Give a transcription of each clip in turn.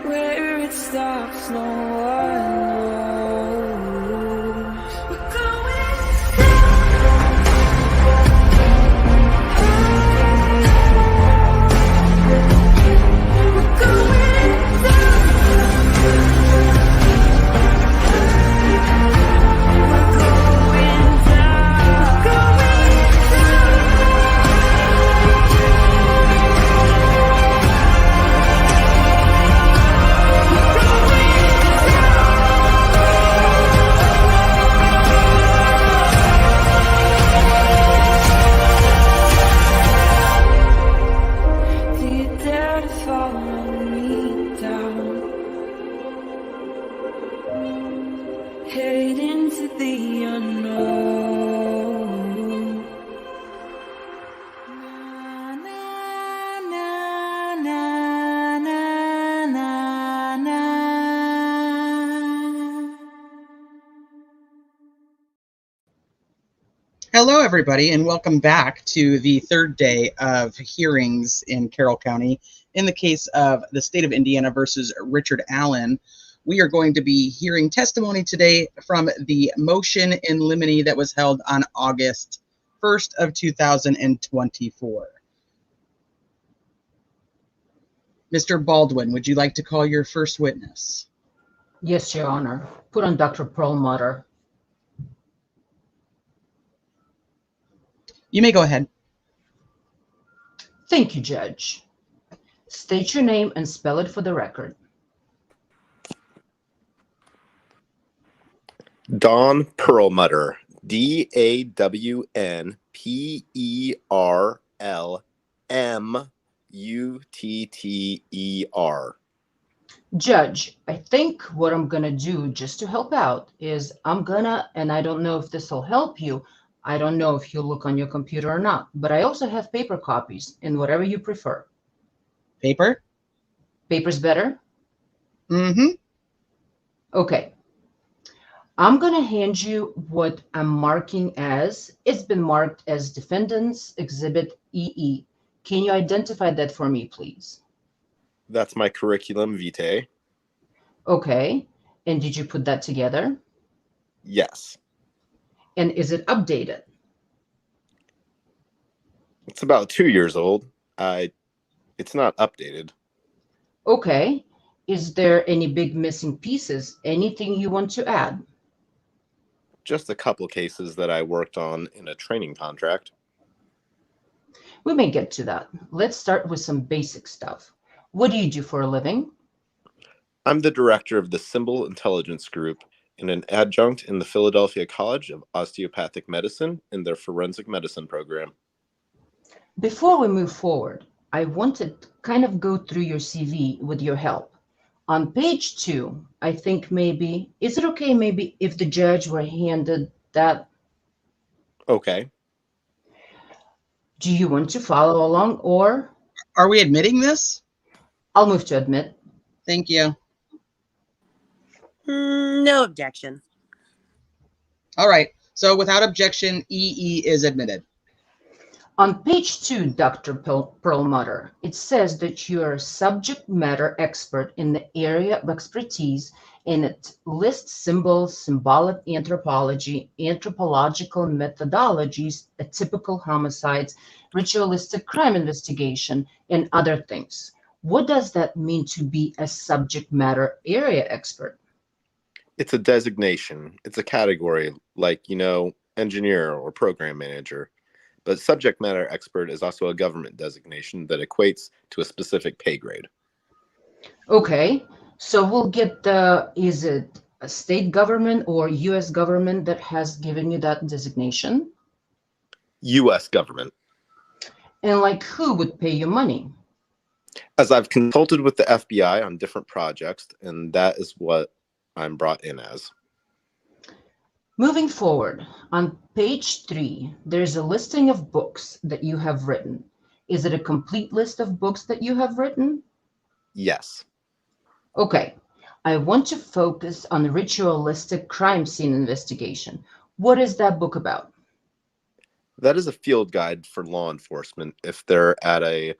Where it stops, no one knows. We're going Hello, everybody, and welcome back to the third day of hearings in Carroll County in the case of the state of Indiana versus Richard Allen. We are going to be hearing testimony today from the motion in limine that was held on August 1st of 2024. Mr. Baldwin, would you like to call your first witness? Yes, Your Honor. Put on Dr. Perlmutter. You may go ahead. Thank you, Judge. State your name and spell it for the record. Don Perlmutter, DAWNPERLMUTTER. Judge, I think what I'm going to do just to help out is and I don't know if this will help you, I don't know if you'll look on your computer or not, but I also have paper copies in whatever you prefer. Paper? Paper's better? Mm-hmm. Okay. I'm going to hand you what I'm marking as. It's been marked as Defendant's Exhibit EE. Can you identify that for me, please? That's my curriculum vitae. Okay. And did you put that together? Yes. And is it updated? It's about 2 years old. It's not updated. Okay. Is there any big missing pieces? Anything you want to add? Just a couple cases that I worked on in a training contract. We may get to that. Let's start with some basic stuff. What do you do for a living? I'm the director of the Symbol Intelligence Group and an adjunct in the Philadelphia College of Osteopathic Medicine in their forensic medicine program. Before we move forward, I want to kind of go through your CV with your help. On page 2, I think is it okay maybe if the judge were handed that? Okay. Do you want to follow along or? Are we admitting this? I'll move to admit. Thank you. No objection. All right. So without objection, EE is admitted. On page 2, Dr. Perlmutter, it says that you're a subject matter expert in the area of expertise, and it lists symbols, symbolic anthropology, anthropological methodologies, atypical homicides, ritualistic crime investigation, and other things. What does that mean to be a subject matter area expert? It's a designation. It's a category like, engineer or program manager. But subject matter expert is also a government designation that equates to a specific pay grade. Okay, so we'll get is it a state government or U.S. government that has given you that designation? U.S. government. And like who would pay you money? As I've consulted with the FBI on different projects, and that is what I'm brought in as. Moving forward, on page 3, there's a listing of books that you have written. Is it a complete list of books that you have written? Yes. Okay, I want to focus on ritualistic crime scene investigation. What is that book about? That is a field guide for law enforcement if they're at a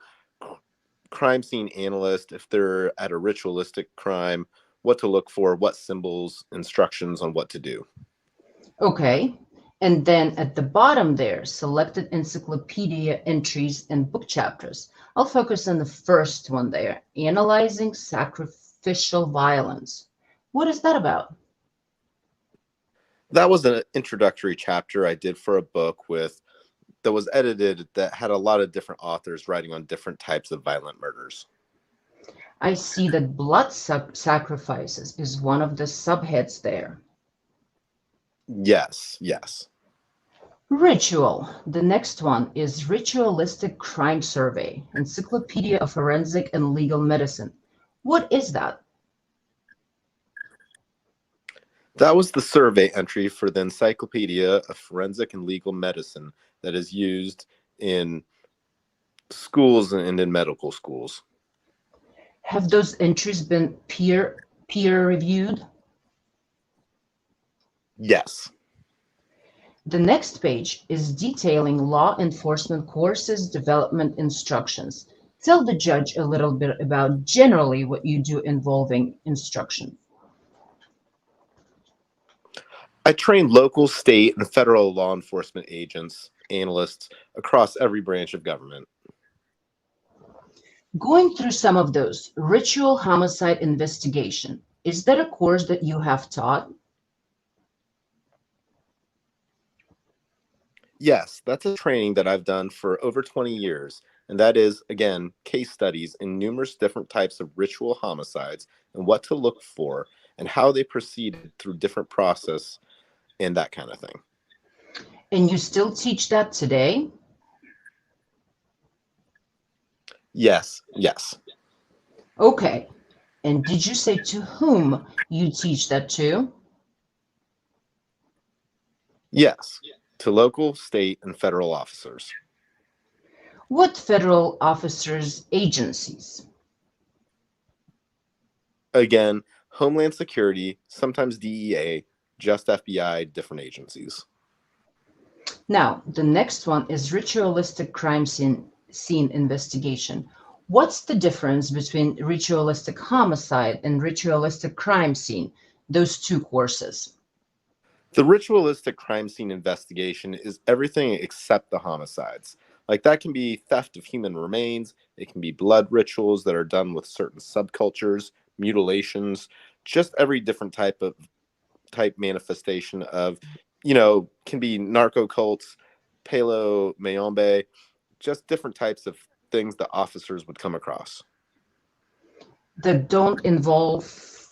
crime scene analyst, if they're at a ritualistic crime, what to look for, what symbols, instructions on what to do. Okay. And then at the bottom there, selected encyclopedia entries and book chapters. I'll focus on the first one there, analyzing sacrificial violence. What is that about? That was an introductory chapter I did for a book that was edited that had a lot of different authors writing on different types of violent murders. I see that blood sacrifices is one of the subheads there. Yes, yes. Ritual. The next one is Ritualistic Crime Survey, Encyclopedia of Forensic and Legal Medicine. What is that? That was the survey entry for the Encyclopedia of Forensic and Legal Medicine that is used in schools and in medical schools. Have those entries been peer reviewed? Yes. The next page is detailing law enforcement courses development instructions. Tell the judge a little bit about generally what you do involving instruction. I train local, state, and federal law enforcement agents, analysts across every branch of government. Going through some of those, ritual homicide investigation. Is that a course that you have taught? Yes, that's a training that I've done for over 20 years. And that is, again, case studies in numerous different types of ritual homicides and what to look for and how they proceeded through different process and that kind of thing. And you still teach that today? Yes, yes. Okay. And did you say to whom you teach that to? Yes, to local, state, and federal officers. What federal officers' agencies? Again, Homeland Security, sometimes DEA, just FBI, different agencies. Now, the next one is ritualistic crime scene investigation. What's the difference between ritualistic homicide and ritualistic crime scene, those two courses? The ritualistic crime scene investigation is everything except the homicides. Like that can be theft of human remains, it can be blood rituals that are done with certain subcultures, mutilations, just every different type manifestation of, can be narco cults, palo mayombe, just different types of things that officers would come across. That don't involve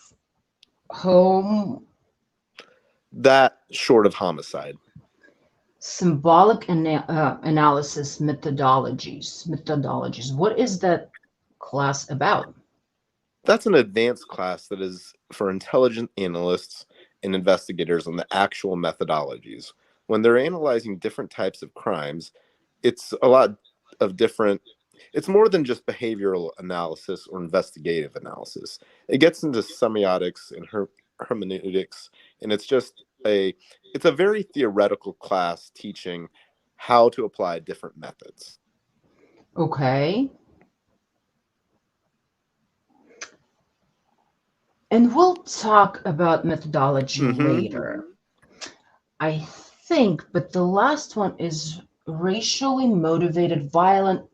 home. That short of homicide. Symbolic analysis methodologies. What is that class about? That's an advanced class that is for intelligent analysts and investigators on the actual methodologies. When they're analyzing different types of crimes, it's a lot of different, it's more than just behavioral analysis or investigative analysis. It gets into semiotics and hermeneutics, and it's a very theoretical class teaching how to apply different methods. Okay. And we'll talk about methodology later. I think, but the last one is racially motivated violent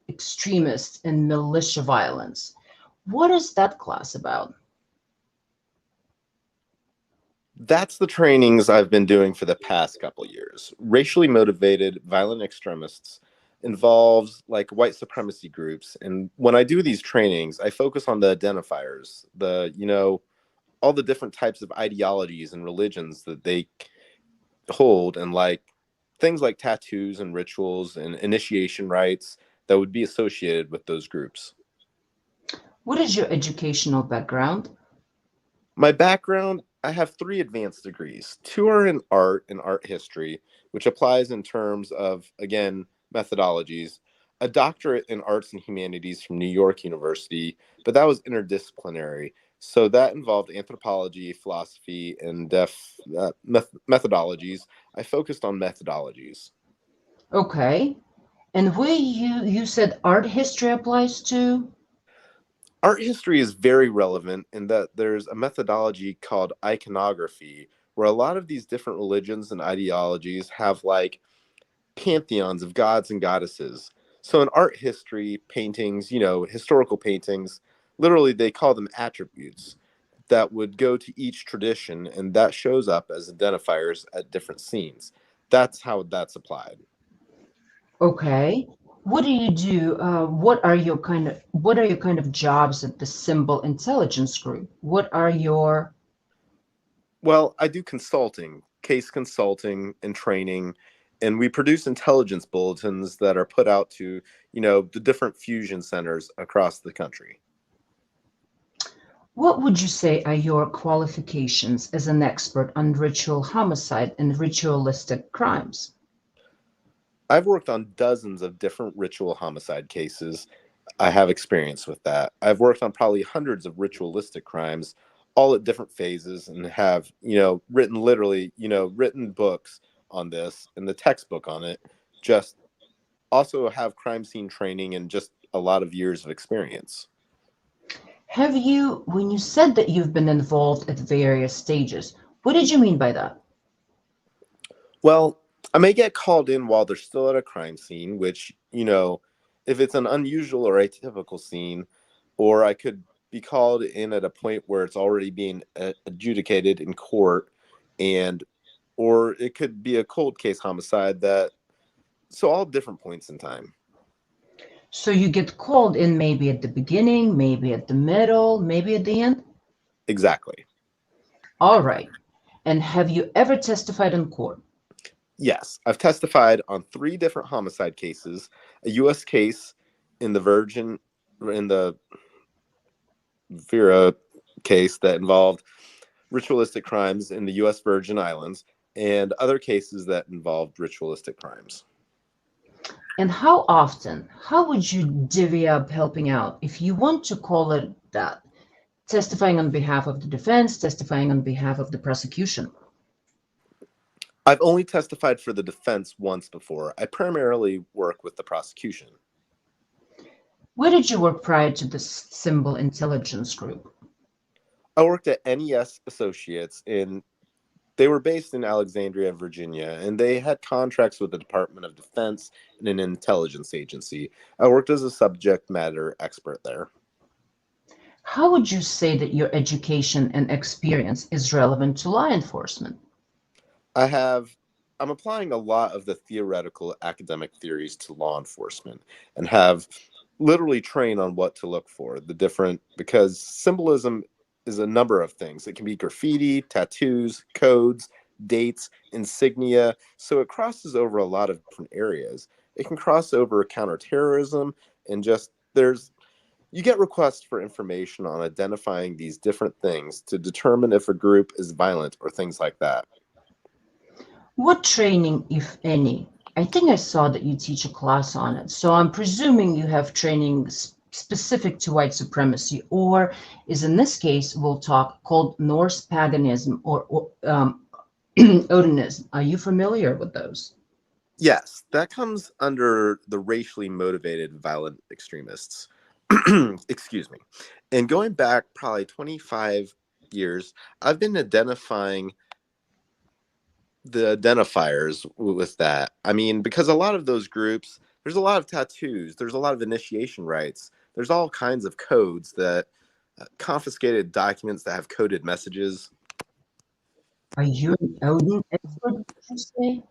extremists and militia violence. What is that class about? That's the trainings I've been doing for the past couple years. Racially motivated violent extremists involves like white supremacy groups. And when I do these trainings, I focus on the identifiers, all the different types of ideologies and religions that they hold, and like things like tattoos and rituals and initiation rites that would be associated with those groups. What is your educational background? My background, I have 3 advanced degrees. 2 are in art and art history, which applies in terms of, again, methodologies. A doctorate in arts and humanities from New York University, but that was interdisciplinary. So that involved anthropology, philosophy, and methodologies. I focused on methodologies. Okay. And where you said art history applies to? Art history is very relevant in that there's a methodology called iconography, where a lot of these different religions and ideologies have like pantheons of gods and goddesses. So in art history, paintings, historical paintings, literally they call them attributes that would go to each tradition, and that shows up as identifiers at different scenes. That's how that's applied. Okay. What do you do? What are your kind of jobs at the Symbol Intelligence Group? What are your Well, I do consulting, case consulting and training, and we produce intelligence bulletins that are put out to, the different fusion centers across the country. what would you say are your qualifications as an expert on ritual homicide and ritualistic crimes? I've worked on dozens of different ritual homicide cases. I have experience with that. I've worked on probably hundreds of ritualistic crimes, all at different phases, and have, written books on this and the textbook on it. Just also have crime scene training and just a lot of years of experience. Have you, when you said that you've been involved at various stages, what did you mean by that? Well, I may get called in while they're still at a crime scene, which, if it's an unusual or atypical scene, or I could be called in at a point where it's already being adjudicated in court, or it could be a cold case homicide so all different points in time. So you get called in maybe at the beginning, maybe at the middle, maybe at the end? Exactly. All right. And have you ever testified in court? Yes, I've testified on 3 different homicide cases, a U.S. case in the Vera case that involved ritualistic crimes in the U.S. Virgin Islands, and other cases that involved ritualistic crimes. And how would you divvy up helping out, if you want to call it that? Testifying on behalf of the defense, testifying on behalf of the prosecution. I've only testified for the defense once before. I primarily work with the prosecution. Where did you work prior to the Symbol Intelligence Group? I worked at NES Associates they were based in Alexandria, Virginia, and they had contracts with the Department of Defense and an intelligence agency. I worked as a subject matter expert there. How would you say that your education and experience is relevant to law enforcement? I'm applying a lot of the theoretical academic theories to law enforcement, and have literally trained on what to look for, because symbolism is a number of things. It can be graffiti, tattoos, codes, dates, insignia. So it crosses over a lot of different areas. It can cross over counterterrorism, and you get requests for information on identifying these different things to determine if a group is violent or things like that. What training, if any? I think I saw that you teach a class on it, so I'm presuming you have training specific to white supremacy, or is in this case, we'll talk called Norse paganism or Odinism. Are you familiar with those? Yes, that comes under the racially motivated violent extremists. Excuse me. And going back probably 25 years, I've been identifying the identifiers with that. I mean, because a lot of those groups, there's a lot of tattoos, there's a lot of initiation rites, there's all kinds of codes that confiscated documents that have coded messages. Are you an Odin expert, would you say?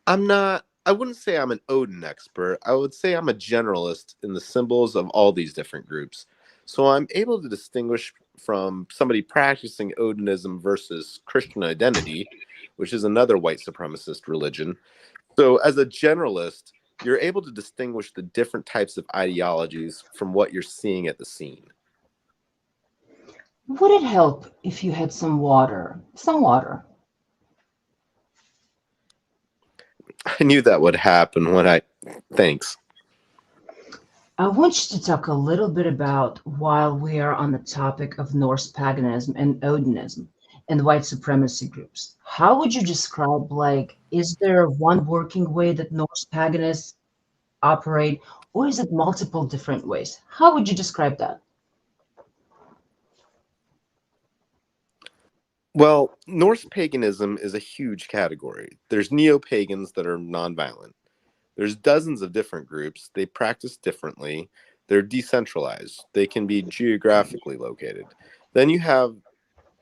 I wouldn't say I'm an Odin expert. I would say I'm a generalist in the symbols of all these different groups. So I'm able to distinguish from somebody practicing Odinism versus Christian identity, which is another white supremacist religion. So as a generalist, you're able to distinguish the different types of ideologies from what you're seeing at the scene. Would it help if you had some water? Some water. I knew that would happen thanks. I want you to talk a little bit about, while we are on the topic of Norse paganism and Odinism, and white supremacy groups. How would you describe, like, is there one working way that Norse paganists operate, or is it multiple different ways? How would you describe that? Well, Norse paganism is a huge category. There's neo-pagans that are nonviolent. There's dozens of different groups. They practice differently. They're decentralized. They can be geographically located. Then you have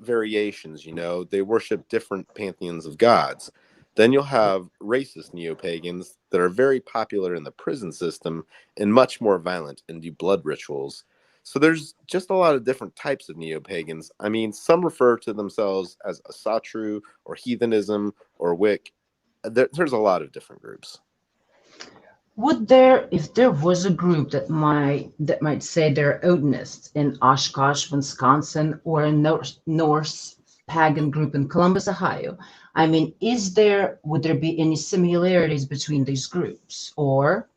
variations, they worship different pantheons of gods. Then you'll have racist neo-pagans that are very popular in the prison system and much more violent and do blood rituals. So there's just a lot of different types of neo-pagans. I mean, some refer to themselves as asatru or heathenism or wick. There's a lot of different groups. Would there, if there was a group that might say they're Odinists in Oshkosh, Wisconsin, or a Norse pagan group in Columbus, Ohio, I mean, would there be any similarities between these groups? Or,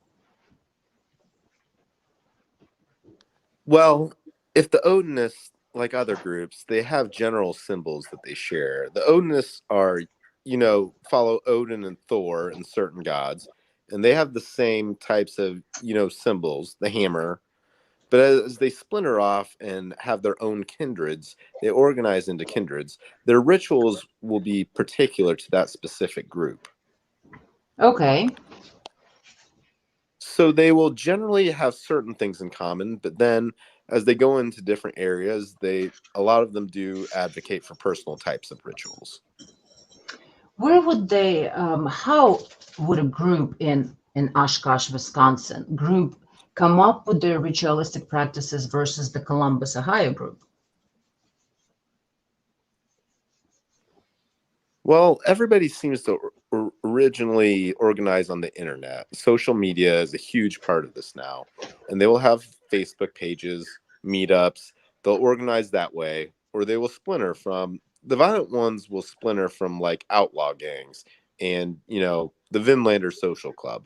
Well, if the Odinists, like other groups, they have general symbols that they share. The Odinists are, follow Odin and Thor and certain gods, and they have the same types of, symbols, the hammer. But as they splinter off and have their own kindreds, they organize into kindreds. Their rituals will be particular to that specific group. okay, So they will generally have certain things in common, but then as they go into different areas, a lot of them do advocate for personal types of rituals. how would a group in Oshkosh, Wisconsin group come up with their ritualistic practices versus the Columbus, Ohio group? Well, everybody seems to originally organize on the internet. Social media is a huge part of this now, and they will have Facebook pages, meetups. They'll organize that way, or they will splinter from the violent ones will splinter from like outlaw gangs and the Vinlander Social Club,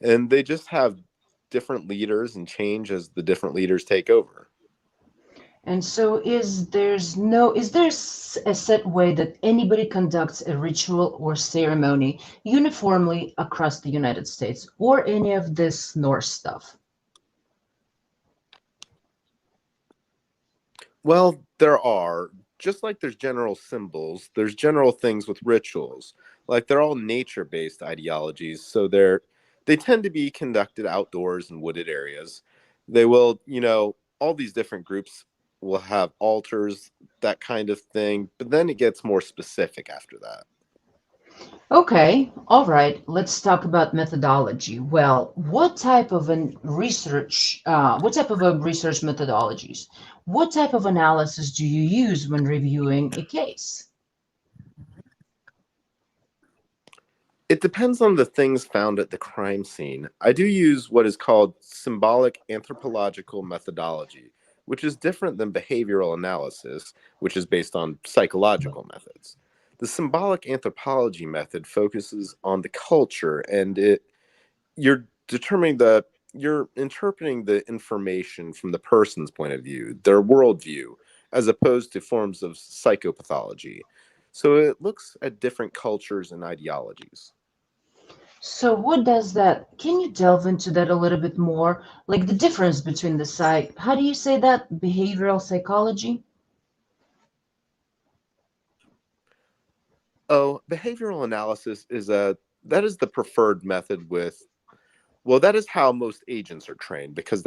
and they just have different leaders and change as the different leaders take over. And so is there a set way that anybody conducts a ritual or ceremony uniformly across the United States or any of this Norse stuff? Well, there are, just like there's general symbols, there's general things with rituals. Like they're all nature-based ideologies, so they tend to be conducted outdoors in wooded areas. They will, all these different groups will have altars, that kind of thing, but then it gets more specific after that. Okay, all right. Let's talk about methodology. Well, what type of a research methodologies? What type of analysis do you use when reviewing a case? It depends on the things found at the crime scene. I do use what is called symbolic anthropological methodology, which is different than behavioral analysis, which is based on psychological methods. The symbolic anthropology method focuses on the culture, and you're determining you're interpreting the information from the person's point of view, their worldview, as opposed to forms of psychopathology. So it looks at different cultures and ideologies. So what does that, can you delve into that a little bit more? Like the difference between how do you say that? Behavioral psychology? Oh, behavioral analysis that is the preferred method well, that is how most agents are trained because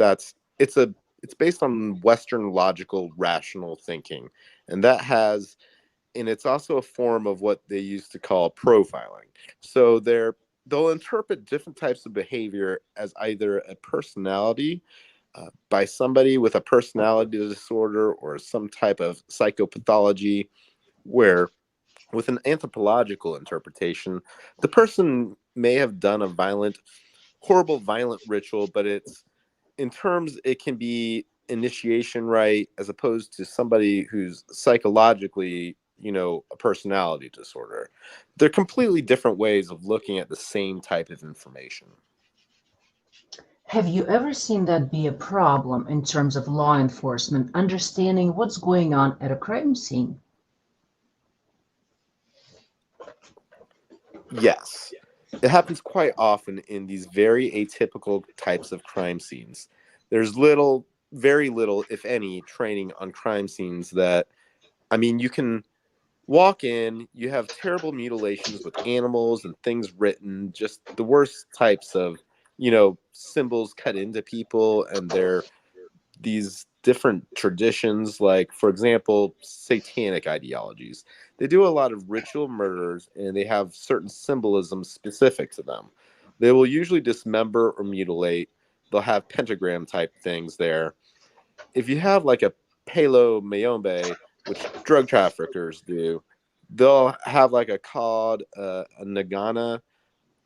it's based on Western logical rational thinking. And and it's also a form of what they used to call profiling. So they'll interpret different types of behavior as either a personality by somebody with a personality disorder or some type of psychopathology where with an anthropological interpretation, the person may have done a horrible violent ritual, but it can be initiation right as opposed to somebody who's psychologically, a personality disorder. They're completely different ways of looking at the same type of information. Have you ever seen that be a problem in terms of law enforcement understanding what's going on at a crime scene? Yes. It happens quite often in these very atypical types of crime scenes. There's very little, if any, training on crime scenes that, I mean, you can walk in, you have terrible mutilations with animals and things written, just the worst types of, symbols cut into people, and they're these different traditions, like, for example, satanic ideologies. They do a lot of ritual murders, and they have certain symbolism specific to them. They will usually dismember or mutilate. They'll have pentagram type things there. If you have like a palo mayombe, which drug traffickers do, they'll have like a called a nagana,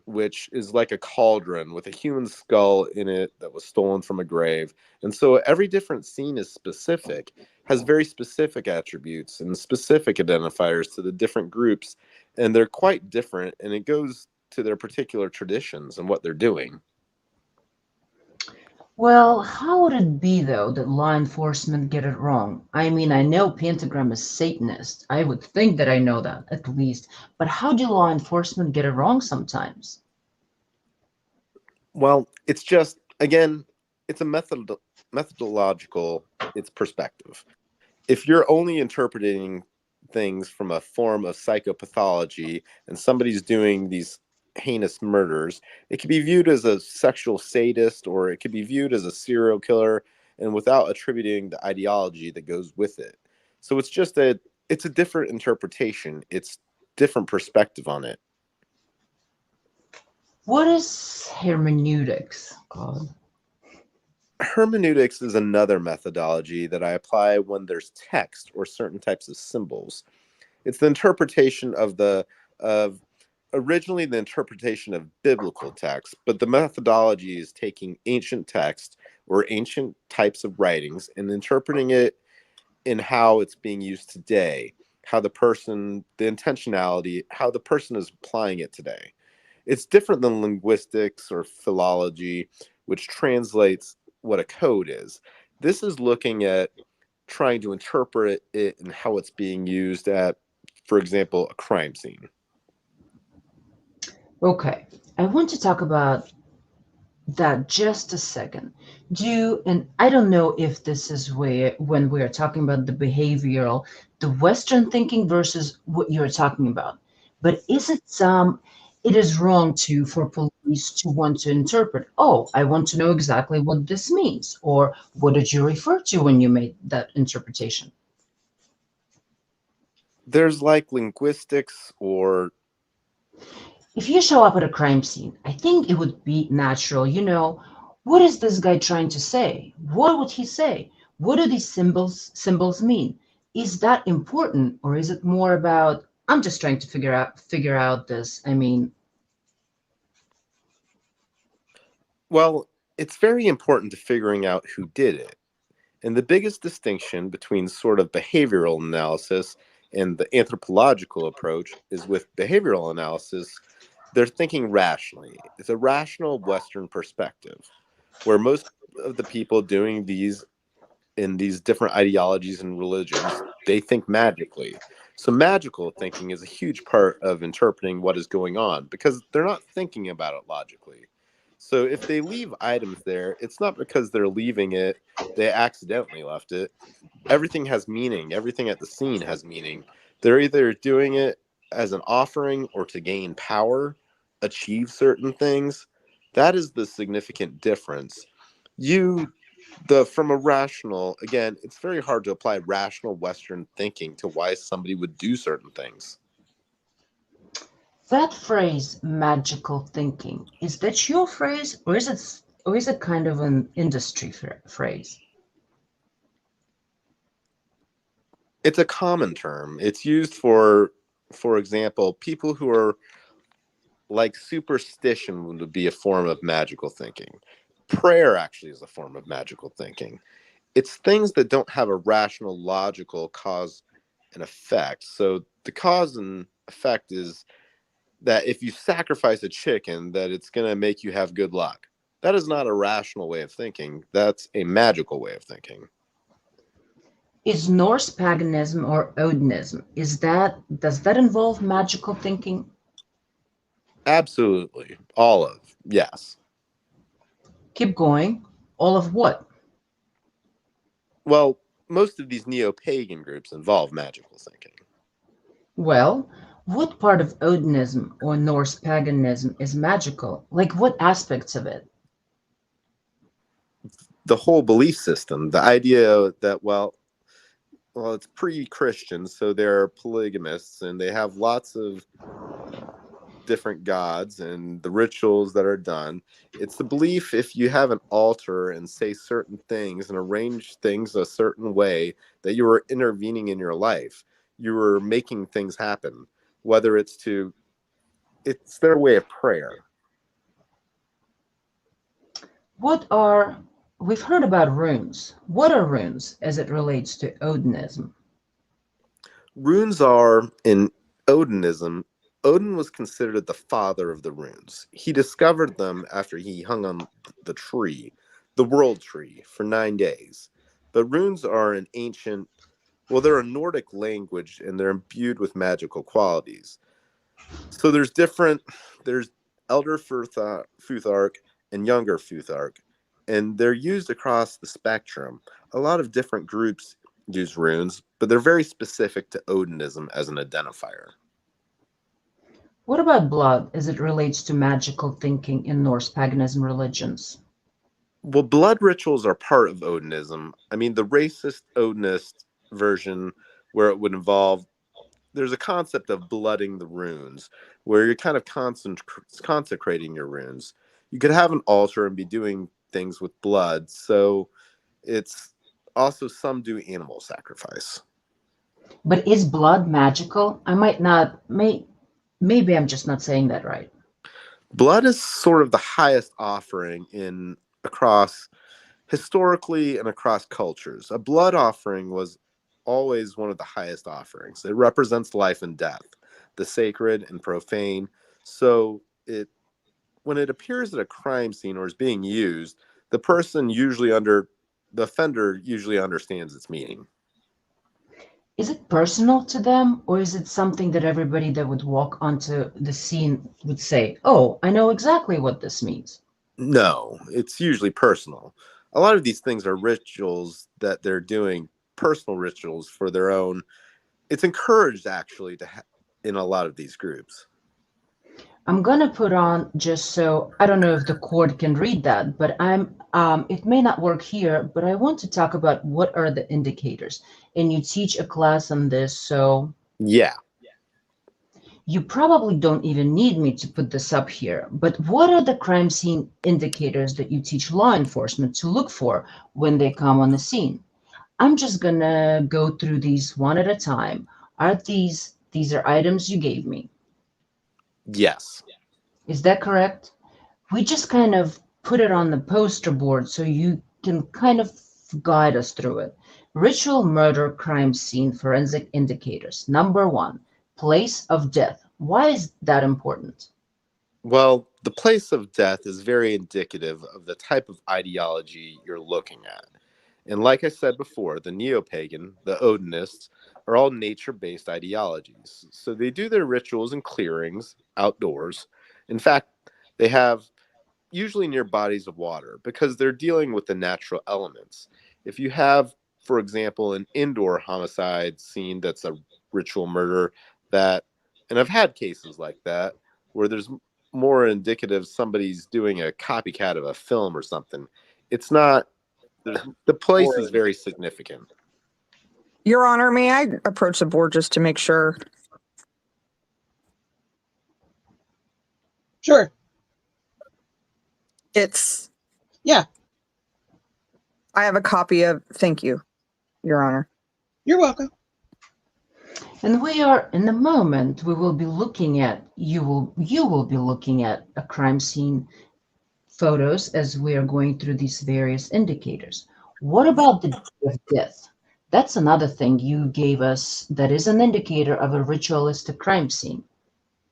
which is like a cauldron with a human skull in it that was stolen from a grave. And so every different scene is specific, has very specific attributes and specific identifiers to the different groups, and they're quite different, and it goes to their particular traditions and what they're doing. Well, how would it be, though, that law enforcement get it wrong? I mean, I know pentagram is Satanist. I would think that I know that, at least. But how do law enforcement get it wrong sometimes? Well, it's just, again, it's a methodological, it's perspective. If you're only interpreting things from a form of psychopathology and somebody's doing these heinous murders, it could be viewed as a sexual sadist, or it could be viewed as a serial killer, and without attributing the ideology that goes with it. So it's a different interpretation. It's different perspective on it. What is hermeneutics called? Hermeneutics is another methodology that I apply when there's text or certain types of symbols. It's the interpretation of originally the interpretation of biblical text, but the methodology is taking ancient text or ancient types of writings and interpreting it in how it's being used today, the intentionality, how the person is applying it today. It's different than linguistics or philology, which translates what a code is. This is looking at trying to interpret it and how it's being used at, for example, a crime scene. Okay, I want to talk about that just a second. And I don't know if this is where, when we're talking about the behavioral, the Western thinking versus what you're talking about, but it is wrong for police to want to interpret, oh, I want to know exactly what this means, or what did you refer to when you made that interpretation? There's like linguistics or If you show up at a crime scene, I think it would be natural, what is this guy trying to say? What would he say? What do these symbols mean? Is that important, or is it more about I'm just trying to figure out this? I mean, well, it's very important to figuring out who did it. And the biggest distinction between sort of behavioral analysis and the anthropological approach is with behavioral analysis, they're thinking rationally. It's a rational Western perspective, where most of the people doing these in these different ideologies and religions, they think magically. So magical thinking is a huge part of interpreting what is going on because they're not thinking about it logically. So if they leave items there, it's not because they're leaving it, they accidentally left it. Everything has meaning. Everything at the scene has meaning. They're either doing it as an offering or to gain power, achieve certain things. That is the significant difference. From a rational, again, it's very hard to apply rational Western thinking to why somebody would do certain things. that phrase, magical thinking, is that your phrase, or is it kind of an industry phrase? It's a common term. It's used for example, people who are like superstition would be a form of magical thinking. Prayer actually is a form of magical thinking. It's things that don't have a rational, logical cause and effect. So the cause and effect is that if you sacrifice a chicken, that it's going to make you have good luck. That is not a rational way of thinking. That's a magical way of thinking. Is Norse paganism or Odinism, does that involve magical thinking? Absolutely. All of. Yes. Keep going. All of what? Well, most of these neo-pagan groups involve magical thinking. Well, what part of Odinism or Norse paganism is magical? Like what aspects of it? The whole belief system, the idea that, well, it's pre-Christian, so they're polygamists and they have lots of different gods and the rituals that are done. It's the belief if you have an altar and say certain things and arrange things a certain way that you are intervening in your life. You are making things happen, whether it's their way of prayer. We've heard about runes. What are runes as it relates to Odinism? Runes are in Odinism. Odin was considered the father of the runes. He discovered them after he hung on the tree, the world tree, for 9 days. But runes are an ancient, well, they're a Nordic language and they're imbued with magical qualities. So there's elder Futhark and younger Futhark, and they're used across the spectrum. A lot of different groups use runes, but they're very specific to Odinism as an identifier. What about blood as it relates to magical thinking in Norse paganism religions? Well, blood rituals are part of Odinism. I mean, the racist Odinist version, where it would involve, there's a concept of blooding the runes, where you're kind of consecrating your runes. You could have an altar and be doing things with blood. So it's also some do animal sacrifice. But is blood magical? I might not, maybe I'm just not saying that right. Blood is sort of the highest offering in across historically and across cultures. A blood offering was always one of the highest offerings. It represents life and death, the sacred and profane. So it when it appears at a crime scene or is being used, the offender usually understands its meaning. Is it personal to them, or is it something that everybody that would walk onto the scene would say, oh, I know exactly what this means? No, it's usually personal. A lot of these things are rituals that they're doing, personal rituals for their own. It's encouraged actually in a lot of these groups. I'm gonna put on just so I don't know if the court can read that, but it may not work here, but I want to talk about what are the indicators. And you teach a class on this, so Yeah. you probably don't even need me to put this up here, but what are the crime scene indicators that you teach law enforcement to look for when they come on the scene? I'm just gonna go through these one at a time. Are these are items you gave me? Yes. Is that correct? We just kind of put it on the poster board so you can kind of guide us through it. Ritual murder crime scene forensic indicators. Number one, place of death. Why is that important? Well, the place of death is very indicative of the type of ideology you're looking at. And like I said before, the neo-pagan, the Odinists, are all nature-based ideologies. So they do their rituals in clearings, outdoors. In fact, they have usually near bodies of water because they're dealing with the natural elements. If you have, for example, an indoor homicide scene that's a ritual murder, and I've had cases like that where there's more indicative somebody's doing a copycat of a film or something. It's not, the place is very significant. Your Honor, may I approach the board just to make sure? Sure. Yeah. I have a copy of, thank you, Your Honor. You're welcome. And we are in the moment we will be looking at you will be looking at a crime scene photos as we are going through these various indicators. What about the day of death? That's another thing you gave us that is an indicator of a ritualistic crime scene.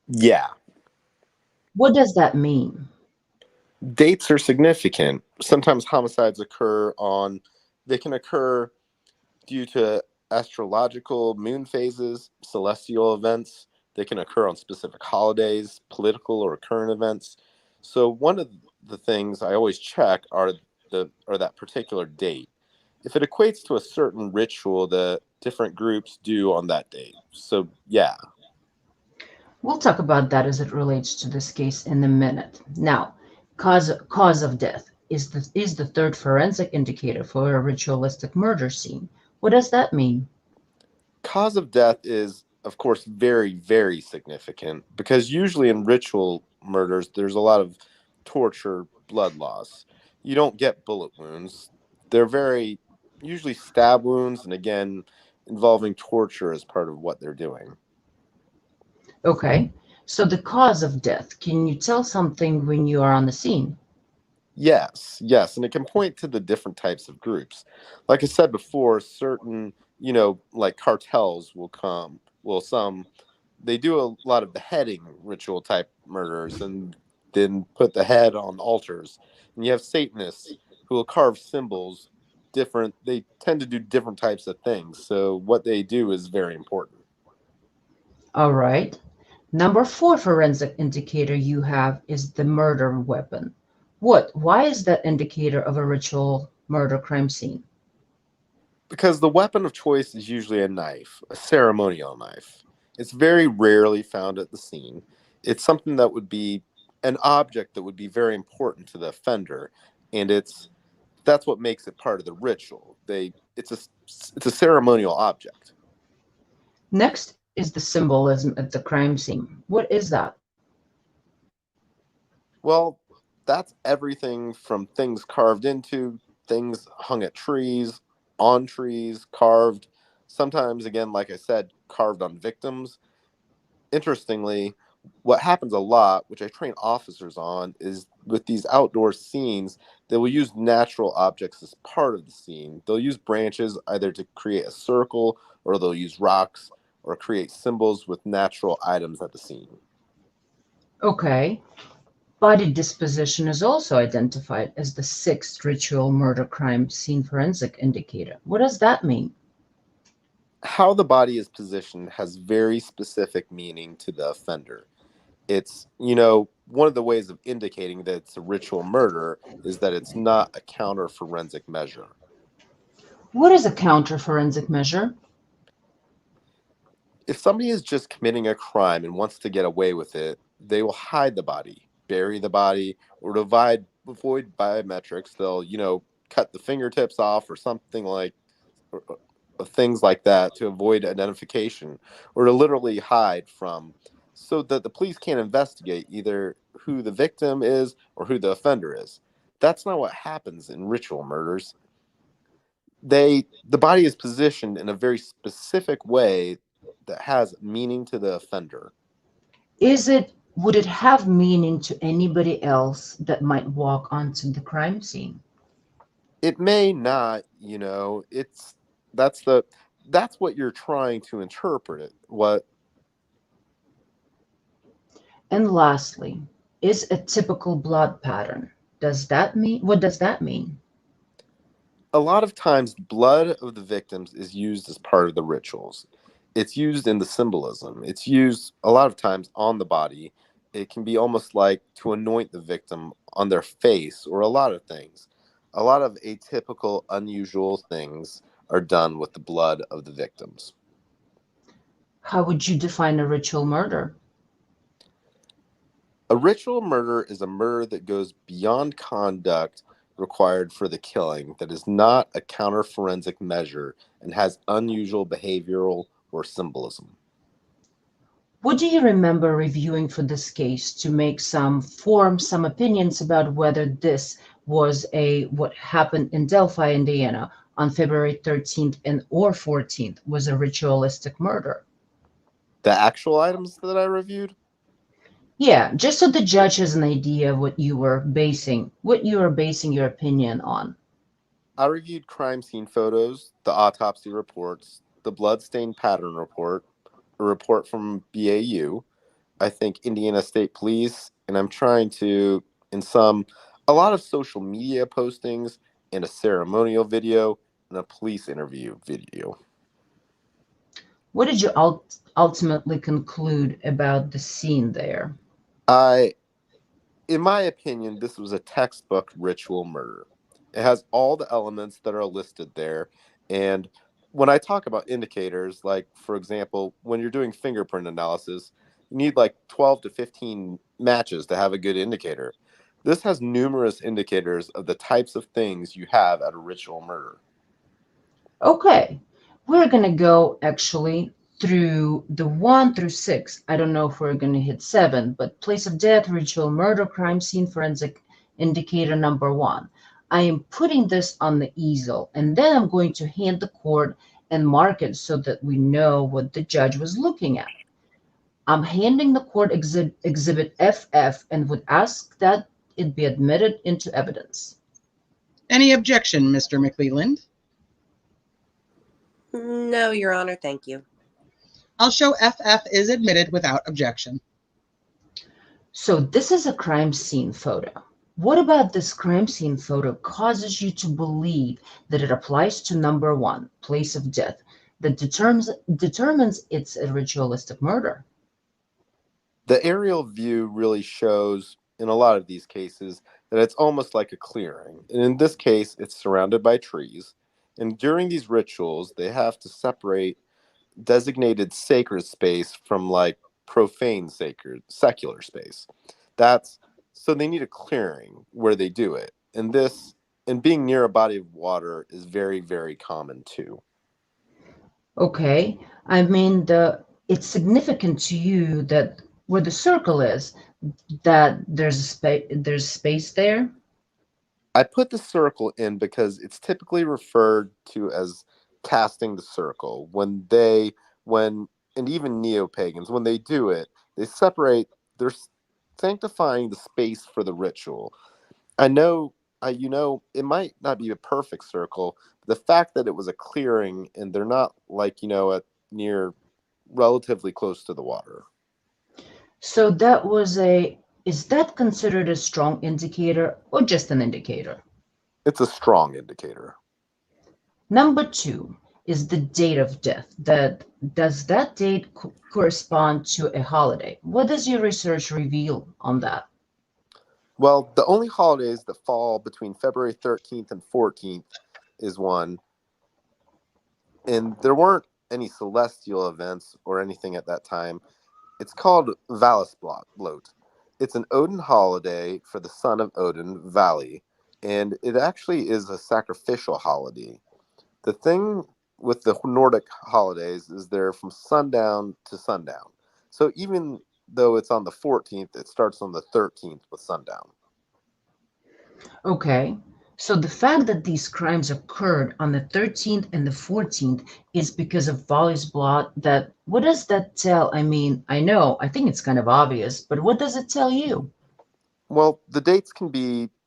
Yeah. What does that mean? Dates are significant. Sometimes homicides they can occur due to astrological moon phases, celestial events. They can occur on specific holidays, political or current events. So one of the things I always check are that particular date. If it equates to a certain ritual that different groups do on that date. So yeah. We'll talk about that as it relates to this case in a minute. Now, cause of death is the third forensic indicator for a ritualistic murder scene. What does that mean? Cause of death is, of course, very, very significant because usually in ritual murders, there's a lot of torture, blood loss. You don't get bullet wounds. They're very usually stab wounds, and again, involving torture as part of what they're doing. Okay, so the cause of death, can you tell something when you are on the scene? Yes, and it can point to the different types of groups. Like I said before, certain, like cartels they do a lot of beheading ritual type murders and then put the head on altars. And you have Satanists who will carve symbols they tend to do different types of things. So what they do is very important. All right. Number 4 forensic indicator you have is the murder weapon. Why is that indicator of a ritual murder crime scene? Because the weapon of choice is usually a knife, a ceremonial knife. It's very rarely found at the scene. It's something that would be an object that would be very important to the offender, and that's what makes it part of the ritual. It's a ceremonial object. Next is the symbolism at the crime scene. What is that? Well, that's everything from things carved into, things hung at trees, on trees, carved, sometimes, again, like I said, carved on victims. Interestingly, what happens a lot, which I train officers on, is with these outdoor scenes, they will use natural objects as part of the scene. They'll use branches either to create a circle, or they'll use rocks, or create symbols with natural items at the scene. Okay. Body disposition is also identified as the 6th ritual murder crime scene forensic indicator. What does that mean? How the body is positioned has very specific meaning to the offender. It's, one of the ways of indicating that it's a ritual murder is that it's not a counter forensic measure. What is a counter forensic measure? If somebody is just committing a crime and wants to get away with it, they will hide the body, bury the body, or to avoid biometrics. They'll, cut the fingertips off or something or things like that to avoid identification, or to literally hide from, so that the police can't investigate either who the victim is or who the offender is. That's not what happens in ritual murders. The body is positioned in a very specific way that has meaning to the offender. Would it have meaning to anybody else that might walk onto the crime scene? It may not, that's what you're trying to interpret it. And lastly, is a typical blood pattern. What does that mean? A lot of times blood of the victims is used as part of the rituals. It's used in the symbolism. It's used a lot of times on the body. It can be almost like to anoint the victim on their face, or a lot of things. A lot of atypical, unusual things are done with the blood of the victims. How would you define a ritual murder? A ritual murder is a murder that goes beyond conduct required for the killing, that is not a counter-forensic measure, and has unusual behavioral or symbolism. What do you remember reviewing for this case to form some opinions about whether this was what happened in Delphi, Indiana on February 13th or 14th was a ritualistic murder? The actual items that I reviewed? Yeah, just so the judge has an idea of what you were basing your opinion on. I reviewed crime scene photos, the autopsy reports, the bloodstain pattern report, a report from BAU, I think Indiana State Police, and I'm trying to, a lot of social media postings, and a ceremonial video, and a police interview video. What did you ultimately conclude about the scene there? In my opinion, this was a textbook ritual murder. It has all the elements that are listed there. And when I talk about indicators, like, for example, when you're doing fingerprint analysis, you need like 12 to 15 matches to have a good indicator. This has numerous indicators of the types of things you have at a ritual murder. Okay, we're going to go actually through the 1 through 6. I don't know if we're going to hit 7, but place of death, ritual murder, crime scene, forensic indicator number 1. I am putting this on the easel, and then I'm going to hand the court and mark it so that we know what the judge was looking at. I'm handing the court exhibit FF and would ask that it be admitted into evidence. Any objection, Mr. McClelland? No, Your Honor, thank you. I'll show FF is admitted without objection. So this is a crime scene photo. What about this crime scene photo causes you to believe that it applies to number 1, place of death, that determines it's a ritualistic murder? The aerial view really shows, in a lot of these cases, that it's almost like a clearing. And in this case, it's surrounded by trees. And during these rituals, they have to separate designated sacred space from like profane sacred secular space. That's so they need a clearing where they do it. And being near a body of water is very, very common too. Okay, I mean it's significant to you that where the circle is, that there's space there. I put the circle in because it's typically referred to as casting the circle. And even neo-pagans, when they do it, they separate, they're sanctifying the space for the ritual. I know, it might not be a perfect circle. But the fact that it was a clearing and they're not like, near relatively close to the water. So is that considered a strong indicator or just an indicator? It's a strong indicator. Number 2 is the date of death. Does that date correspond to a holiday? What does your research reveal on that? Well, the only holidays that fall between February 13th and 14th is one. And there weren't any celestial events or anything at that time. It's called Valisblot. It's an Odin holiday for the son of Odin, Vali, and it actually is a sacrificial holiday. The thing with the Nordic holidays is they're from sundown to sundown. So even though it's on the 14th, it starts on the 13th with sundown. Okay, so the fact that these crimes occurred on the 13th and the 14th is because of Valisblot. What does that tell? I mean, I think it's kind of obvious, but what does it tell you? Well, the dates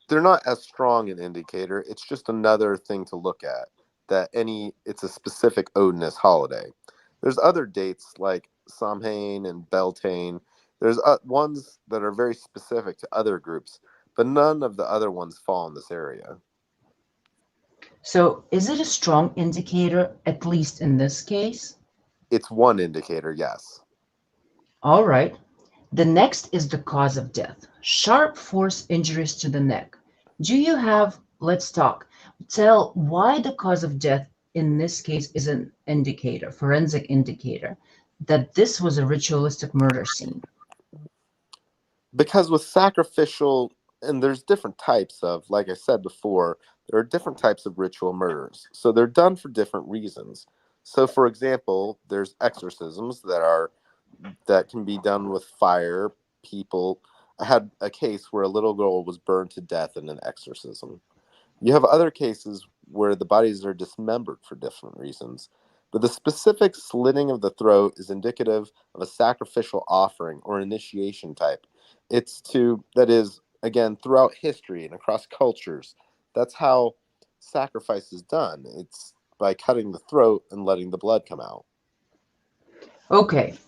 they're not as strong an indicator. It's just another thing to look at, it's a specific Odinist holiday. There's other dates like Samhain and Beltane. There's ones that are very specific to other groups, but none of the other ones fall in this area. So is it a strong indicator, at least in this case? It's one indicator, yes. All right. The next is the cause of death. Sharp force injuries to the neck. Let's tell why the cause of death in this case is an indicator, forensic indicator, that this was a ritualistic murder scene. Because with sacrificial, and there's different types of, like I said before, there are different types of ritual murders. So they're done for different reasons. So for example, there's exorcisms that can be done with fire. I had a case where a little girl was burned to death in an exorcism. You have other cases where the bodies are dismembered for different reasons. But the specific slitting of the throat is indicative of a sacrificial offering or initiation type. That is, again, throughout history and across cultures, that's how sacrifice is done. It's by cutting the throat and letting the blood come out. Okay,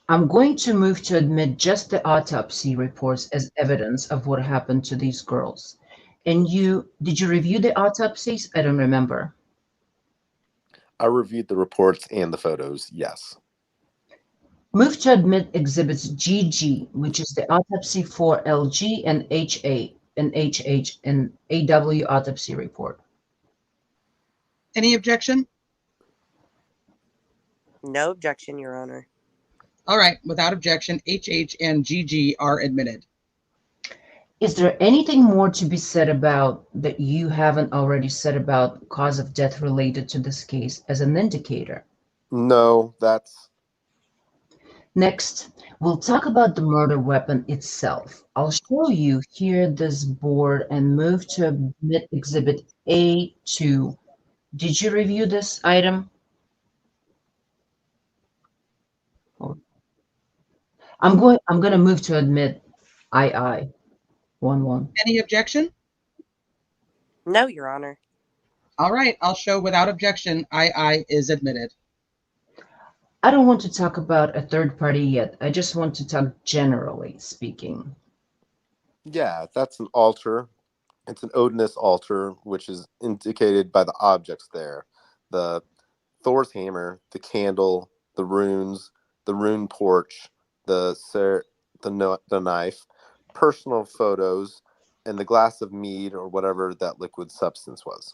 I'm going to move to admit just the autopsy reports as evidence of what happened to these girls. And did you review the autopsies? I don't remember. I reviewed the reports and the photos, yes. Move to admit exhibits GG, which is the autopsy for LG and HA and HH and AW autopsy report. Any objection? No objection, Your Honor. All right, without objection, HH and GG are admitted. Is there anything more to be said about that you haven't already said about cause of death related to this case as an indicator? No, that's Next, we'll talk about the murder weapon itself. I'll show you here this board and move to admit exhibit A2. Did you review this item? I'm going to move to admit II11. Any objection? No, Your Honor. All right, I'll show without objection, II is admitted. I don't want to talk about a third party yet. I just want to talk generally speaking. yeah, that's an altar. It's an Odinist altar, which is indicated by the objects there. The Thor's hammer, the candle, the runes, the rune porch, the knife, personal photos, and the glass of mead or whatever that liquid substance was.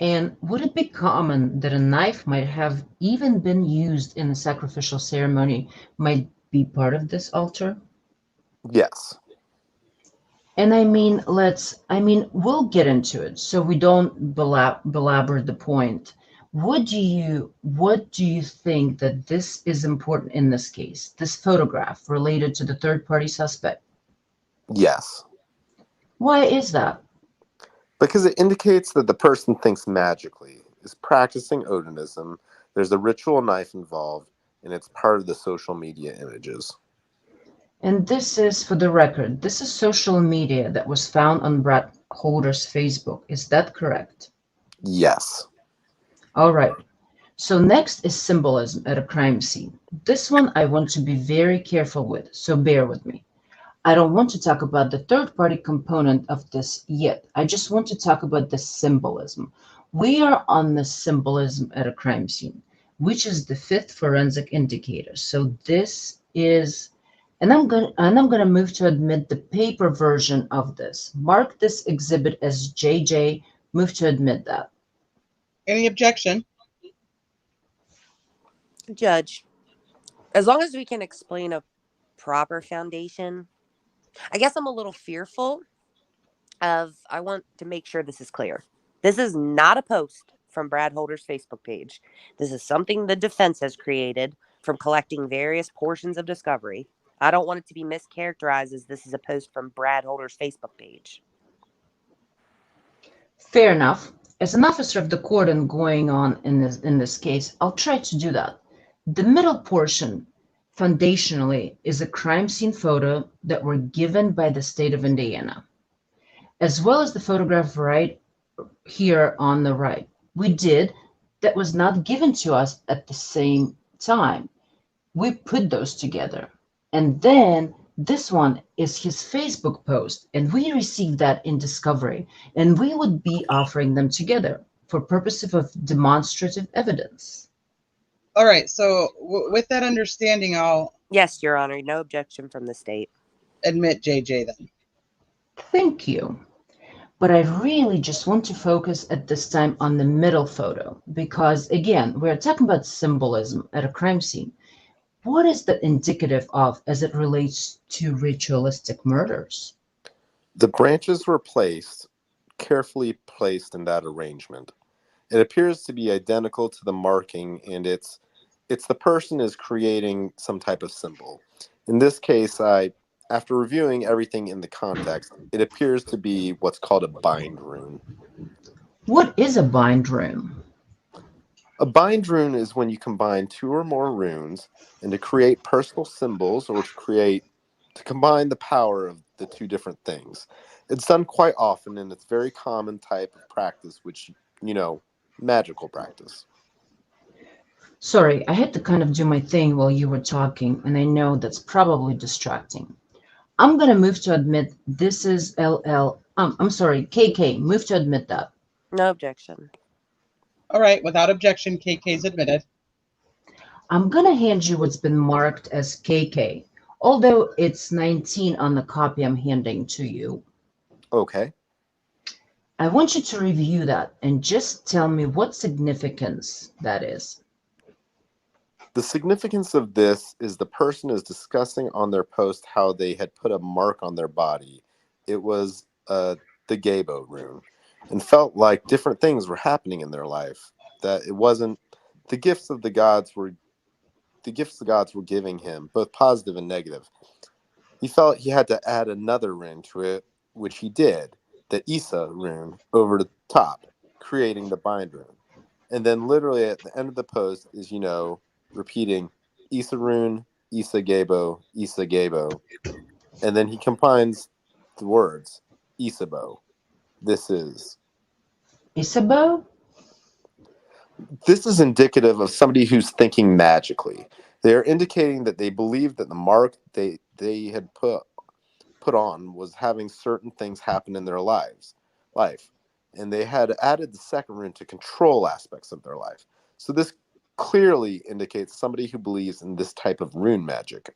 And would it be common that a knife might have even been used in a sacrificial ceremony, might be part of this altar? Yes. And we'll get into it so we don't belabor the point. What do you think that this is important in this case, this photograph related to the third party suspect? Yes. Why is that? Because it indicates that the person thinks magically, is practicing Odinism, there's a ritual knife involved, and it's part of the social media images. And this is, for the record, this is social media that was found on Brad Holder's Facebook. Is that correct? Yes. All right. So next is symbolism at a crime scene. This one I want to be very careful with, so bear with me. I don't want to talk about the third-party component of this yet. I just want to talk about the symbolism. We are on the symbolism at a crime scene, which is the fifth forensic indicator. So this is, and I'm gonna move to admit the paper version of this. Mark this exhibit as JJ. Move to admit that. Any objection? Judge, as long as we can explain a proper foundation, I guess I'm a little fearful I want to make sure this is clear. This is not a post from Brad Holder's Facebook page. This is something the defense has created from collecting various portions of discovery. I don't want it to be mischaracterized as this is a post from Brad Holder's Facebook page. Fair enough. As an officer of the court and going on in this case, I'll try to do that. The middle portion, foundationally, is a crime scene photo that were given by the state of Indiana, as well as the photograph right here on the right. That was not given to us at the same time. We put those together. And then this one is his Facebook post, and we received that in discovery, and we would be offering them together for purposes of demonstrative evidence. All right, so with that understanding, I'll Yes, Your Honor. No objection from the state. admit JJ then. Thank you. But I really just want to focus at this time on the middle photo, because again, we're talking about symbolism at a crime scene. What is that indicative of as it relates to ritualistic murders? The branches were carefully placed in that arrangement. It appears to be identical to the marking, and it's the person is creating some type of symbol. In this case, after reviewing everything in the context, it appears to be what's called a bind rune. What is a bind rune? A bind rune is when you combine two or more runes and to create personal symbols or to combine the power of the two different things. It's done quite often, and it's very common type of practice, which, magical practice. Sorry, I had to kind of do my thing while you were talking, and I know that's probably distracting. I'm going to move to admit this is KK, move to admit that. No objection. All right, without objection, KK is admitted. I'm going to hand you what's been marked as KK, although it's 19 on the copy I'm handing to you. Okay. I want you to review that and just tell me what significance that is. The significance of this is the person is discussing on their post how they had put a mark on their body. It was the Gabo rune, and felt like different things were happening in their life. That it wasn't the gifts of the gods were giving him, both positive and negative. He felt he had to add another rune to it, which he did, the Isa rune over the top, creating the bind rune. And then literally at the end of the post is, repeating Isa rune, Isa Gabo, Isa Gabo. And then he combines the words, Isabo. This is. Isabo? This is indicative of somebody who's thinking magically. They are indicating that they believe that the mark they had put on was having certain things happen in their life, and they had added the second rune to control aspects of their life. So this clearly indicates somebody who believes in this type of rune magic.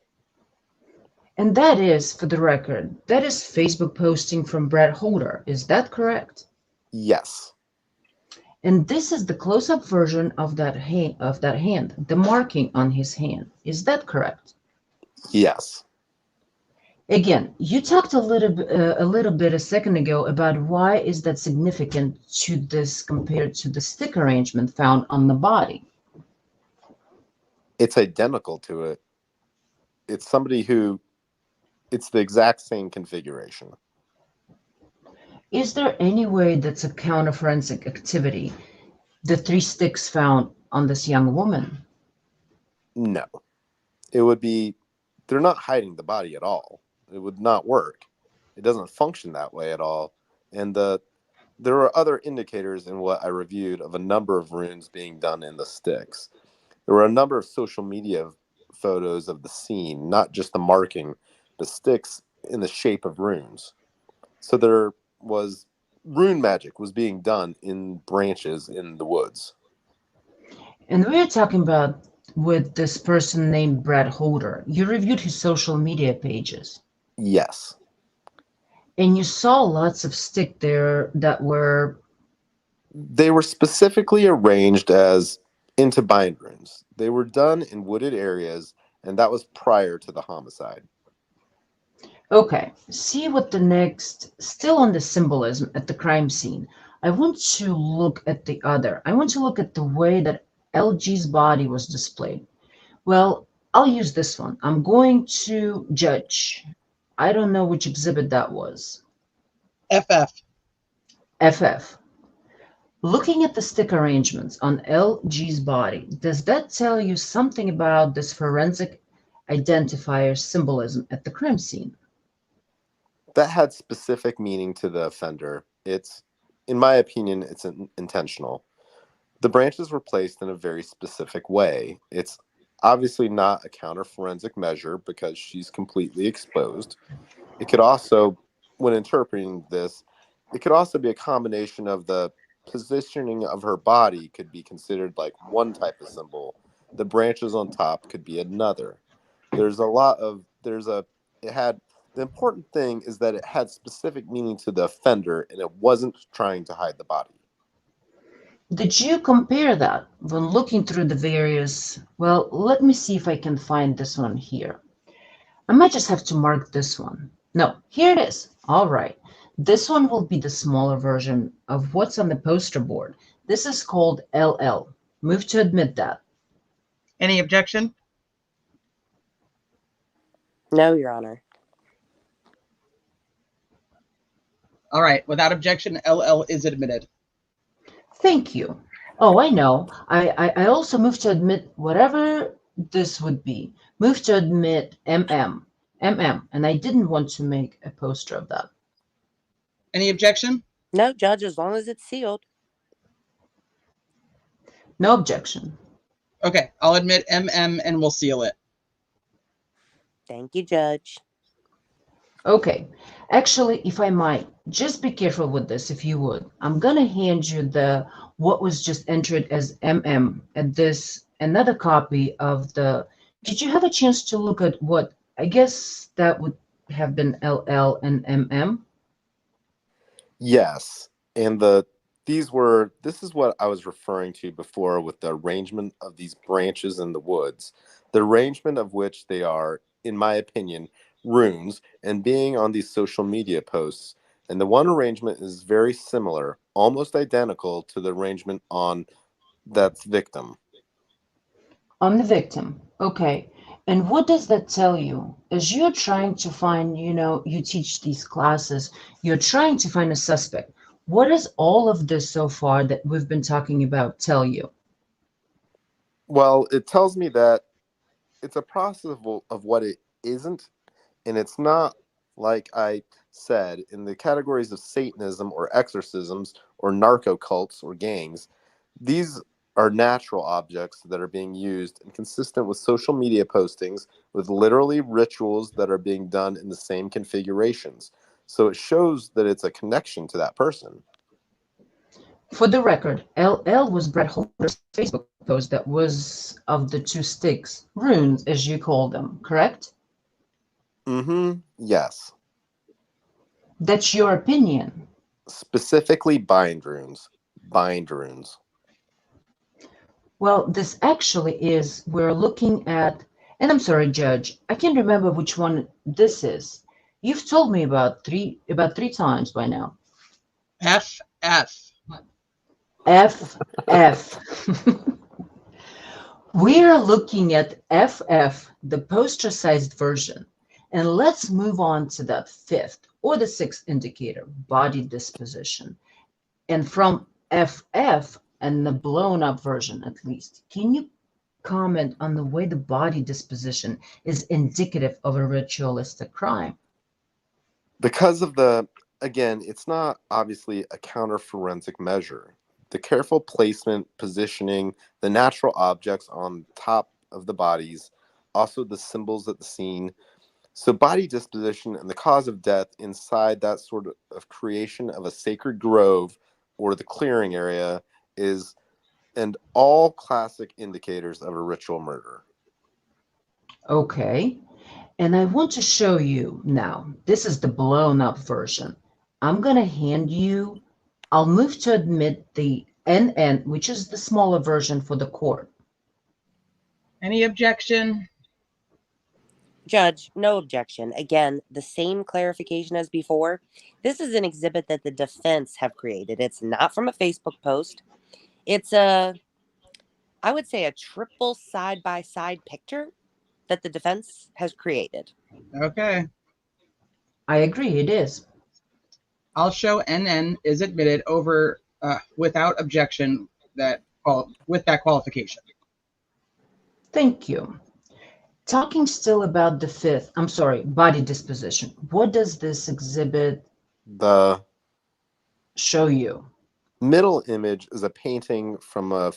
And that is, for the record, that is Facebook posting from Brett Holder. Is that correct? Yes. And this is the close-up version of that hand, the marking on his hand. Is that correct? Yes. Again, you talked a little bit a second ago about why is that significant to this compared to the stick arrangement found on the body. It's identical to it. It's somebody who, it's the exact same configuration. Is there any way that's a counter-forensic activity, the 3 sticks found on this young woman? No. It would be, they're not hiding the body at all. It would not work. It doesn't function that way at all. And there are other indicators in what I reviewed of a number of runes being done in the sticks. There were a number of social media photos of the scene, not just the marking, the sticks in the shape of runes. So there was rune magic was being done in branches in the woods. And we're talking about with this person named Brett Holder. You reviewed his social media pages. Yes. And you saw lots of stick there that were... They were specifically arranged as into bind runes. They were done in wooded areas, and that was prior to the homicide. Okay, see what the next, still on the symbolism at the crime scene. I want to look at the other. I want to look at the way that LG's body was displayed. Well, I'll use this one. I'm going to judge. I don't know which exhibit that was. FF. FF. Looking at the stick arrangements on LG's body, does that tell you something about this forensic identifier symbolism at the crime scene? That had specific meaning to the offender. It's, in my opinion, it's intentional. The branches were placed in a very specific way. It's obviously not a counter-forensic measure because she's completely exposed. It could also, when interpreting this, it could also be a combination of the positioning of her body could be considered like one type of symbol. The branches on top could be another. The important thing is that it had specific meaning to the offender and it wasn't trying to hide the body. Did you compare that when looking through the various... Well, let me see if I can find this one here. I might just have to mark this one. No, here it is. All right. This one will be the smaller version of what's on the poster board. This is called LL. Move to admit that. Any objection? No, Your Honor. All right. Without objection, LL is admitted. Thank you. Oh, I know. I also move to admit whatever this would be. Move to admit MM. And I didn't want to make a poster of that. Any objection? No, Judge, as long as it's sealed. No objection. Okay, I'll admit MM and we'll seal it. Thank you, Judge. Okay. Actually, if I might, just be careful with this, if you would. I'm going to hand you what was just entered as MM at this another copy of the. Did you have a chance to look at what I guess that would have been LL and MM? Yes, and this is what I was referring to before with the arrangement of these branches in the woods, the arrangement of which they are, in my opinion, runes, and being on these social media posts. And the one arrangement is very similar, almost identical to the arrangement on that's victim. On the victim. Okay. And what does that tell you? As you're trying to find, you teach these classes, you're trying to find a suspect. What does all of this so far that we've been talking about tell you? Well, it tells me that it's a process of what it isn't, and it's not, like I said, in the categories of Satanism or exorcisms or narco cults or gangs. These are natural objects that are being used and consistent with social media postings with literally rituals that are being done in the same configurations. So it shows that it's a connection to that person. For the record, LL was Brett Holder's Facebook post that was of the two sticks, runes as you call them, correct? Mm-hmm. Yes. That's your opinion. Specifically bind runes. Bind runes. Well, this actually is, we're looking at, and I'm sorry, Judge, I can't remember which one this is. You've told me about three times by now. FF. FF. We're looking at FF, the poster-sized version. And let's move on to that fifth or the sixth indicator, body disposition. And from FF, and the blown up version at least, can you comment on the way the body disposition is indicative of a ritualistic crime? Because of again, it's not obviously a counter forensic measure. The careful placement, positioning, the natural objects on top of the bodies, also the symbols at the scene. So body disposition and the cause of death inside that sort of creation of a sacred grove or the clearing area is, and all classic indicators of a ritual murder. Okay. And I want to show you now. This is the blown up version. I'm going to hand you, I'll move to admit the NN, which is the smaller version for the court. Any objection? Judge, no objection. Again, the same clarification as before. This is an exhibit that the defense have created. It's not from a Facebook post. It's I would say a triple side-by-side picture that the defense has created. Okay. I agree, it is. I'll show NN is admitted over without objection with that qualification. Thank you. Talking still about the fifth, I'm sorry, body disposition. What does this exhibit The show you? middle image is a painting from a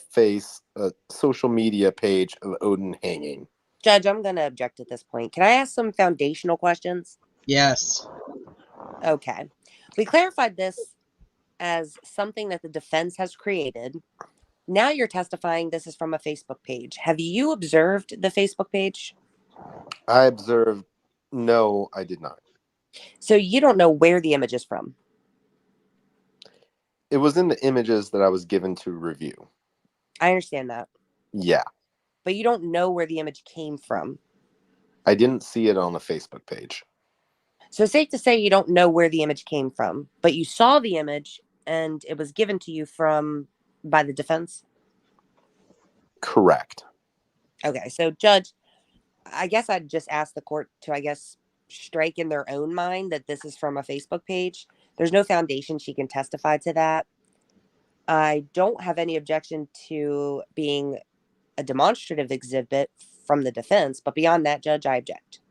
social media page of Odin hanging. Judge, I'm going to object at this point. Can I ask some foundational questions? Yes. Okay. We clarified this as something that the defense has created. Now you're testifying this is from a Facebook page. Have you observed the Facebook page? I observed, no, I did not. So you don't know where the image is from? It was in the images that I was given to review. I understand that. Yeah. But you don't know where the image came from. I didn't see it on the Facebook page. So safe to say you don't know where the image came from, but you saw the image and it was given to you by the defense? Correct. Okay, so Judge, I guess I'd just ask the court to, strike in their own mind that this is from a Facebook page. There's no foundation she can testify to that. I don't have any objection to being a demonstrative exhibit from the defense, but beyond that, Judge, I object.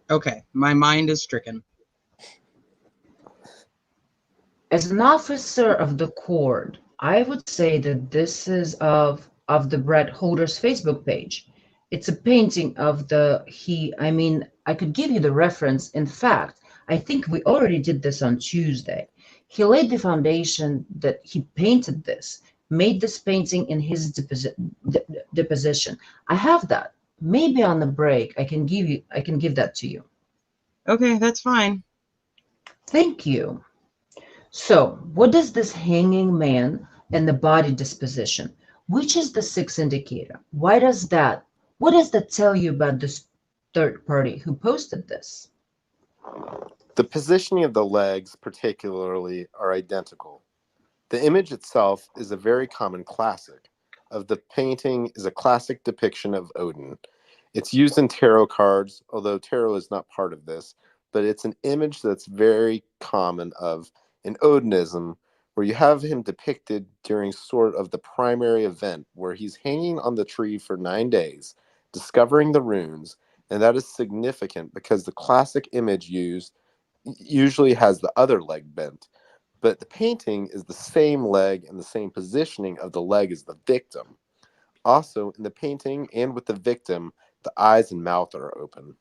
Okay, my mind is stricken. As an officer of the court, I would say that this is of the Brett Holder's Facebook page. It's a painting of I could give you the reference. In fact, I think we already did this on Tuesday. He laid the foundation that he painted this, made this painting in his deposition. I have that. Maybe on the break I can give that to you. Okay, that's fine. Thank you. So, what does this hanging man and the body disposition? Which is the sixth indicator? What does that tell you about this third party who posted this? The positioning of the legs, particularly, are identical. The image itself is a very common classic. Of the painting is a classic depiction of Odin. It's used in tarot cards, although tarot is not part of this, but it's an image that's very common of in Odinism, where you have him depicted during sort of the primary event, where he's hanging on the tree for 9 days, discovering the runes, and that is significant because the classic image used usually has the other leg bent, but the painting is the same leg and the same positioning of the leg as the victim. Also, in the painting and with the victim, the eyes and mouth are open.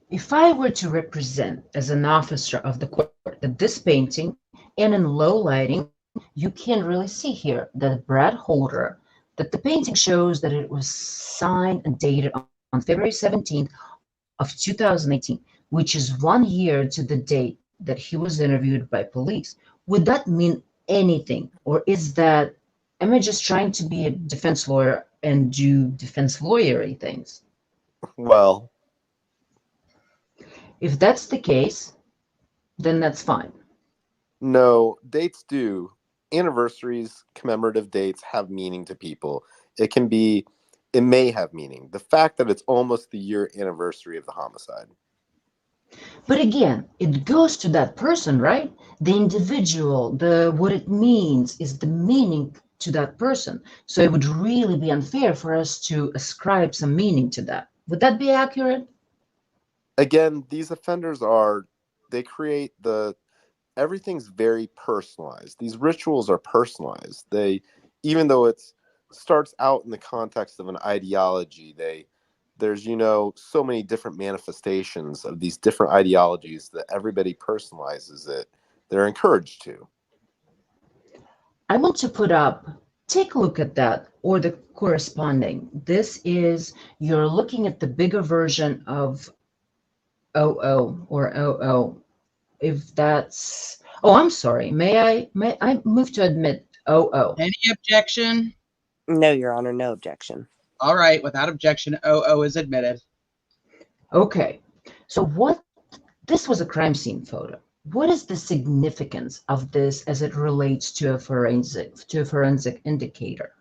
If I were to represent as an officer of the court that this painting, and in low lighting, you can really see here that Brad Holder, that the painting shows that it was signed and dated on February 17th of 2018, which is 1 year to the date that he was interviewed by police. Would that mean anything? Or am I just trying to be a defense lawyer and do defense lawyery things? Well, If that's the case, then that's fine. no, dates do. Anniversaries, commemorative dates have meaning to people. It may have meaning. The fact that it's almost the year anniversary of the homicide. But again, it goes to that person, right? The individual, what it means is the meaning to that person. So it would really be unfair for us to ascribe some meaning to that. Would that be accurate? Again, these offenders everything's very personalized. These rituals are personalized. Even though it starts out in the context of an ideology, there's so many different manifestations of these different ideologies that everybody personalizes it. They're encouraged to. I want to take a look at that, or the corresponding. This is, you're looking at the bigger version of OO or OO. If that's, oh, I'm sorry. May I move to admit OO? Any objection? No, Your Honor, no objection. All right, without objection, OO is admitted. Okay. So this was a crime scene photo. What is the significance of this as it relates to a forensic indicator?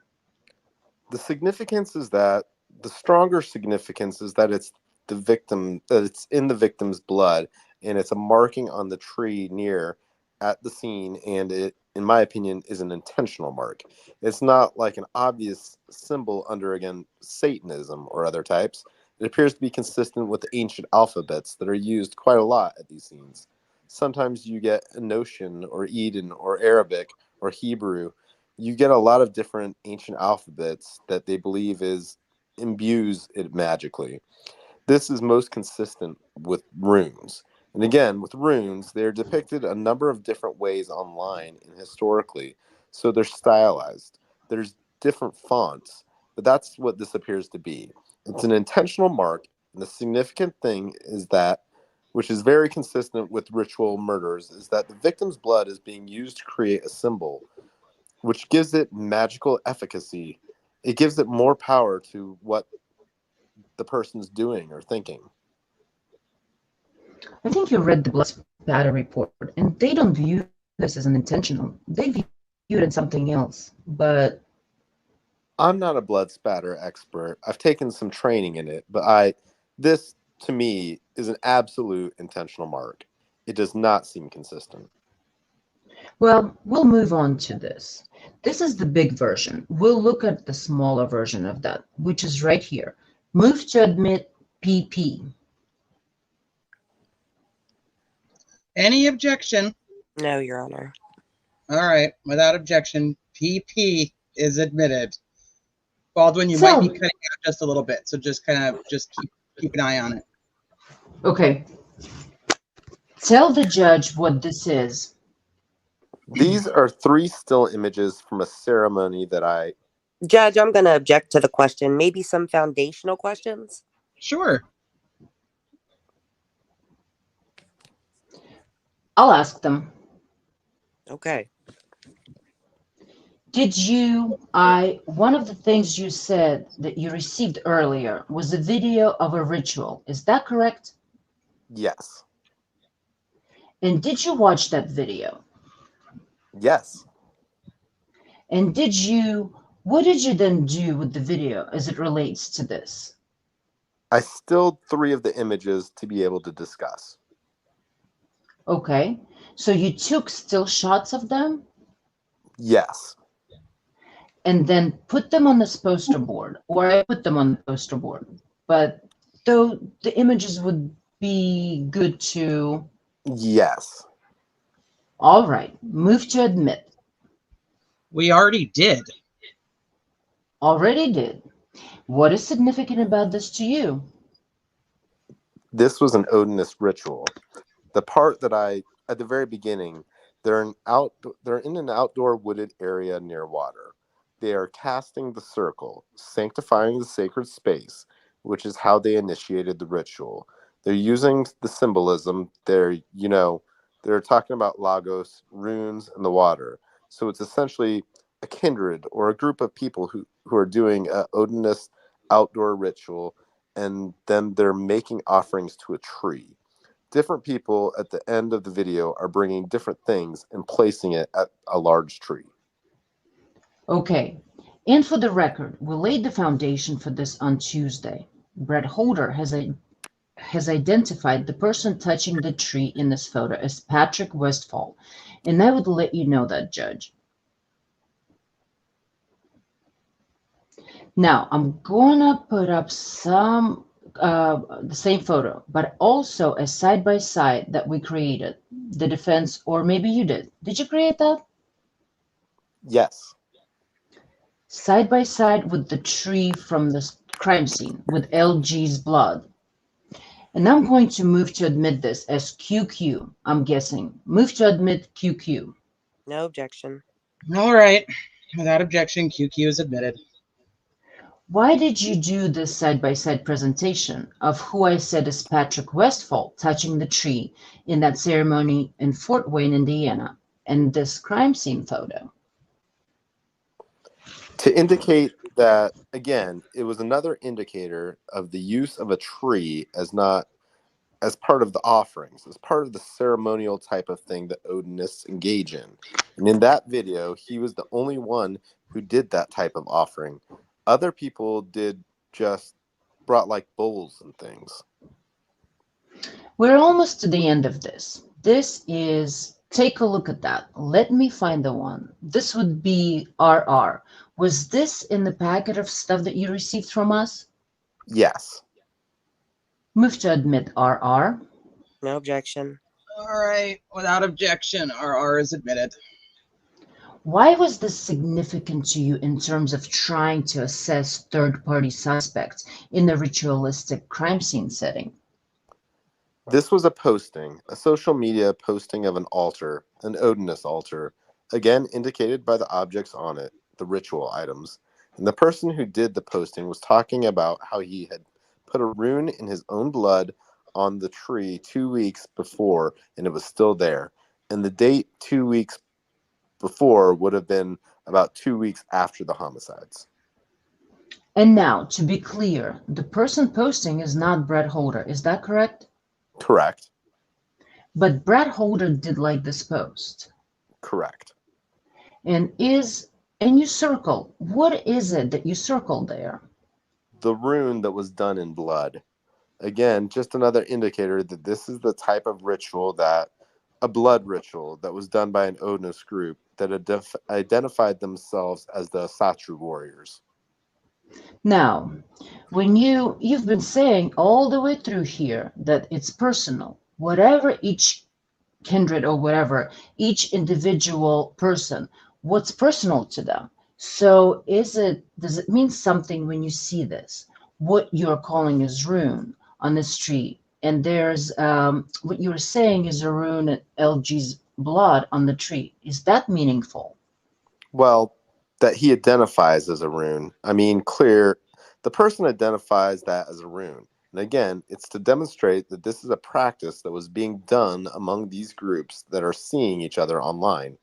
The significance is that the stronger significance is that it's in the victim's blood, and it's a marking on the tree near at the scene, and it, in my opinion, is an intentional mark. It's not like an obvious symbol under, again, Satanism or other types. It appears to be consistent with the ancient alphabets that are used quite a lot at these scenes. Sometimes you get Enochian or Eden or Arabic or Hebrew. You get a lot of different ancient alphabets that they believe imbues it magically. This is most consistent with runes. And again, with runes, they're depicted a number of different ways online and historically. So they're stylized. There's different fonts, but that's what this appears to be. It's an intentional mark, and the significant thing is that, which is very consistent with ritual murders, is that the victim's blood is being used to create a symbol, which gives it magical efficacy. It gives it more power to what the person's doing or thinking. I think you read the blood spatter report, and they don't view this as an intentional. They view it as something else. But I'm not a blood spatter expert. I've taken some training in it, but this to me is an absolute intentional mark. It does not seem consistent. well, we'll move on to this. This is the big version. We'll look at the smaller version of that, which is right here. Move to admit PP. Any objection? No, Your Honor. All right, without objection, PP is admitted. Baldwin, you might be cutting out just a little bit, so just keep an eye on it. Okay. Tell the judge what this is. These are 3 still images from a ceremony that I Judge, I'm going to object to the question. Maybe some foundational questions? Sure. I'll ask them. Okay. One of the things you said that you received earlier was a video of a ritual. Is that correct? Yes. And did you watch that video? Yes. And what did you then do with the video as it relates to this? I stilled 3 of the images to be able to discuss. Okay. So you took still shots of them Yes. and then put them on this poster board, or I put them on the poster board. But though the images would be good to. Yes. All right. Move to admit. We already did. Already did. What is significant about this to you? This was an Odinist ritual. The part that at the very beginning, they're in an outdoor wooded area near water. They are casting the circle, sanctifying the sacred space, which is how they initiated the ritual. They're using the symbolism. They're talking about Lagos, runes, and the water. So it's essentially a kindred or a group of people who are doing an Odinist outdoor ritual, and then they're making offerings to a tree. Different people at the end of the video are bringing different things and placing it at a large tree. Okay. And for the record, we laid the foundation for this on Tuesday. Brett Holder has identified the person touching the tree in this photo as Patrick Westphal, and I would let you know that, Judge. Now, I'm gonna put up the same photo, but also a side-by-side that we created. The defense, or maybe you did. Did you create that? Yes. Side-by-side with the tree from the crime scene with LG's blood. And I'm going to move to admit this as QQ, I'm guessing. Move to admit QQ. No objection. All right. Without objection, QQ is admitted. Why did you do this side-by-side presentation of who I said is Patrick Westphal touching the tree in that ceremony in Fort Wayne, Indiana, and this crime scene photo? To indicate that, again, it was another indicator of the use of a tree as part of the offerings, as part of the ceremonial type of thing that Odinists engage in. And in that video, he was the only one who did that type of offering. Other people brought like bowls and things. We're almost to the end of this. Take a look at that. Let me find the one. This would be RR. Was this in the packet of stuff that you received from us? Yes. Move to admit RR. No objection. All right. Without objection, RR is admitted. Why was this significant to you in terms of trying to assess third-party suspects in the ritualistic crime scene setting? This was a social media posting of an altar, an Odinist altar, again indicated by the objects on it, the ritual items. And the person who did the posting was talking about how he had put a rune in his own blood on the tree 2 weeks before, and it was still there. And the date 2 weeks before would have been about 2 weeks after the homicides. And now, to be clear, the person posting is not Brett Holder. Is that correct? Correct. But Brett Holder did like this post. Correct. And you circled. What is it that you circled there? The rune that was done in blood. Again, just another indicator that this is the type of ritual a blood ritual that was done by an Odinist group that identified themselves as the Satru warriors. Now, when you've been saying all the way through here that it's personal, whatever each kindred or whatever, each individual person, what's personal to them. So does it mean something when you see this? What you're calling is rune on this tree, and there's what you're saying is a rune at LG's blood on the tree. Is that meaningful? Well, that he identifies as a rune. I mean, clear, the person identifies that as a rune. And again, it's to demonstrate that this is a practice that was being done among these groups that are seeing each other online.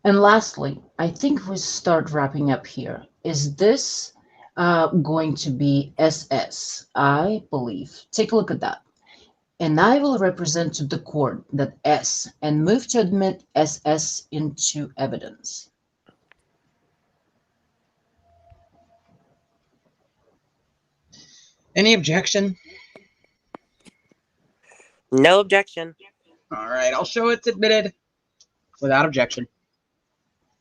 And lastly, I think we start wrapping up here. Is this going to be SS? I believe. Take a look at that. And I will represent to the court that S and move to admit SS into evidence. Any objection? No objection. All right, I'll show it's admitted without objection.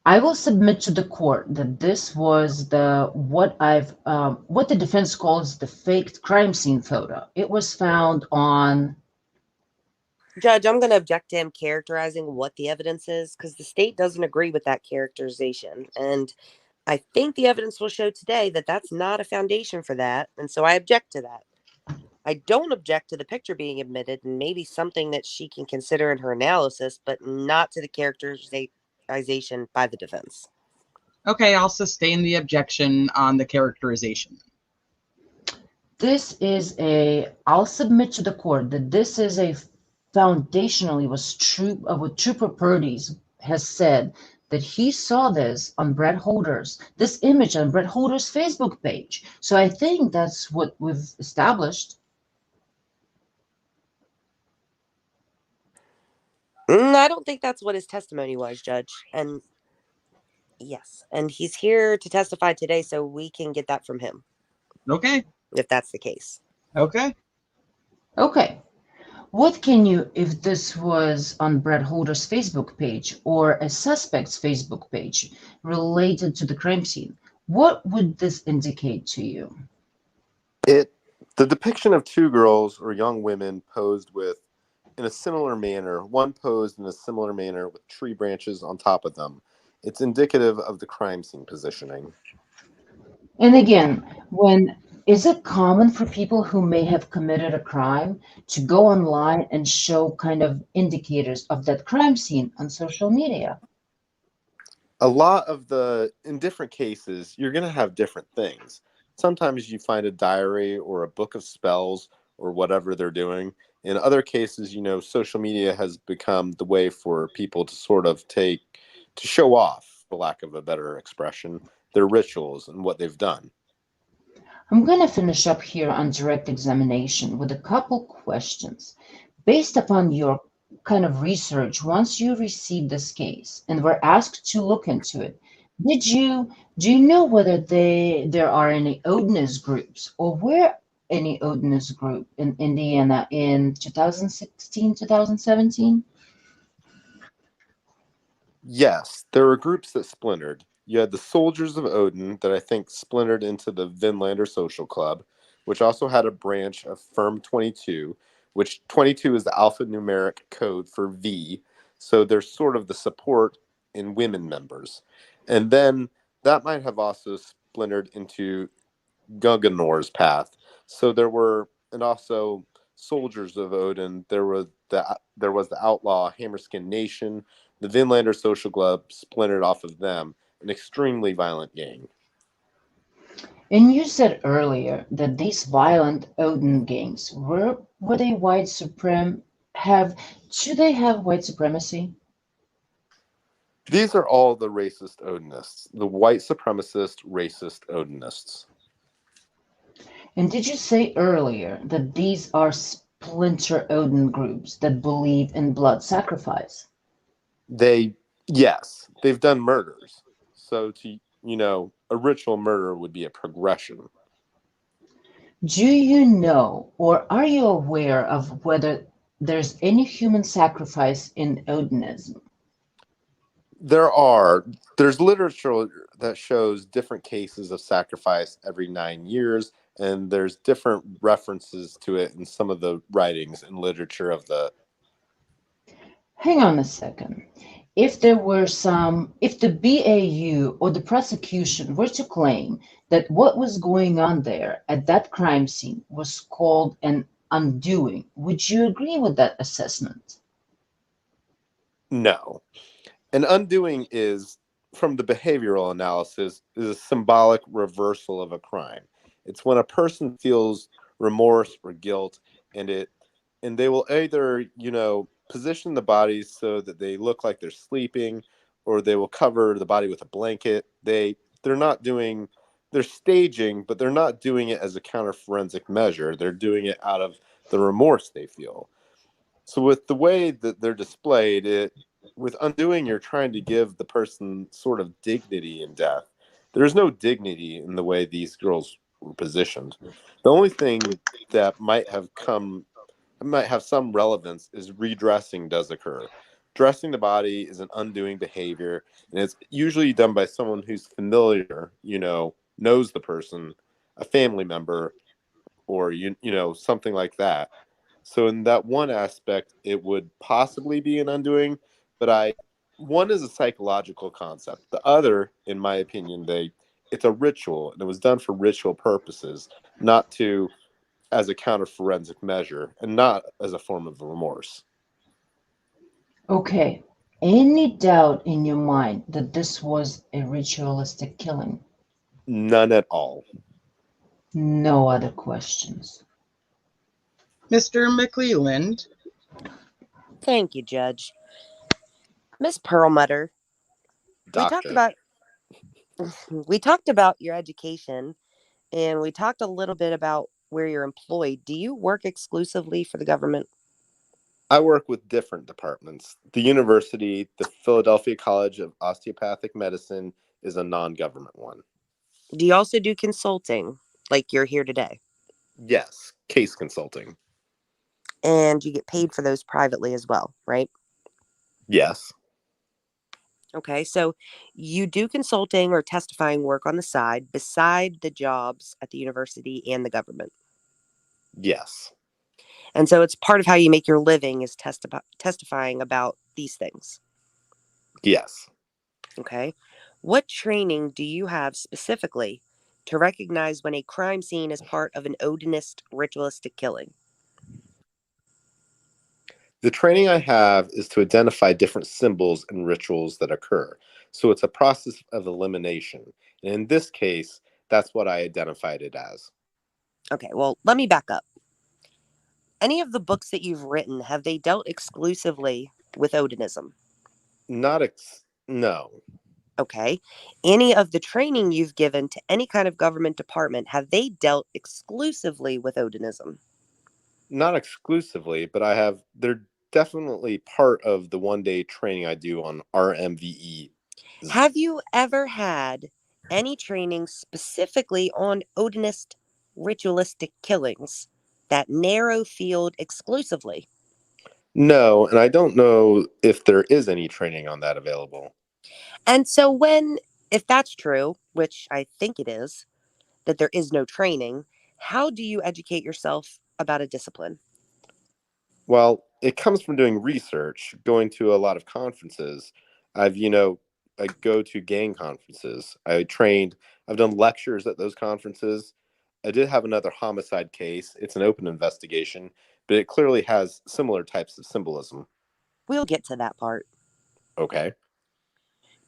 I will submit to the court that this was what the defense calls the faked crime scene photo. It was found on. Judge, I'm going to object to him characterizing what the evidence is because the state doesn't agree with that characterization. And I think the evidence will show today that that's not a foundation for that. And so I object to that. I don't object to the picture being admitted and maybe something that she can consider in her analysis, but not to the characterization by the defense. Okay, I'll sustain the objection on the characterization. I'll submit to the court that this is a foundationally was true, what Trooper Purdy's has said that he saw this on this image on Brett Holder's Facebook page. So I think that's what we've established. I don't think that's what his testimony was, Judge. And yes, and he's here to testify today so we can get that from him. Okay. If that's the case. Okay. Okay. What can you, if this was on Brett Holder's Facebook page or a suspect's Facebook page related to the crime scene, what would this indicate to you? The depiction of two girls or young women posed in a similar manner, one posed in a similar manner with tree branches on top of them. It's indicative of the crime scene positioning. And again, is it common for people who may have committed a crime to go online and show kind of indicators of that crime scene on social media? In different cases, you're going to have different things. Sometimes you find a diary or a book of spells or whatever they're doing. In other cases, social media has become the way for people to sort of to show off, for lack of a better expression, their rituals and what they've done. I'm going to finish up here on direct examination with a couple questions. Based upon your kind of research, once you received this case and were asked to look into it, do you know whether there are any Odinist groups or were any Odinist group in Indiana in 2016, 2017? Yes, there were groups that splintered. You had the Soldiers of Odin that I think splintered into the Vinlander Social Club, which also had a branch of Firm 22, which 22 is the alphanumeric code for V. So there's sort of the support in women members. And then that might have also splintered into Guggenor's path. So and also Soldiers of Odin, there was the outlaw Hammerskin Nation. The Vinlander Social Club splintered off of them, an extremely violent gang. And you said earlier that these violent Odin gangs were they white do they have white supremacy? These are all the racist Odinists, the white supremacist racist Odinists. And did you say earlier that these are splinter Odin groups that believe in blood sacrifice? Yes, they've done murders. So a ritual murder would be a progression. Do you know, or are you aware of whether there's any human sacrifice in Odinism? There's literature that shows different cases of sacrifice every 9 years, and there's different references to it in some of the writings and literature of the. Hang on a second. If the BAU or the prosecution were to claim that what was going on there at that crime scene was called an undoing, would you agree with that assessment? No. An undoing is from the behavioral analysis, is a symbolic reversal of a crime. It's when a person feels remorse or guilt, and they will either, position the bodies so that they look like they're sleeping, or they will cover the body with a blanket. They're staging, but they're not doing it as a counter forensic measure. They're doing it out of the remorse they feel. So with the way that they're displayed, with undoing, you're trying to give the person sort of dignity in death. There's no dignity in the way these girls were positioned. The only thing that might have some relevance is redressing does occur. Dressing the body is an undoing behavior, and it's usually done by someone who's familiar, knows the person, a family member, or something like that. So in that one aspect, it would possibly be an undoing, but one is a psychological concept. The other, in my opinion, it's a ritual, and it was done for ritual purposes, not to as a counter forensic measure, and not as a form of remorse. Okay. Any doubt in your mind that this was a ritualistic killing? None at all. No other questions. Mr. McClelland. Thank you, Judge. Miss Perlmutter, we talked Doctor. about we talked about your education, and we talked a little bit about where you're employed. Do you work exclusively for the government? I work with different departments. The university, the Philadelphia College of Osteopathic Medicine, is a non-government one. Do you also do consulting, like you're here today? Yes, case consulting. And you get paid for those privately as well, right? Yes. Okay, so you do consulting or testifying work on the side beside the jobs at the university and the government. Yes. And so it's part of how you make your living is testifying about these things. Yes. Okay. What training do you have specifically to recognize when a crime scene is part of an Odinist ritualistic killing? The training I have is to identify different symbols and rituals that occur. So it's a process of elimination. And in this case, that's what I identified it as. Okay, well, let me back up. Any of the books that you've written, have they dealt exclusively with Odinism? No. Okay. Any of the training you've given to any kind of government department, have they dealt exclusively with Odinism? Not exclusively, but they're definitely part of the one-day training I do on RMVE. Have you ever had any training specifically on Odinist ritualistic killings, that narrow field exclusively? No, and I don't know if there is any training on that available. And so if that's true, which I think it is, that there is no training, how do you educate yourself about a discipline? Well, it comes from doing research, going to a lot of conferences. I go to gang conferences. I've done lectures at those conferences. I did have another homicide case. It's an open investigation, but it clearly has similar types of symbolism. We'll get to that part. Okay.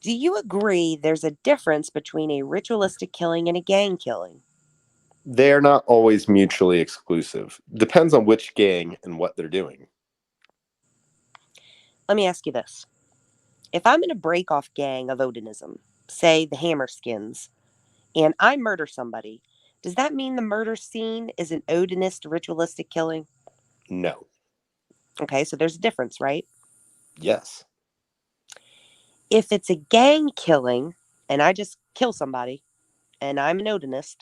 Do you agree there's a difference between a ritualistic killing and a gang killing? They're not always mutually exclusive. Depends on which gang and what they're doing. Let me ask you this. If I'm in a break-off gang of Odinism, say the Hammerskins, and I murder somebody, does that mean the murder scene is an Odinist ritualistic killing? No. Okay, so there's a difference, right? Yes. If it's a gang killing, and I just kill somebody, and I'm an Odinist,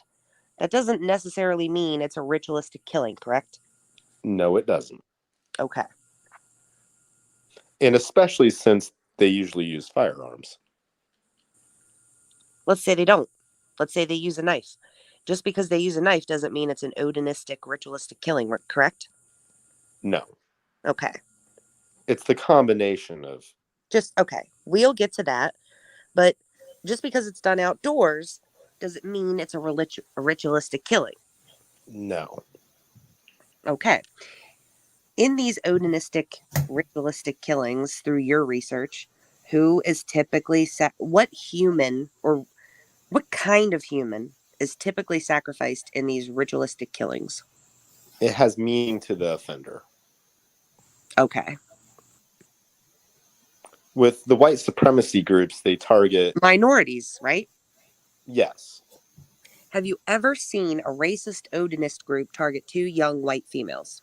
that doesn't necessarily mean it's a ritualistic killing, correct? No, it doesn't. Okay. And especially since they usually use firearms. Let's say they don't. Let's say they use a knife. Just because they use a knife doesn't mean it's an Odinistic ritualistic killing, correct? No. Okay. It's the combination of... Okay. We'll get to that. But just because it's done outdoors, does it mean it's a ritualistic killing? No. Okay. In these Odinistic ritualistic killings, through your research, Who is typically what human or what kind of human is typically sacrificed in these ritualistic killings? It has meaning to the offender. Okay. With the white supremacy groups, they target Minorities, right? yes. Have you ever seen a racist Odinist group target 2 young white females?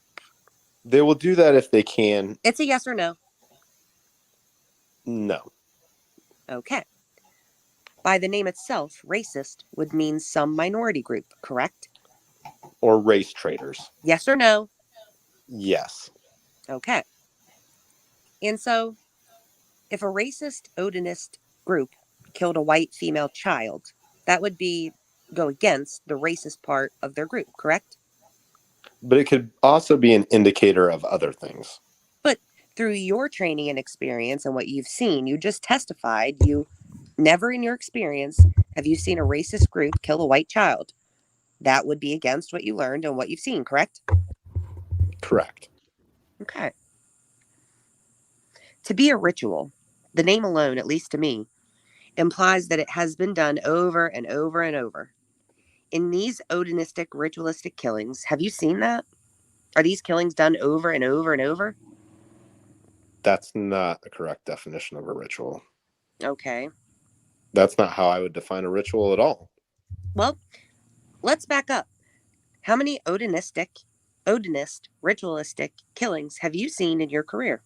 They will do that if they can. It's a yes or no. No. Okay. By the name itself, racist would mean some minority group, correct? Or race traitors. Yes or no? Yes. Okay. And so, if a racist Odinist group killed a white female child, that would go against the racist part of their group, correct? But it could also be an indicator of other things. But through your training and experience and what you've seen, you just testified you never in your experience have you seen a racist group kill a white child. That would be against what you learned and what you've seen, correct? Correct. Okay. To be a ritual, the name alone, at least to me, implies that it has been done over and over and over. In these Odinistic ritualistic killings, have you seen that? Are these killings done over and over and over? That's not a correct definition of a ritual. Okay. That's not how I would define a ritual at all. Well, let's back up. How many Odinist ritualistic killings have you seen in your career?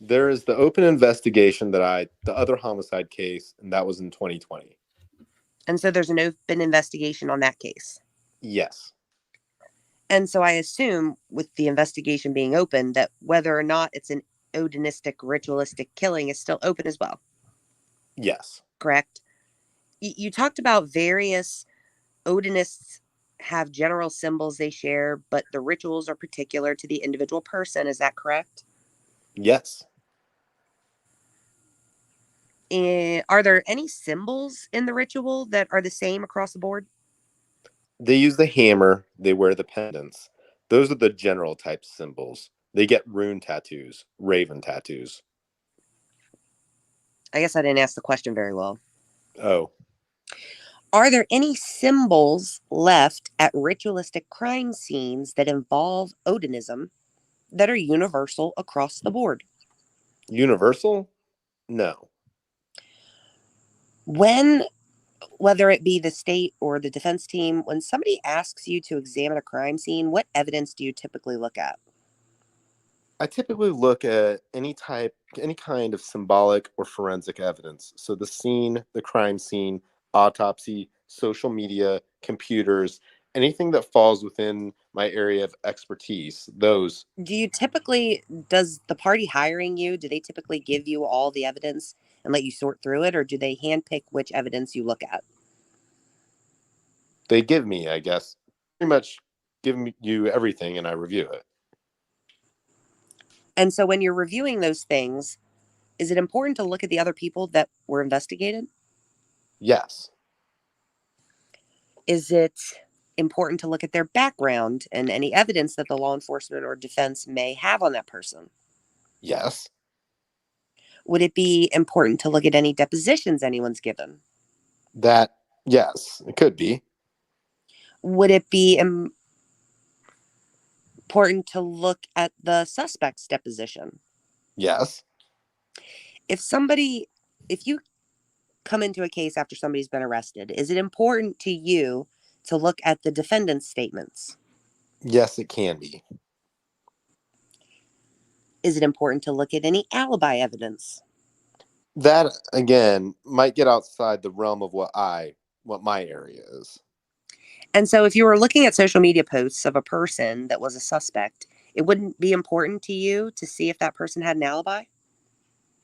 There is the open investigation the other homicide case, and that was in 2020. And so there's an open investigation on that case. Yes. And so I assume with the investigation being open that whether or not it's an Odinistic ritualistic killing is still open as well. Yes. Correct? You talked about various Odinists have general symbols they share, but the rituals are particular to the individual person. Is that correct? Yes. And are there any symbols in the ritual that are the same across the board? They use the hammer. They wear the pendants. Those are the general type symbols. They get rune tattoos, raven tattoos. I guess I didn't ask the question very well. Oh. Are there any symbols left at ritualistic crime scenes that involve Odinism that are universal across the board? Universal? No. Whether it be the state or the defense team, when somebody asks you to examine a crime scene, what evidence do you typically look at? I typically look at any kind of symbolic or forensic evidence. So the scene, the crime scene, autopsy, social media, computers, anything that falls within my area of expertise, those. Does the party hiring you, do they typically give you all the evidence and let you sort through it, or do they handpick which evidence you look at? They give me, I guess, pretty much give you everything and I review it. And so when you're reviewing those things, is it important to look at the other people that were investigated? Yes. Is it important to look at their background and any evidence that the law enforcement or defense may have on that person? Yes. Would it be important to look at any depositions anyone's given? Yes, it could be. Would it be important to look at the suspect's deposition? Yes. If you come into a case after somebody's been arrested, is it important to you to look at the defendant's statements? Yes, it can be. Is it important to look at any alibi evidence? That, again, might get outside the realm of what my area is. And so if you were looking at social media posts of a person that was a suspect, it wouldn't be important to you to see if that person had an alibi?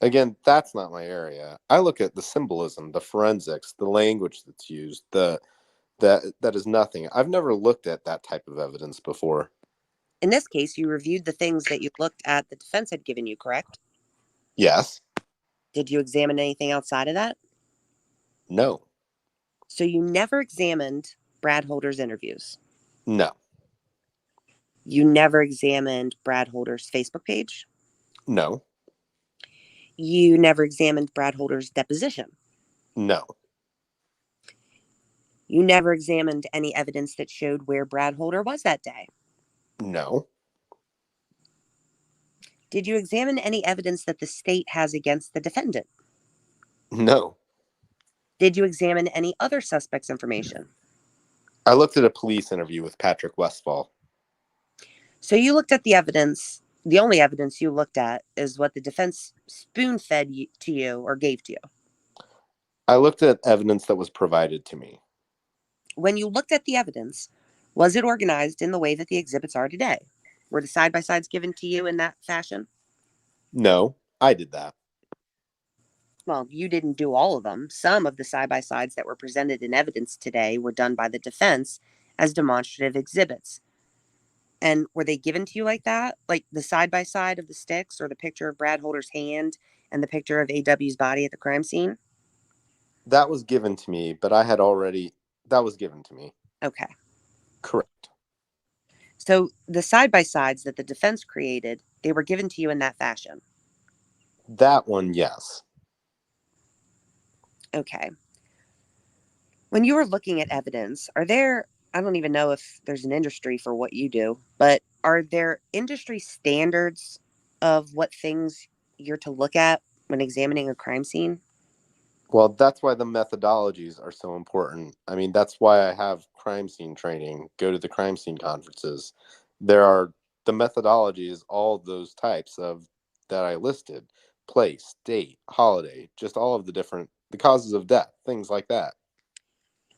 Again, that's not my area. I look at the symbolism, the forensics, the language that's used, that is nothing. I've never looked at that type of evidence before. In this case, you reviewed the things that you looked at the defense had given you, correct? Yes. Did you examine anything outside of that? No. So you never examined Brad Holder's interviews? No. You never examined Brad Holder's Facebook page? No. You never examined Brad Holder's deposition. No. You never examined any evidence that showed where Brad Holder was that day. No. Did you examine any evidence that the state has against the defendant? No. Did you examine any other suspect's information? I looked at a police interview with Patrick Westfall. So you looked at the evidence. The only evidence you looked at is what the defense spoon-fed to you or gave to you. I looked at evidence that was provided to me. When you looked at the evidence, was it organized in the way that the exhibits are today? Were the side-by-sides given to you in that fashion? No, I did that. Well, you didn't do all of them. Some of the side-by-sides that were presented in evidence today were done by the defense as demonstrative exhibits. And were they given to you like that? Like the side-by-side of the sticks or the picture of Brad Holder's hand and the picture of AW's body at the crime scene? That was given to me, but that was given to me. Okay. Correct. So the side-by-sides that the defense created, they were given to you in that fashion? That one, yes. Okay. When you were looking at evidence, I don't even know if there's an industry for what you do, but are there industry standards of what things you're to look at when examining a crime scene? Well, that's why the methodologies are so important. I mean, that's why I have crime scene training, go to the crime scene conferences. There are the methodologies, all those types of that I listed: place, date, holiday, just all of the causes of death, things like that.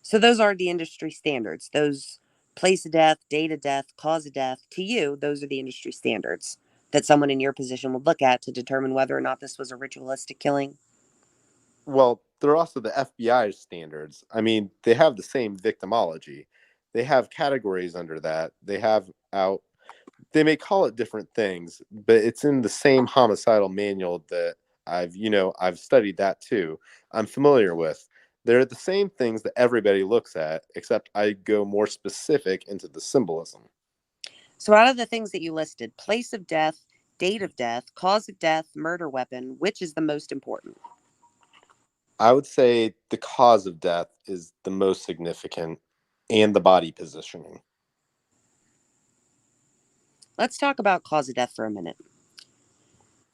So those are the industry standards. Those place of death, date of death, cause of death. To you, those are the industry standards that someone in your position would look at to determine whether or not this was a ritualistic killing. Well, they're also the FBI standards. I mean, they have the same victimology. They have categories under that. They may call it different things, but it's in the same homicidal manual that I've studied that too. I'm familiar with. They're the same things that everybody looks at, except I go more specific into the symbolism. So out of the things that you listed, place of death, date of death, cause of death, murder weapon, which is the most important? I would say the cause of death is the most significant, and the body positioning. Let's talk about cause of death for a minute.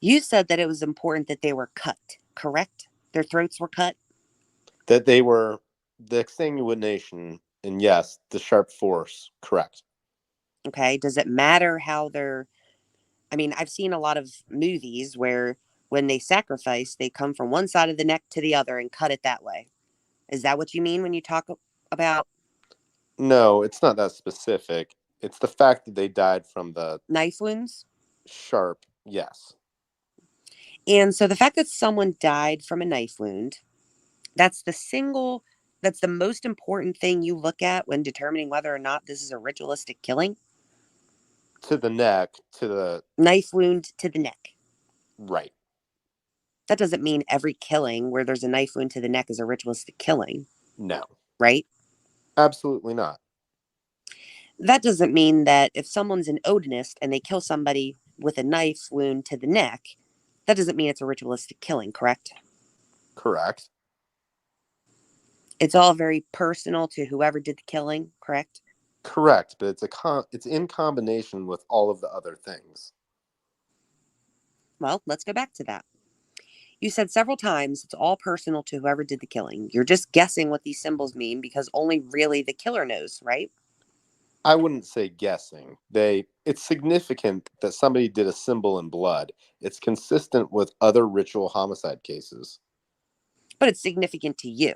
You said that it was important that they were cut, correct? Their throats were cut? That they were the exsanguination, and yes, the sharp force, correct. Okay. Does it matter how I've seen a lot of movies where when they sacrifice, they come from one side of the neck to the other and cut it that way. Is that what you mean when you talk about No, it's not that specific. It's the fact that they died from the knife wounds? sharp, yes. And so the fact that someone died from a knife wound, that's the most important thing you look at when determining whether or not this is a ritualistic killing. To the neck, to the Knife wound to the neck. right. That doesn't mean every killing where there's a knife wound to the neck is a ritualistic killing, No, right? absolutely not. That doesn't mean that if someone's an Odinist and they kill somebody with a knife wound to the neck, that doesn't mean it's a ritualistic killing, correct? Correct. It's all very personal to whoever did the killing, correct? Correct, but it's in combination with all of the other things. Well, let's go back to that. You said several times it's all personal to whoever did the killing. You're just guessing what these symbols mean because only really the killer knows, right? I wouldn't say guessing. It's significant that somebody did a symbol in blood. It's consistent with other ritual homicide cases. But it's significant to you.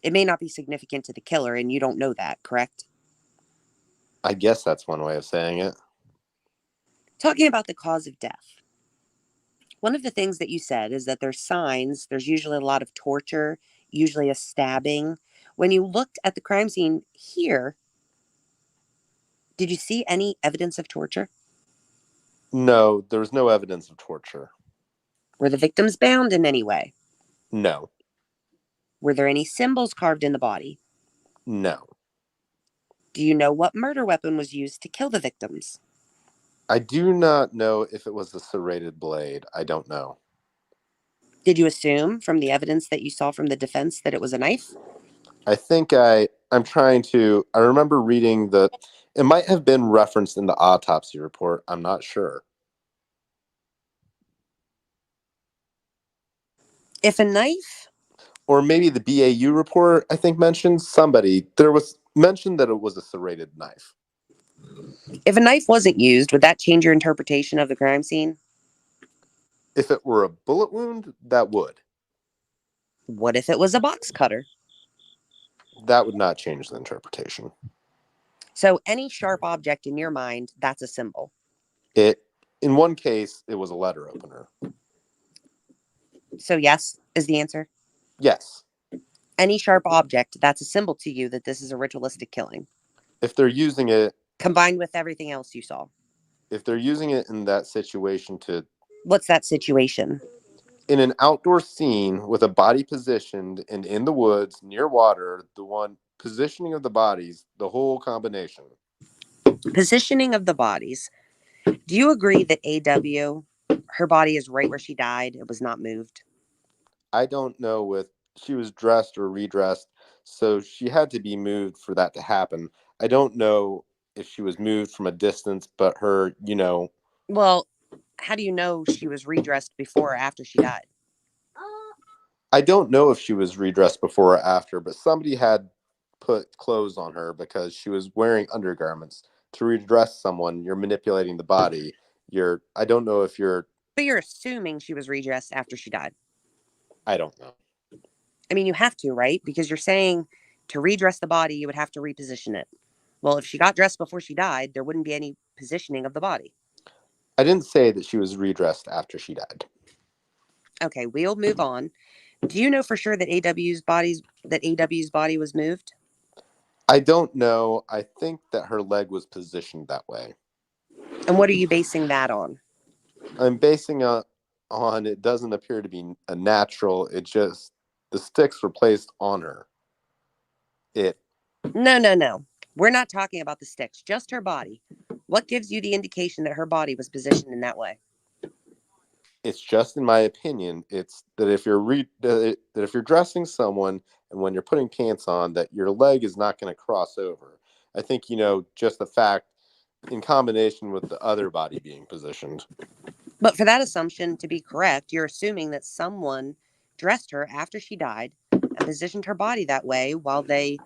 It may not be significant to the killer, and you don't know that, correct? I guess that's one way of saying it. Talking about the cause of death. One of the things that you said is that there's signs. There's usually a lot of torture, usually a stabbing. When you looked at the crime scene here, did you see any evidence of torture? No, there was no evidence of torture. Were the victims bound in any way? No. Were there any symbols carved in the body? No. Do you know what murder weapon was used to kill the victims? I do not know if it was a serrated blade. I don't know. Did you assume from the evidence that you saw from the defense that it was a knife? I think I'm trying to, I remember reading it might have been referenced in the autopsy report. I'm not sure. If a knife, Or maybe the BAU report, I think mentioned there was mentioned that it was a serrated knife. if a knife wasn't used, would that change your interpretation of the crime scene? If it were a bullet wound, that would. What if it was a box cutter? That would not change the interpretation. So any sharp object in your mind, that's a symbol. In one case, it was a letter opener. So yes, is the answer. Yes. Any sharp object, that's a symbol to you that this is a ritualistic killing. If they're using it, combined with everything else you saw. if they're using it in that situation What's that situation? in an outdoor scene with a body positioned and in the woods near water, positioning of the bodies, the whole combination. Positioning of the bodies. Do you agree that AW, her body is right where she died? It was not moved. I don't know if she was dressed or redressed, so she had to be moved for that to happen. I don't know if she was moved from a distance, but her, Well, how do you know she was redressed before or after she died? I don't know if she was redressed before or after, but somebody had put clothes on her because she was wearing undergarments. To redress someone, you're manipulating the body. I don't know if you're... But you're assuming she was redressed after she died. I don't know. I mean, you have to, right? Because you're saying to redress the body, you would have to reposition it. Well, if she got dressed before she died, there wouldn't be any positioning of the body. I didn't say that she was redressed after she died. Okay, we'll move on. Do you know for sure that AW's body was moved? I don't know. I think that her leg was positioned that way. And what are you basing that on? I'm basing it on it doesn't appear to be a natural. It just, the sticks were placed on her. No. We're not talking about the sticks, just her body. What gives you the indication that her body was positioned in that way? It's just in my opinion. It's that if you're dressing someone and when you're putting pants on, that your leg is not going to cross over. I think just the fact in combination with the other body being positioned. But for that assumption to be correct, you're assuming that someone dressed her after she died and positioned her body that way while they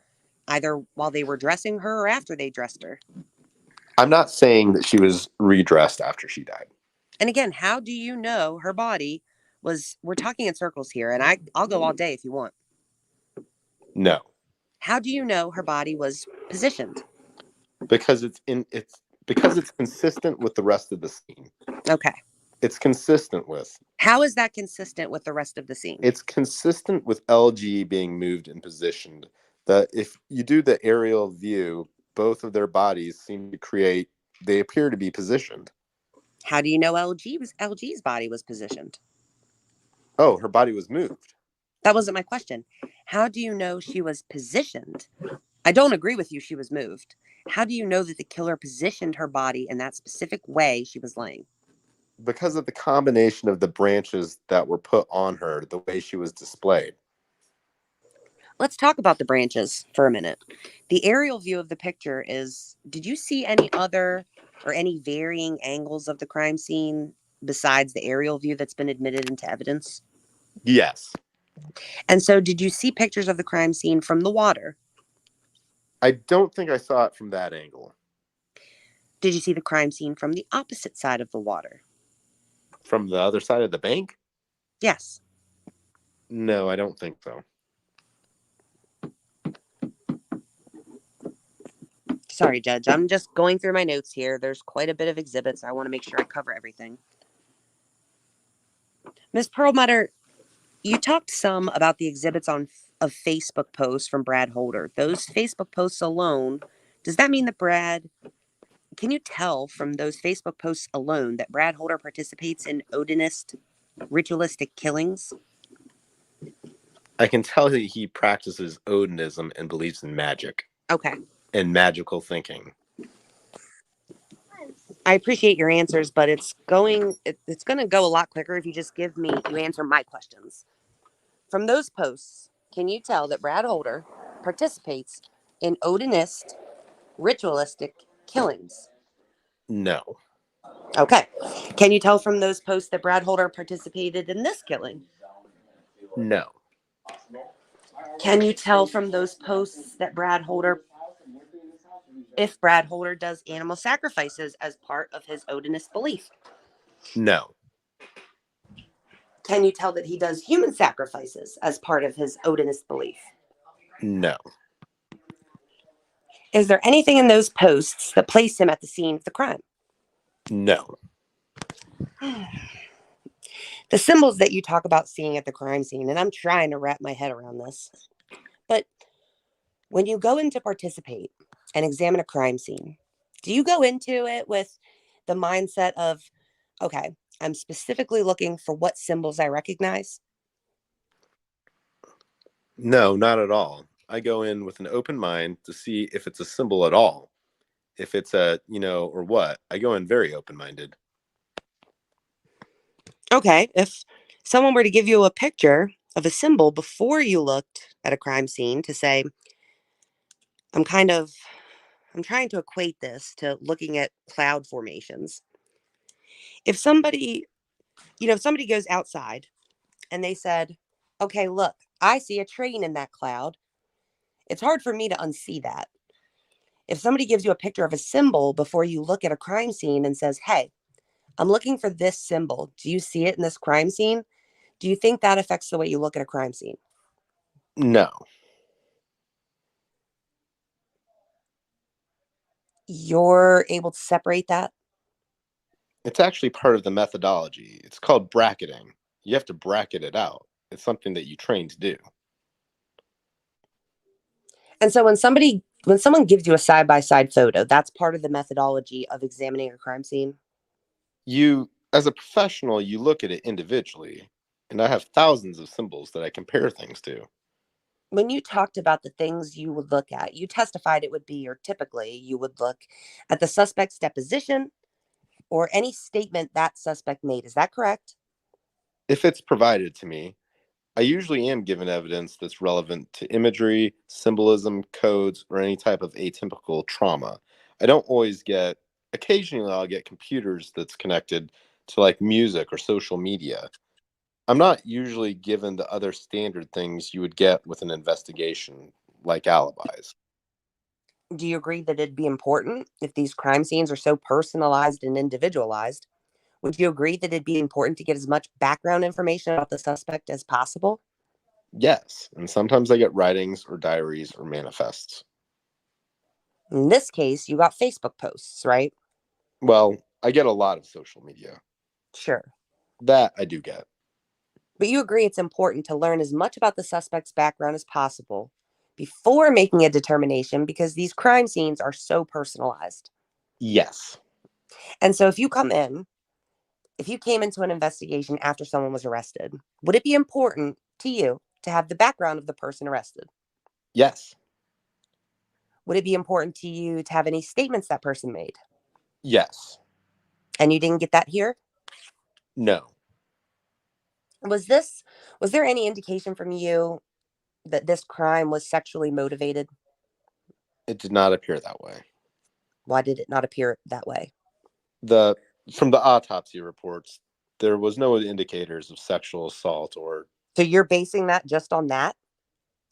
were dressing her or after they dressed her. I'm not saying that she was redressed after she died. And again, how do you know her body was... We're talking in circles here, and I'll go all day if you want. No. How do you know her body was positioned? Because it's consistent with the rest of the scene. Okay. It's consistent with. How is that consistent with the rest of the scene? It's consistent with LG being moved and positioned. That if you do the aerial view, both of their bodies they appear to be positioned. How do you know LG's body was positioned? Oh, her body was moved. That wasn't my question. How do you know she was positioned? I don't agree with you she was moved. How do you know that the killer positioned her body in that specific way she was laying? Because of the combination of the branches that were put on her, the way she was displayed. Let's talk about the branches for a minute. The aerial view of the picture is... Did you see any other or any varying angles of the crime scene besides the aerial view that's been admitted into evidence? Yes. And so did you see pictures of the crime scene from the water? I don't think I saw it from that angle. Did you see the crime scene from the opposite side of the water? From the other side of the bank? Yes. No, I don't think so. Sorry, Judge. I'm just going through my notes here. There's quite a bit of exhibits. I want to make sure I cover everything. Ms. Perlmutter, you talked some about the exhibits of Facebook posts from Brad Holder. Those Facebook posts alone, does that mean that can you tell from those Facebook posts alone that Brad Holder participates in Odinist ritualistic killings? I can tell that he practices Odinism and believes in magic. Okay. And magical thinking. I appreciate your answers, but it's going to go a lot quicker if you answer my questions. From those posts, can you tell that Brad Holder participates in Odinist ritualistic killings? No. Okay. Can you tell from those posts that Brad Holder participated in this killing? No. Can you tell from those posts that if Brad Holder does animal sacrifices as part of his Odinist belief? No. Can you tell that he does human sacrifices as part of his Odinist belief? No. Is there anything in those posts that place him at the scene of the crime? No. The symbols that you talk about seeing at the crime scene, and I'm trying to wrap my head around this, but when you go in to participate and examine a crime scene, do you go into it with the mindset of, okay, I'm specifically looking for what symbols I recognize? No, not at all. I go in with an open mind to see if it's a symbol at all. If it's a, or what. I go in very open-minded. Okay, if someone were to give you a picture of a symbol before you looked at a crime scene to say, I'm trying to equate this to looking at cloud formations. If somebody goes outside and they said, okay, look, I see a train in that cloud. It's hard for me to unsee that. If somebody gives you a picture of a symbol before you look at a crime scene and says, hey, I'm looking for this symbol. Do you see it in this crime scene? Do you think that affects the way you look at a crime scene? No. You're able to separate that? It's actually part of the methodology. It's called bracketing. You have to bracket it out. It's something that you train to do. And so when someone gives you a side-by-side photo, that's part of the methodology of examining a crime scene? You, as a professional, you look at it individually, and I have thousands of symbols that I compare things to. When you talked about the things you would look at, you testified it would be, or typically you would look at the suspect's deposition or any statement that suspect made. Is that correct? If it's provided to me, I usually am given evidence that's relevant to imagery, symbolism, codes, or any type of atypical trauma. I don't always get, occasionally I'll get computers that's connected to like music or social media. I'm not usually given the other standard things you would get with an investigation, like alibis. Do you agree that it'd be important if these crime scenes are so personalized and individualized? Would you agree that it'd be important to get as much background information about the suspect as possible? Yes, and sometimes I get writings or diaries or manifests. In this case, you got Facebook posts, right? Well, I get a lot of social media. Sure. That I do get. But you agree it's important to learn as much about the suspect's background as possible before making a determination because these crime scenes are so personalized. Yes. And so if you came into an investigation after someone was arrested, would it be important to you to have the background of the person arrested? Yes. Would it be important to you to have any statements that person made? Yes. And you didn't get that here? No. Was there any indication from you that this crime was sexually motivated? It did not appear that way. Why did it not appear that way? From the autopsy reports, there was no indicators of sexual assault So you're basing that just on that?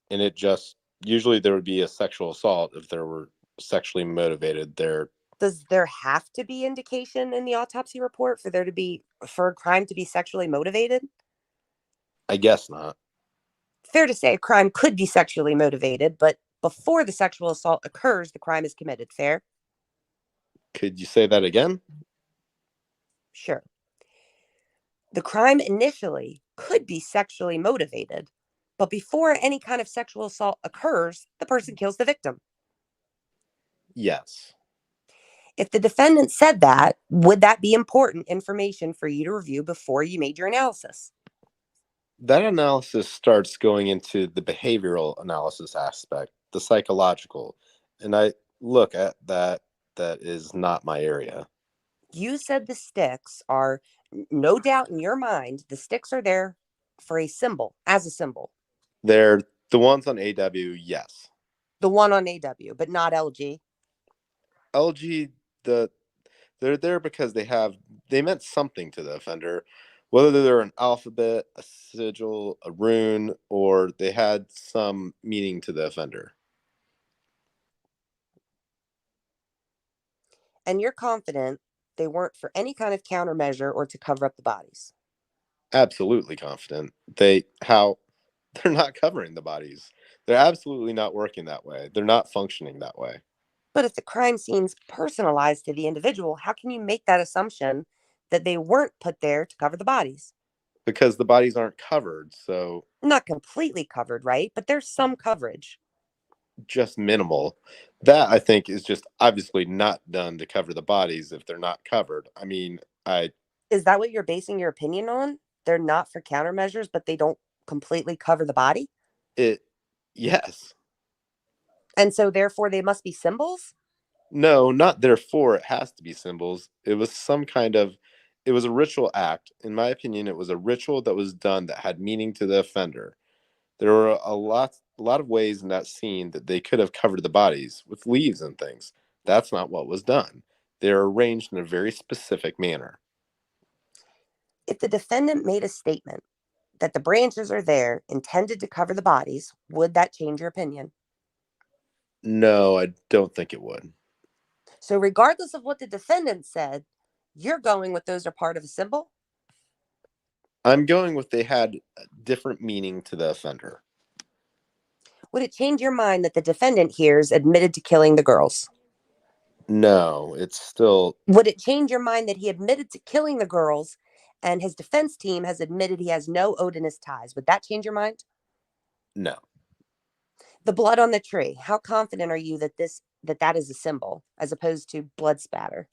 and it just usually there would be a sexual assault if there were sexually motivated there. Does there have to be indication in the autopsy report for a crime to be sexually motivated? I guess not. Fair to say a crime could be sexually motivated, but before the sexual assault occurs, the crime is committed. Fair? Could you say that again? Sure. The crime initially could be sexually motivated, but before any kind of sexual assault occurs, the person kills the victim. Yes. If the defendant said that, would that be important information for you to review before you made your analysis? That analysis starts going into the behavioral analysis aspect, the psychological, and I look at that. That is not my area. You said the sticks are, no doubt in your mind, the sticks are there for a symbol, as a symbol. They're the ones on AW, yes. The one on AW, but not LG. LG, they're there because they meant something to the offender, whether they're an alphabet, a sigil, a rune, or they had some meaning to the offender. And you're confident they weren't for any kind of countermeasure or to cover up the bodies. Absolutely confident. They're not covering the bodies. They're absolutely not working that way. They're not functioning that way. But if the crime scene's personalized to the individual, how can you make that assumption that they weren't put there to cover the bodies? Because the bodies aren't covered, so Not completely covered, right? But there's some coverage. just minimal. That, I think, is just obviously not done to cover the bodies if they're not covered. I mean, Is that what you're basing your opinion on? They're not for countermeasures, but they don't completely cover the body? Yes. And so therefore they must be symbols? No, not therefore it has to be symbols. It was a ritual act. In my opinion, it was a ritual that was done that had meaning to the offender. There were a lot of ways in that scene that they could have covered the bodies with leaves and things. That's not what was done. They're arranged in a very specific manner. If the defendant made a statement that the branches are there intended to cover the bodies, would that change your opinion? No, I don't think it would. So regardless of what the defendant said, you're going with those are part of a symbol? I'm going with they had a different meaning to the offender. Would it change your mind that the defendant here's admitted to killing the girls? No, it's still. Would it change your mind that he admitted to killing the girls and his defense team has admitted he has no Odinist ties? Would that change your mind? No. The blood on the tree. How confident are you that that is a symbol as opposed to blood spatter?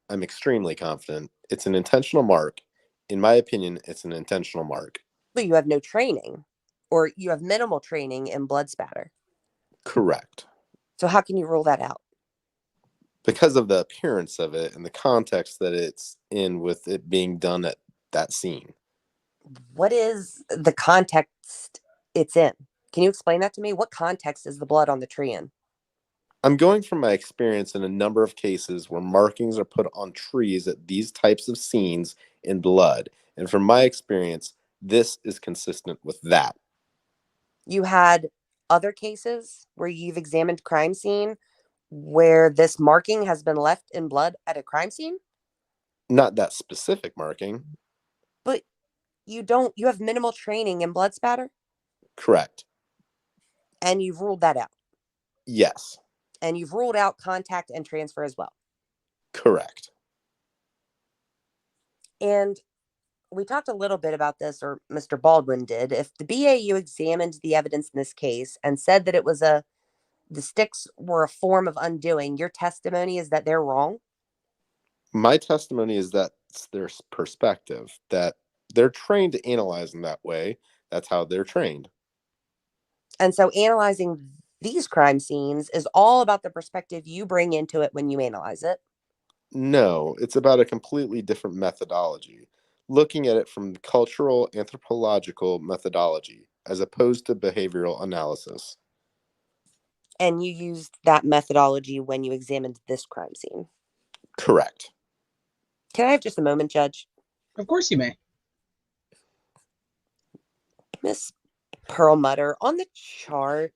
I'm extremely confident. It's an intentional mark. In my opinion, it's an intentional mark. But you have no training, or you have minimal training in blood spatter. Correct. So how can you rule that out? Because of the appearance of it and the context that it's in with it being done at that scene. What is the context it's in? Can you explain that to me? What context is the blood on the tree in? I'm going from my experience in a number of cases where markings are put on trees at these types of scenes in blood. And from my experience, this is consistent with that. You had other cases where you've examined crime scene where this marking has been left in blood at a crime scene? Not that specific marking. But you have minimal training in blood spatter? Correct. And you've ruled that out? Yes. And you've ruled out contact and transfer as well? Correct. And we talked a little bit about this, or Mr. Baldwin did. If the BAU examined the evidence in this case and said that the sticks were a form of undoing, your testimony is that they're wrong? My testimony is that's their perspective, that they're trained to analyze in that way. That's how they're trained. And so analyzing these crime scenes is all about the perspective you bring into it when you analyze it? No, it's about a completely different methodology, looking at it from cultural anthropological methodology as opposed to behavioral analysis. And you used that methodology when you examined this crime scene? Correct. Can I have just a moment, Judge? Of course you may. Miss Perlmutter, on the chart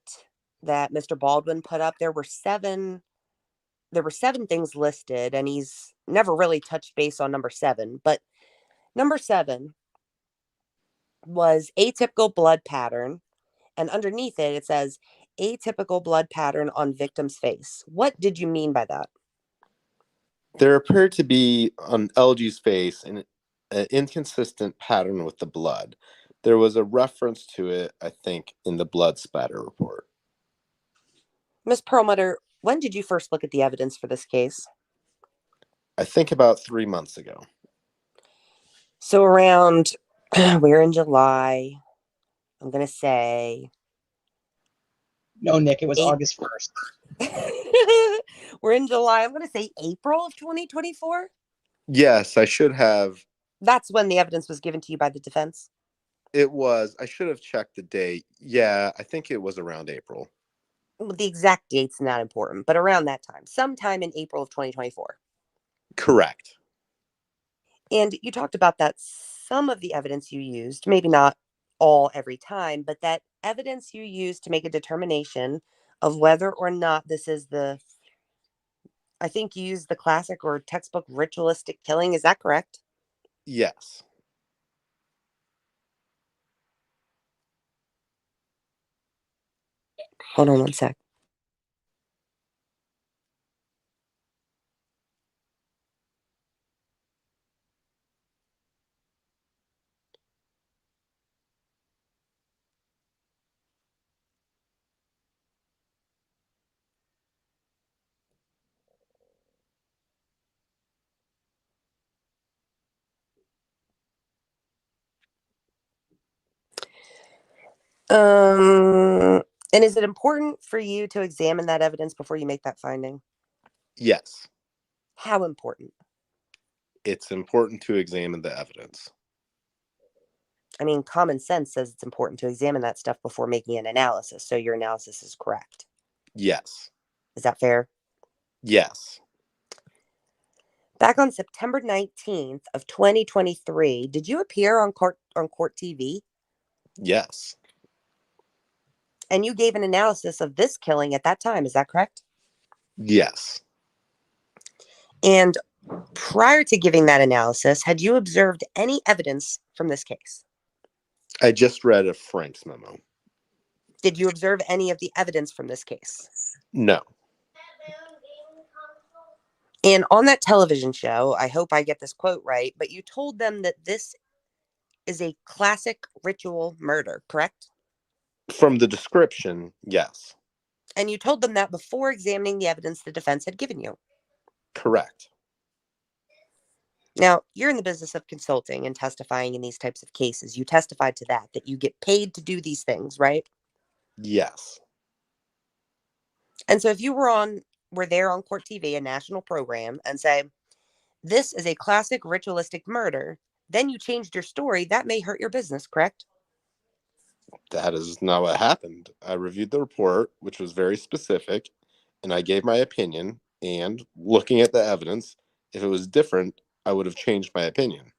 that Mr. Baldwin put up, there were seven things listed, and he's never really touched base on number 7. But number 7 was atypical blood pattern, and underneath it, it says atypical blood pattern on victim's face. What did you mean by that? There appeared to be on LG's face an inconsistent pattern with the blood. There was a reference to it, I think, in the blood spatter report. Miss Perlmutter, when did you first look at the evidence for this case? I think about 3 months ago. So around, we're in July, I'm going to say. No, Nick, it was August 1st. We're in July, I'm going to say April of 2024. Yes, I should have. That's when the evidence was given to you by the defense? It was. I should have checked the date. Yeah, I think it was around April. Well, the exact date's not important, but around that time, sometime in April of 2024. Correct. And you talked about that some of the evidence you used, maybe not all every time, but that evidence you used to make a determination of whether or not this is I think you used the classic or textbook ritualistic killing. Is that correct? Yes. Hold on one sec. And is it important for you to examine that evidence before you make that finding? Yes. How important? It's important to examine the evidence. I mean, common sense says it's important to examine that stuff before making an analysis, so your analysis is correct. Yes. Is that fair? Yes. Back on September 19th of 2023, did you appear on court TV? Yes. And you gave an analysis of this killing at that time, is that correct? Yes. And prior to giving that analysis, had you observed any evidence from this case? I just read a Frank's memo. Did you observe any of the evidence from this case? No. And on that television show, I hope I get this quote right, but you told them that this is a classic ritual murder, correct? From the description, yes. And you told them that before examining the evidence the defense had given you. Correct. Now, you're in the business of consulting and testifying in these types of cases. You testified to that you get paid to do these things, right? Yes. And so if you were there on court TV, a national program, and say, this is a classic ritualistic murder, then you changed your story, that may hurt your business, correct? That is not what happened. I reviewed the report, which was very specific, and I gave my opinion. And looking at the evidence, if it was different, I would have changed my opinion.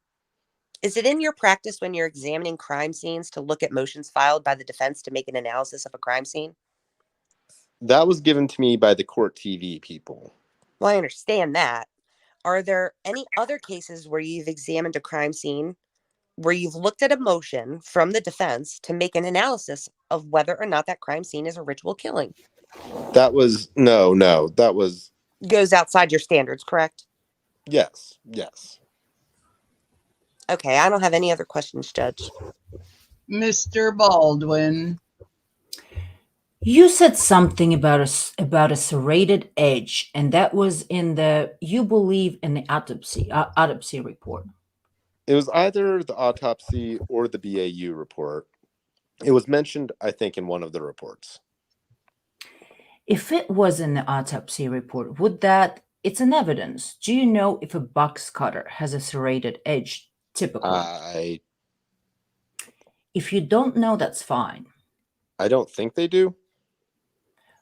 Is it in your practice when you're examining crime scenes to look at motions filed by the defense to make an analysis of a crime scene? That was given to me by the court TV people. Well, I understand that. Are there any other cases where you've examined a crime scene where you've looked at a motion from the defense to make an analysis of whether or not that crime scene is a ritual killing? That was no. That was Goes outside your standards, correct? yes. Okay, I don't have any other questions, Judge. Mr. Baldwin. You said something about a serrated edge, and that was you believe in the autopsy report. It was either the autopsy or the BAU report. It was mentioned, I think, in one of the reports. If it was in the autopsy report, it's an evidence. Do you know if a box cutter has a serrated edge typically? If you don't know, that's fine. I don't think they do.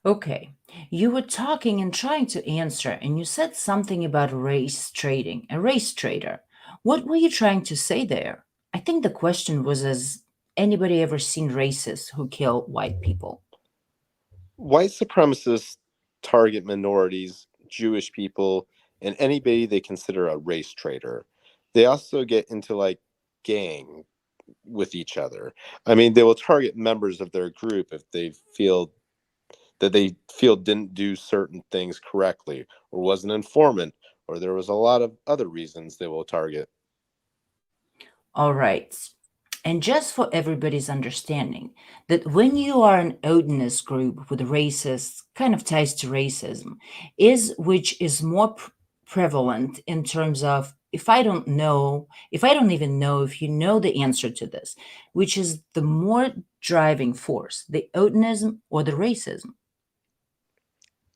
Okay. You were talking and trying to answer, and you said something about race trading, a race trader. What were you trying to say there? I think the question was, has anybody ever seen racists who kill white people? White supremacists target minorities, Jewish people, and anybody they consider a race traitor. They also get into gang with each other. I mean, they will target members of their group if they feel didn't do certain things correctly, or was an informant, or there was a lot of other reasons they will target. All right. And just for everybody's understanding, that when you are an Odinist group with racist kind of ties to racism, which is more prevalent in terms of if I don't even know if you know the answer to this, which is the more driving force, the Odinism or the racism?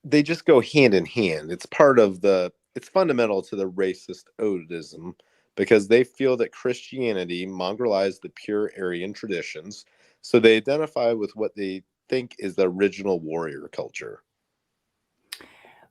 They just go hand in hand. It's part of the it's fundamental to the racist Odinism because they feel that Christianity mongrelized the pure Aryan traditions, so they identify with what they think is the original warrior culture.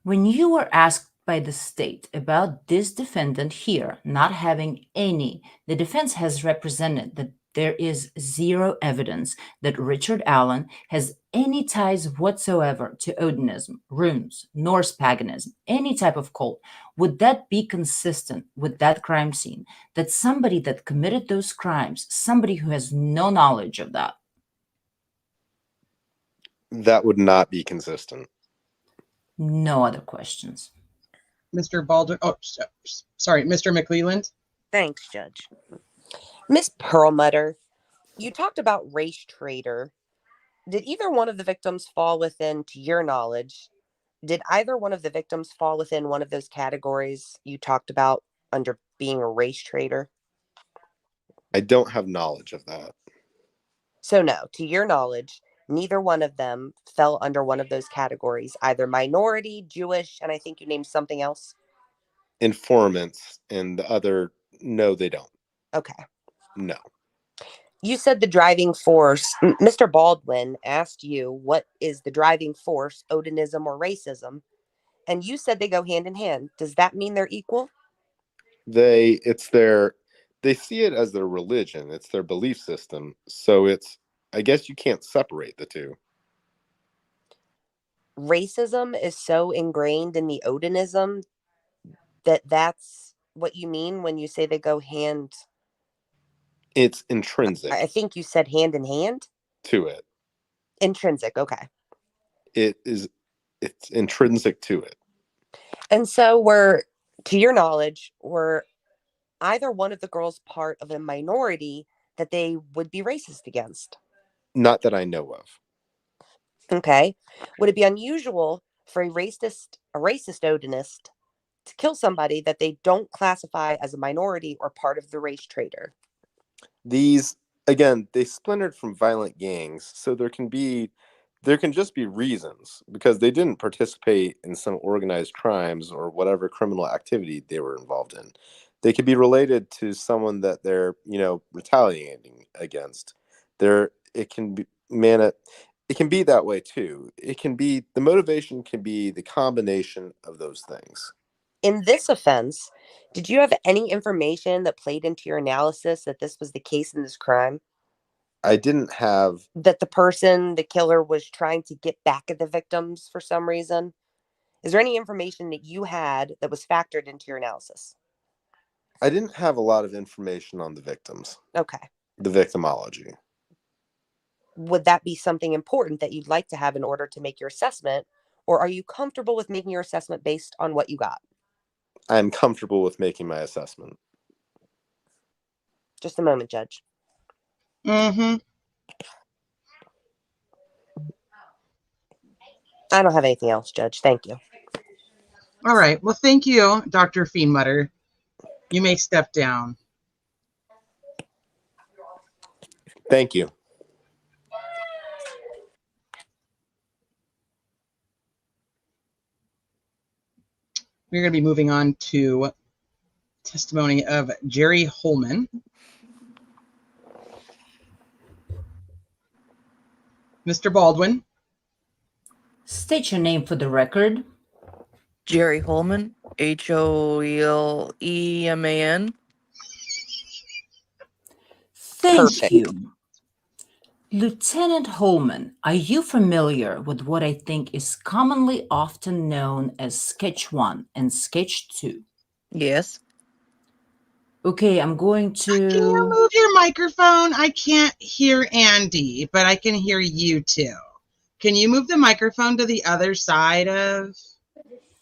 When you were asked by the state about this defendant here not having any, the defense has represented that there is zero evidence that Richard Allen has any ties whatsoever to Odinism, runes, Norse paganism, any type of cult. Would that be consistent with that crime scene? That somebody that committed those crimes, somebody who has no knowledge of that? That would not be consistent. No other questions. Mr. Baldwin. Oh, sorry, Mr. McClelland. Thanks, Judge. Miss Perlmutter, you talked about race traitor. Did either one of the victims fall within, to your knowledge, did either one of the victims fall within one of those categories you talked about under being a race traitor? I don't have knowledge of that. So no, to your knowledge, neither one of them fell under one of those categories, either minority, Jewish, and I think you named something else. Informants and the other, no, they don't. Okay. No. You said the driving force. Mr. Baldwin asked you, what is the driving force, Odinism or racism? And you said they go hand in hand. Does that mean they're equal? They see it as their religion. It's their belief system. So I guess you can't separate the two. Racism is so ingrained in the Odinism that's what you mean when you say they go hand. It's intrinsic. I think you said hand in hand to it. Intrinsic. Okay. It's intrinsic to it. And so to your knowledge, were either one of the girls part of a minority that they would be racist against? Not that I know of. Okay. Would it be unusual for a racist Odinist to kill somebody that they don't classify as a minority or part of the race traitor? These, again, they splintered from violent gangs, so there can just be reasons because they didn't participate in some organized crimes or whatever criminal activity they were involved in. They could be related to someone that they're, retaliating against. It can be that way too. The motivation can be the combination of those things. In this offense, did you have any information that played into your analysis that this was the case in this crime? I didn't have... That the killer was trying to get back at the victims for some reason? Is there any information that you had that was factored into your analysis? I didn't have a lot of information on the victims. Okay. The victimology. Would that be something important that you'd like to have in order to make your assessment? Or are you comfortable with making your assessment based on what you got? I'm comfortable with making my assessment. Just a moment, Judge. Mm-hmm. I don't have anything else, Judge. Thank you. All right. Well, thank you, Dr. Perlmutter. You may step down. Thank you. We're going to be moving on to testimony of Jerry Holman. Mr. Baldwin. State your name for the record. Jerry Holman, Holeman. Thank Perfect. you. Lieutenant Holman, are you familiar with what I think is commonly often known as Sketch 1 and Sketch 2? Yes. Okay, I'm going to... Can you move your microphone? I can't hear Andy, but I can hear you too. Can you move the microphone to the other side of...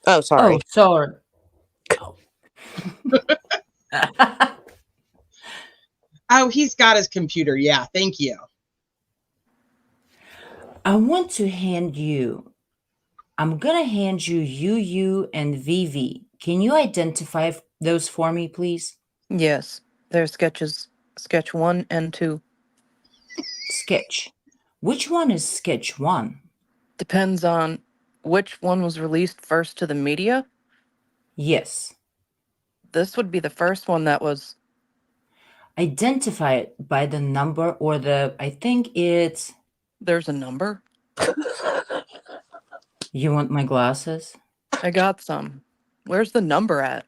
Oh, sorry. Oh, sorry. Oh, he's got his computer. Yeah, thank you. I'm going to hand you UU and VV. Can you identify those for me, please? Yes. They're sketches. Sketch 1 and 2. Sketch. Which one is Sketch 1? Depends on which one was released first to the media. Yes. This would be the first one that was. Identify it by the number or I think it's, There's a number. you want my glasses? I got some. Where's the number at?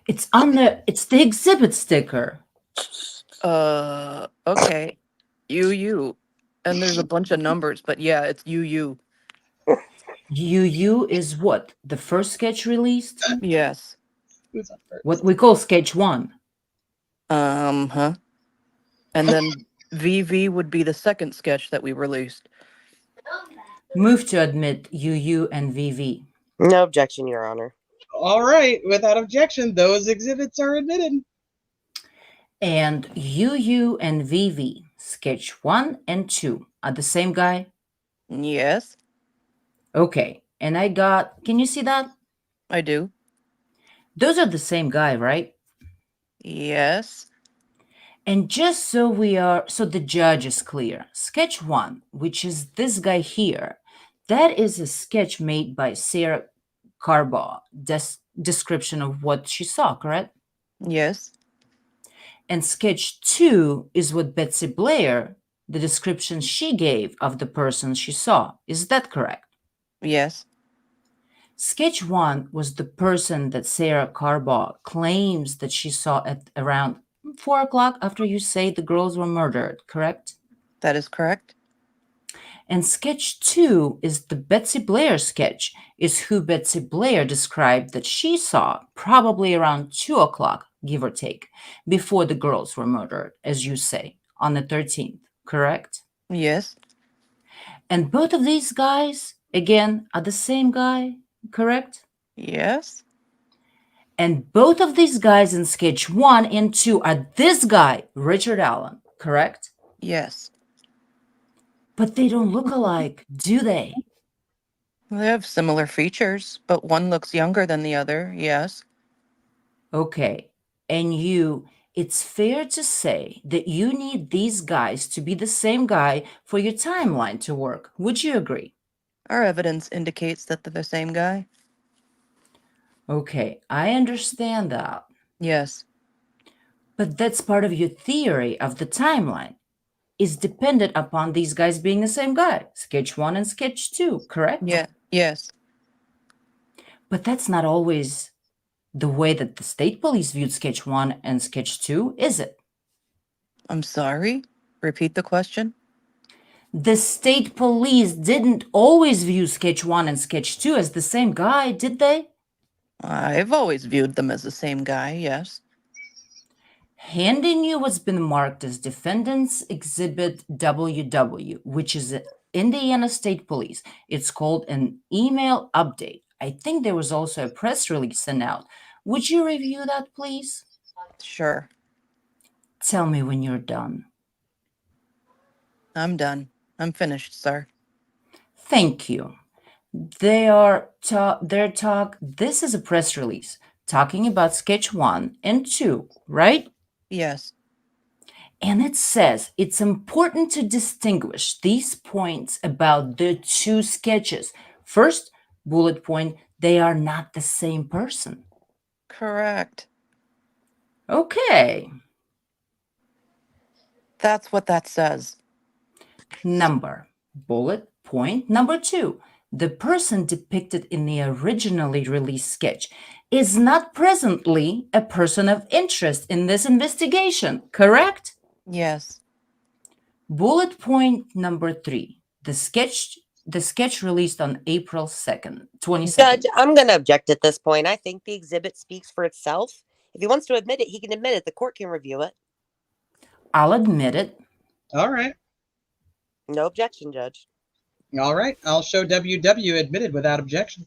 It's it's the exhibit sticker. Okay. UU. And there's a bunch of numbers, but yeah, it's UU. UU is what? The first sketch released? Yes. Who's up first? What we call sketch 1. Huh. And then VV would be the second sketch that we released. Move to admit UU and VV. No objection, Your Honor. All right, without objection, those exhibits are admitted. And UU and VV, sketch 1 and 2, are the same guy? Yes, Okay, and can you see that? I do. Those are the same guy, right? Yes. And just so the judge is clear, sketch 1, which is this guy here, that is a sketch made by Sarah Carbaugh, description of what she saw, correct? Yes. And sketch 2 is what Betsy Blair, the description she gave of the person she saw. Is that correct? Yes. Sketch 1 was the person that Sarah Carbaugh claims that she saw at around 4 o'clock after you say the girls were murdered, correct? That is correct. And sketch 2 is the Betsy Blair sketch, is who Betsy Blair described that she saw probably around 2 o'clock, give or take, before the girls were murdered, as you say, on the 13th, correct? Yes. And both of these guys, again, are the same guy, correct? Yes. And both of these guys in sketch 1 and 2 are this guy, Richard Allen, correct? Yes. But they don't look alike, do they? They have similar features, but one looks younger than the other. Yes. Okay. And it's fair to say that you need these guys to be the same guy for your timeline to work. Would you agree? Our evidence indicates that they're the same guy. Okay, I understand that. Yes. But that's part of your theory of the timeline. Is dependent upon these guys being the same guy, sketch 1 and sketch 2, correct? Yeah. Yes. But that's not always the way that the state police viewed sketch 1 and sketch 2, is it? I'm sorry. Repeat the question. The state police didn't always view sketch 1 and sketch 2 as the same guy, did they? I've always viewed them as the same guy. Yes. Handing you what's been marked as Defendant's Exhibit WW, which is Indiana State Police. It's called an email update. I think there was also a press release sent out. Would you review that, please? Sure. Tell me when you're done. I'm done. I'm finished, sir. Thank you. This is a press release talking about sketch 1 and 2, right? Yes. And it says it's important to distinguish these points about the two sketches. First, bullet point, they are not the same person. Correct. Okay. That's what that says. Bullet point number 2. The person depicted in the originally released sketch is not presently a person of interest in this investigation, correct? Yes. Bullet point number 3. The sketch released on April 2nd, 22nd. Judge, I'm going to object at this point. I think the exhibit speaks for itself. If he wants to admit it, he can admit it. The court can review it. I'll admit it. All right. No objection, Judge. All right. I'll show WW admitted without objection.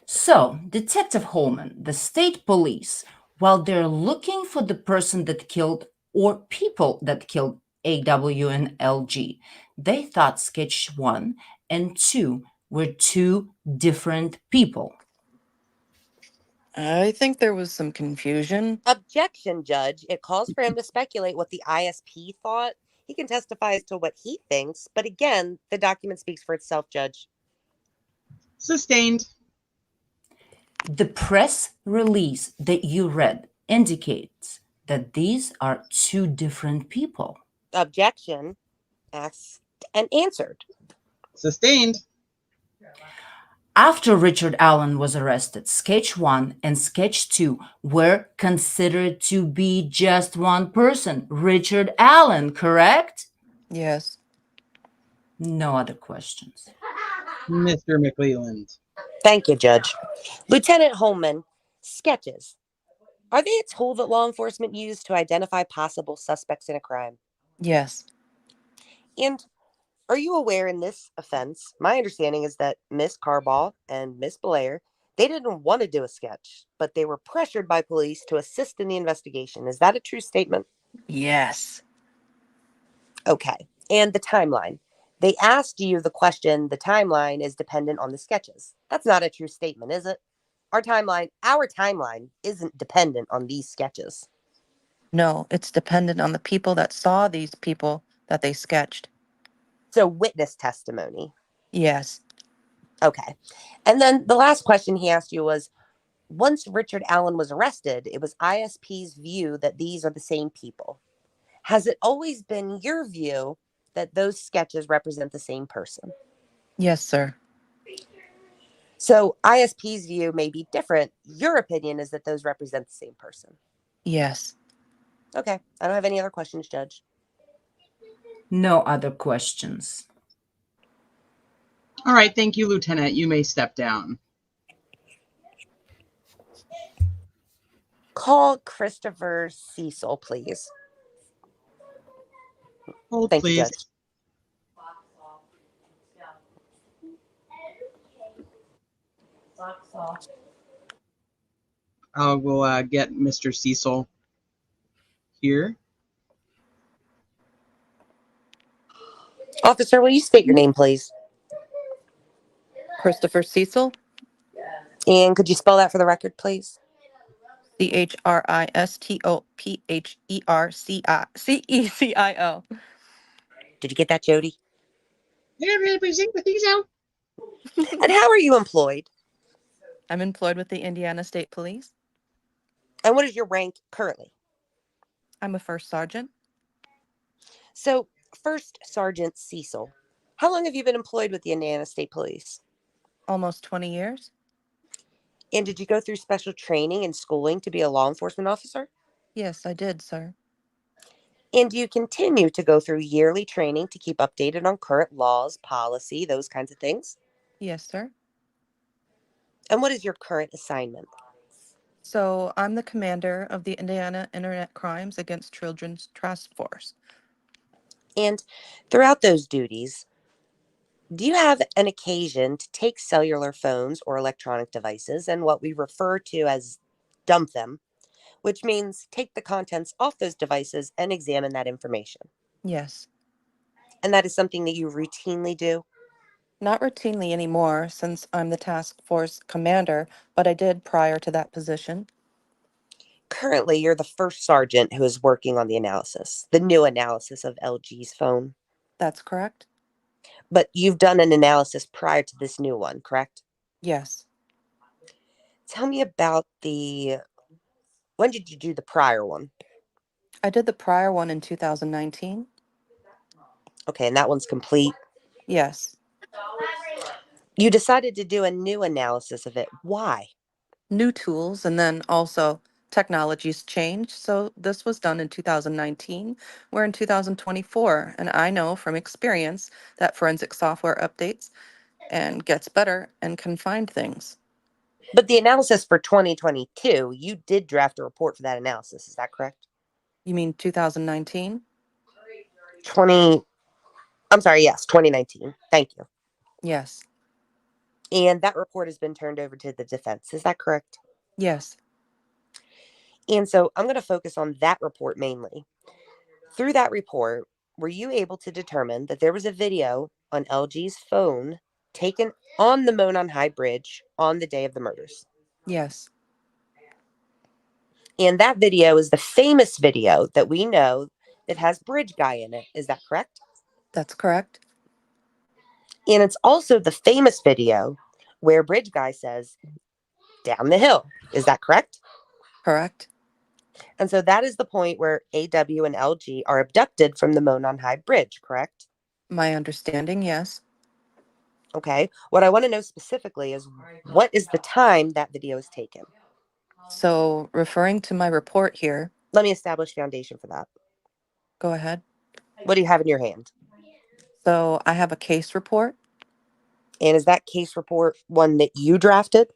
So, Detective Holman, the state police, while they're looking for the person that killed or people that killed AW and LG, they thought sketch 1 and 2 were two different people. I think there was some confusion. Objection, Judge. It calls for him to speculate what the ISP thought. He can testify as to what he thinks, but again, the document speaks for itself, Judge. Sustained. The press release that you read indicates that these are two different people. Objection. Asked and answered. Sustained. After Richard Allen was arrested, Sketch 1 and Sketch 2 were considered to be just one person, Richard Allen, correct? Yes. No other questions. Mr. McClelland. Thank you, Judge. Lieutenant Holman, sketches. Are they a tool that law enforcement use to identify possible suspects in a crime? Yes. And are you aware in this offense, my understanding is that Miss Carball and Miss Blair, they didn't want to do a sketch, but they were pressured by police to assist in the investigation. Is that a true statement? Yes. Okay. And the timeline. They asked you the question, the timeline is dependent on the sketches. That's not a true statement, is it? Our timeline isn't dependent on these sketches. No, it's dependent on the people that saw these people that they sketched. So witness testimony. Yes. Okay. And then the last question he asked you was, once Richard Allen was arrested, it was ISP's view that these are the same people. Has it always been your view that those sketches represent the same person? Yes, sir. So ISP's view may be different. Your opinion is that those represent the same person. Yes. Okay. I don't have any other questions, Judge. No other questions. All right, thank you, Lieutenant. You may step down. Call Christopher Cecil, please. Hold, Thank please. you, Judge. I will get Mr. Cecil here. Officer, will you state your name, please? Christopher Cecil, And could you spell that for the record, please? CHRISTOPHERCECIO. Did you get that, Jody? Yeah, And how are you employed? I'm employed with the Indiana State Police. And what is your rank currently? I'm a first sergeant. So, First Sergeant Cecil, how long have you been employed with the Indiana State Police? Almost 20 years. And did you go through special training and schooling to be a law enforcement officer? Yes, I did, sir. And do you continue to go through yearly training to keep updated on current laws, policy, those kinds of things? Yes, sir. And what is your current assignment? So I'm the commander of the Indiana Internet Crimes Against Children's Task Force. And throughout those duties, do you have an occasion to take cellular phones or electronic devices and what we refer to as dump them, which means take the contents off those devices and examine that information? Yes. And that is something that you routinely do? Not routinely anymore since I'm the task force commander, but I did prior to that position. Currently, you're the first sergeant who is working on the analysis, the new analysis of LG's phone. That's correct? But you've done an analysis prior to this new one, correct? Yes. Tell me about when did you do the prior one? I did the prior one in 2019. Okay, and that one's complete. Yes. You decided to do a new analysis of it. Why? New tools, and then also technologies changed. So this was done in 2019. We're in 2024, and I know from experience that forensic software updates and gets better and can find things. But the analysis for 2022, you did draft a report for that analysis. Is that correct? You mean 2019? Yes, 2019. Thank you. Yes. And that report has been turned over to the defense. Is that correct? Yes. And so I'm going to focus on that report mainly. Through that report, were you able to determine that there was a video on LG's phone taken on the Monon High Bridge on the day of the murders? Yes. And that video is the famous video that we know that has Bridge Guy in it. Is that correct? That's correct. And it's also the famous video where Bridge Guy says, down the hill. Is that correct? Correct. And so that is the point where AW and LG are abducted from the Monon High Bridge, correct? My understanding, yes. Okay. What I want to know specifically is what is the time that video is taken? So referring to my report here, Let me establish foundation for that. go ahead. What do you have in your hand? So I have a case report. And is that case report one that you drafted?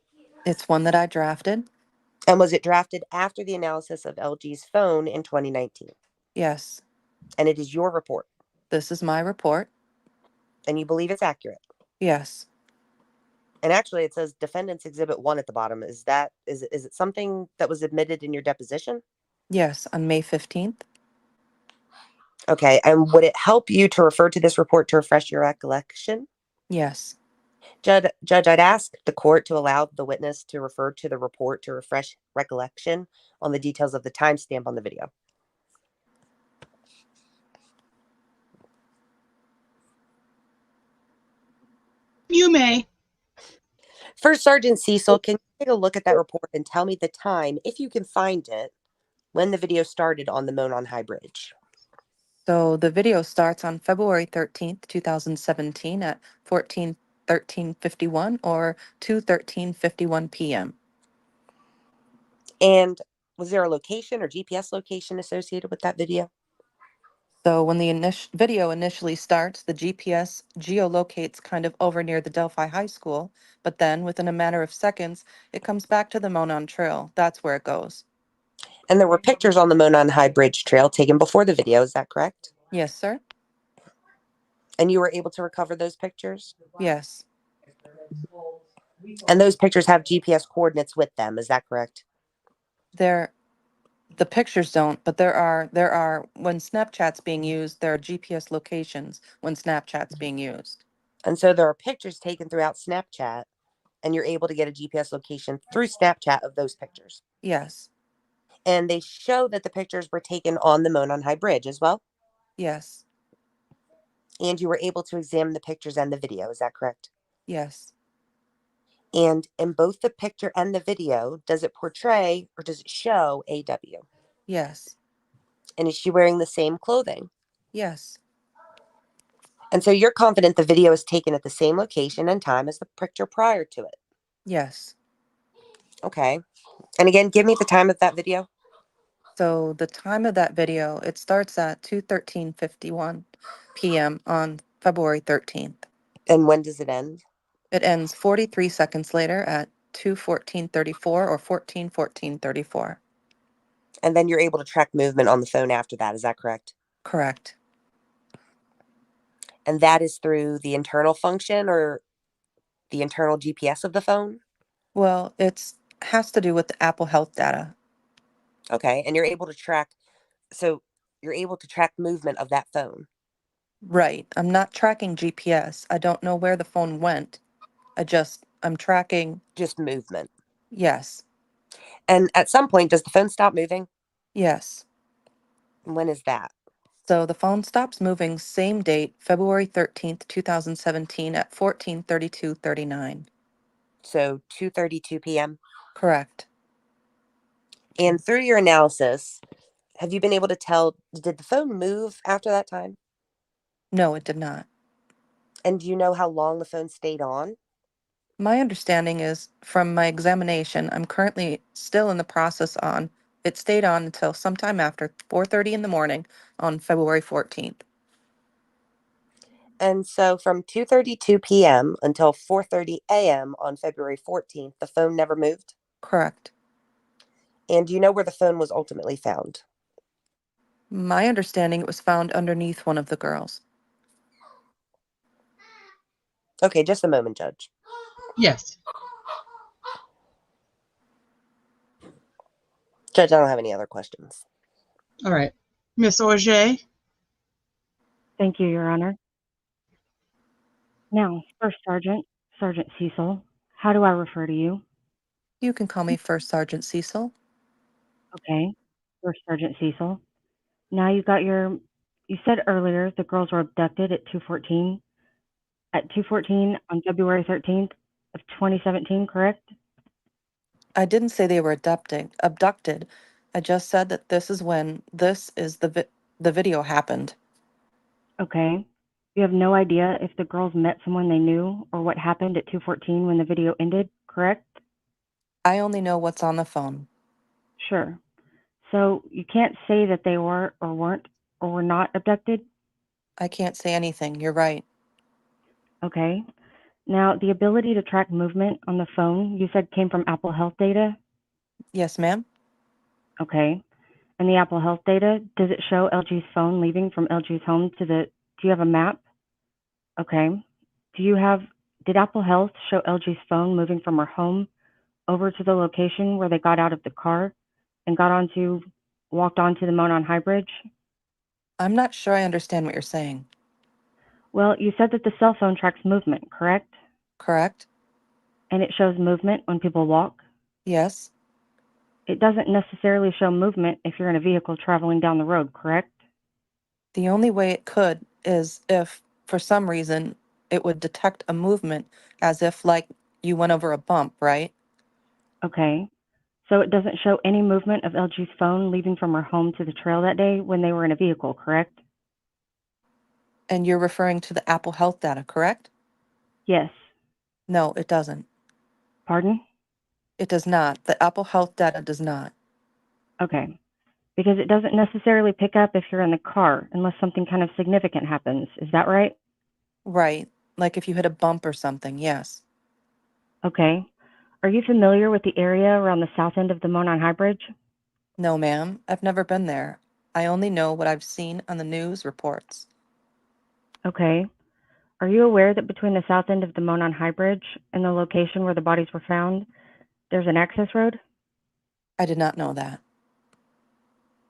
It's one that I drafted. And was it drafted after the analysis of LG's phone in 2019? Yes, And it is your report. this is my report. And you believe it's accurate. Yes, And actually it says defendants exhibit 1 at the bottom. Is it something that was admitted in your deposition? yes, on May 15th. Okay. And would it help you to refer to this report to refresh your recollection? Yes, Judge, I'd ask the court to allow the witness to refer to the report to refresh recollection on the details of the timestamp on the video. You may. First Sergeant Cecil, can you take a look at that report and tell me the time, if you can find it, when the video started on the Monon High Bridge? so the video starts on February 13th, 2017 at 14:13:51 or 2:13:51 p.m. And was there a location or GPS location associated with that video? So when the video initially starts, the GPS geolocates kind of over near the Delphi High School, but then within a matter of seconds, it comes back to the Monon Trail. That's where it goes. And there were pictures on the Monon High Bridge trail taken before the video, is that correct? Yes, sir. And you were able to recover those pictures? Yes, And those pictures have GPS coordinates with them, is that correct? the pictures don't, but there are when Snapchat's being used, there are GPS locations when Snapchat's being used. And so there are pictures taken throughout Snapchat, and you're able to get a GPS location through Snapchat of those pictures. Yes, And they show that the pictures were taken on the Monon High Bridge as well. yes, And you were able to examine the pictures and the video, is that correct? yes, And in both the picture and the video, does it portray or does it show AW? yes, And is she wearing the same clothing? yes, And so you're confident the video is taken at the same location and time as the picture prior to it? yes. Okay. And again, give me the time of that video. So the time of that video, it starts at 2:13:51 p.m. on February 13th. And when does it end? It ends 43 seconds later at 2:14:34 or 14:14:34. And then you're able to track movement on the phone after that, is that correct? Correct. And that is through the internal function or the internal GPS of the phone? Well, it's has to do with the Apple Health data. Okay. And you're able to track, so you're able to track movement of that phone. Right. I'm not tracking GPS. I don't know where the phone went. I'm tracking. Just movement. Yes. And at some point, does the phone stop moving? Yes. When is that? So the phone stops moving same date, February 13th, 2017 at 14:32:39. So 2:32 p.m. Correct. And through your analysis, have you been able to tell, did the phone move after that time? No, it did not. And do you know how long the phone stayed on? My understanding is from my examination, I'm currently still in the process on. It stayed on until sometime after 4:30 in the morning on February 14th. And so from 2:32 p.m. until 4:30 a.m. on February 14th, the phone never moved? Correct. And do you know where the phone was ultimately found? My understanding, it was found underneath one of the girls. Okay, just a moment, Judge. Yes. Judge, I don't have any other questions. All right. Miss Auger? Thank you, Your Honor. Now, First Sergeant, Sergeant Cecil, how do I refer to you? You can call me First Sergeant Cecil. Okay, First Sergeant Cecil. Now you said earlier the girls were abducted at 2:14 on February 13th of 2017, correct? I didn't say they were abducted. I just said that this is when the video happened. Okay. You have no idea if the girls met someone they knew or what happened at 2:14 when the video ended, correct? I only know what's on the phone. Sure. So you can't say that they were or weren't or were not abducted? I can't say anything. You're right. Okay. Now, the ability to track movement on the phone, you said came from Apple Health data? Yes, ma'am? Okay. And the Apple Health data, does it show LG's phone leaving from LG's home to the, do you have a map? Okay. Did Apple Health show LG's phone moving from her home over to the location where they got out of the car and walked onto the Monon High Bridge? I'm not sure I understand what you're saying. Well, you said that the cell phone tracks movement, correct? Correct? And it shows movement when people walk. Yes? It doesn't necessarily show movement if you're in a vehicle traveling down the road, correct? The only way it could is if, for some reason, it would detect a movement as if, like, you went over a bump, right? Okay. So it doesn't show any movement of LG's phone leaving from her home to the trail that day when they were in a vehicle, correct? And you're referring to the Apple Health data, correct? Yes. No, it doesn't. Pardon? It does not. The Apple Health data does not. Okay. Because it doesn't necessarily pick up if you're in the car unless something kind of significant happens. Is that right? Right. Like if you hit a bump or something, yes. Okay. Are you familiar with the area around the south end of the Monon High Bridge? No, ma'am. I've never been there. I only know what I've seen on the news reports. Okay. Are you aware that between the south end of the Monon High Bridge and the location where the bodies were found, there's an access road? I did not know that.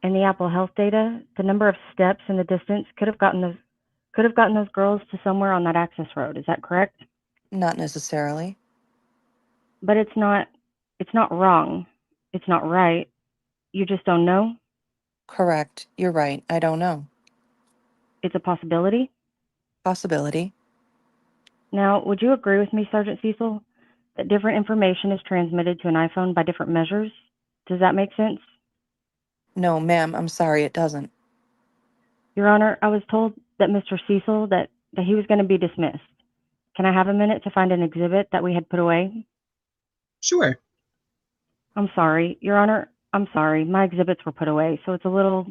In the Apple Health data, the number of steps and the distance could have gotten those girls to somewhere on that access road. Is that correct? Not necessarily. But it's not wrong. It's not right. You just don't know. Correct. You're right. I don't know. It's a possibility. Possibility. Now, would you agree with me, Sergeant Cecil, that different information is transmitted to an iPhone by different measures? Does that make sense? No, ma'am, I'm sorry, it doesn't. Your Honor, I was told that Mr. Cecil that he was going to be dismissed. Can I have a minute to find an exhibit that we had put away? Sure. I'm sorry, Your Honor. I'm sorry. My exhibits were put away, so it's a little.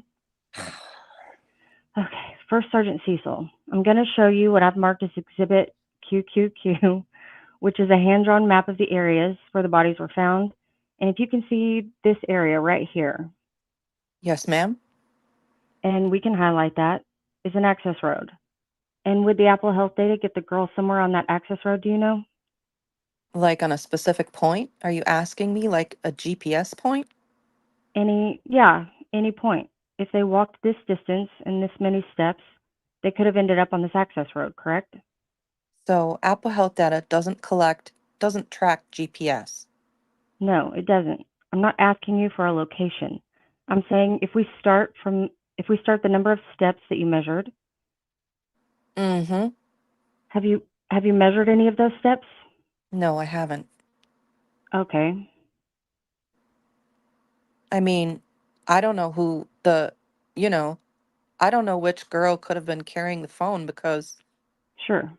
Okay, first, Sergeant Cecil, I'm going to show you what I've marked as Exhibit QQQ, which is a hand-drawn map of the areas where the bodies were found. And if you can see this area right here, Yes, ma'am? and we can highlight that, is an access road. And would the Apple Health data get the girl somewhere on that access road, do you know? Like on a specific point? Are you asking me like a GPS point? Any point. If they walked this distance and this many steps, they could have ended up on this access road, correct? So Apple Health data doesn't track GPS. No, it doesn't. I'm not asking you for a location. I'm saying if we start the number of steps that you measured, Mm-hmm. have you measured any of those steps? No, I haven't. Okay. I mean, I don't know you know, I don't know which girl could have been carrying the phone because, Sure.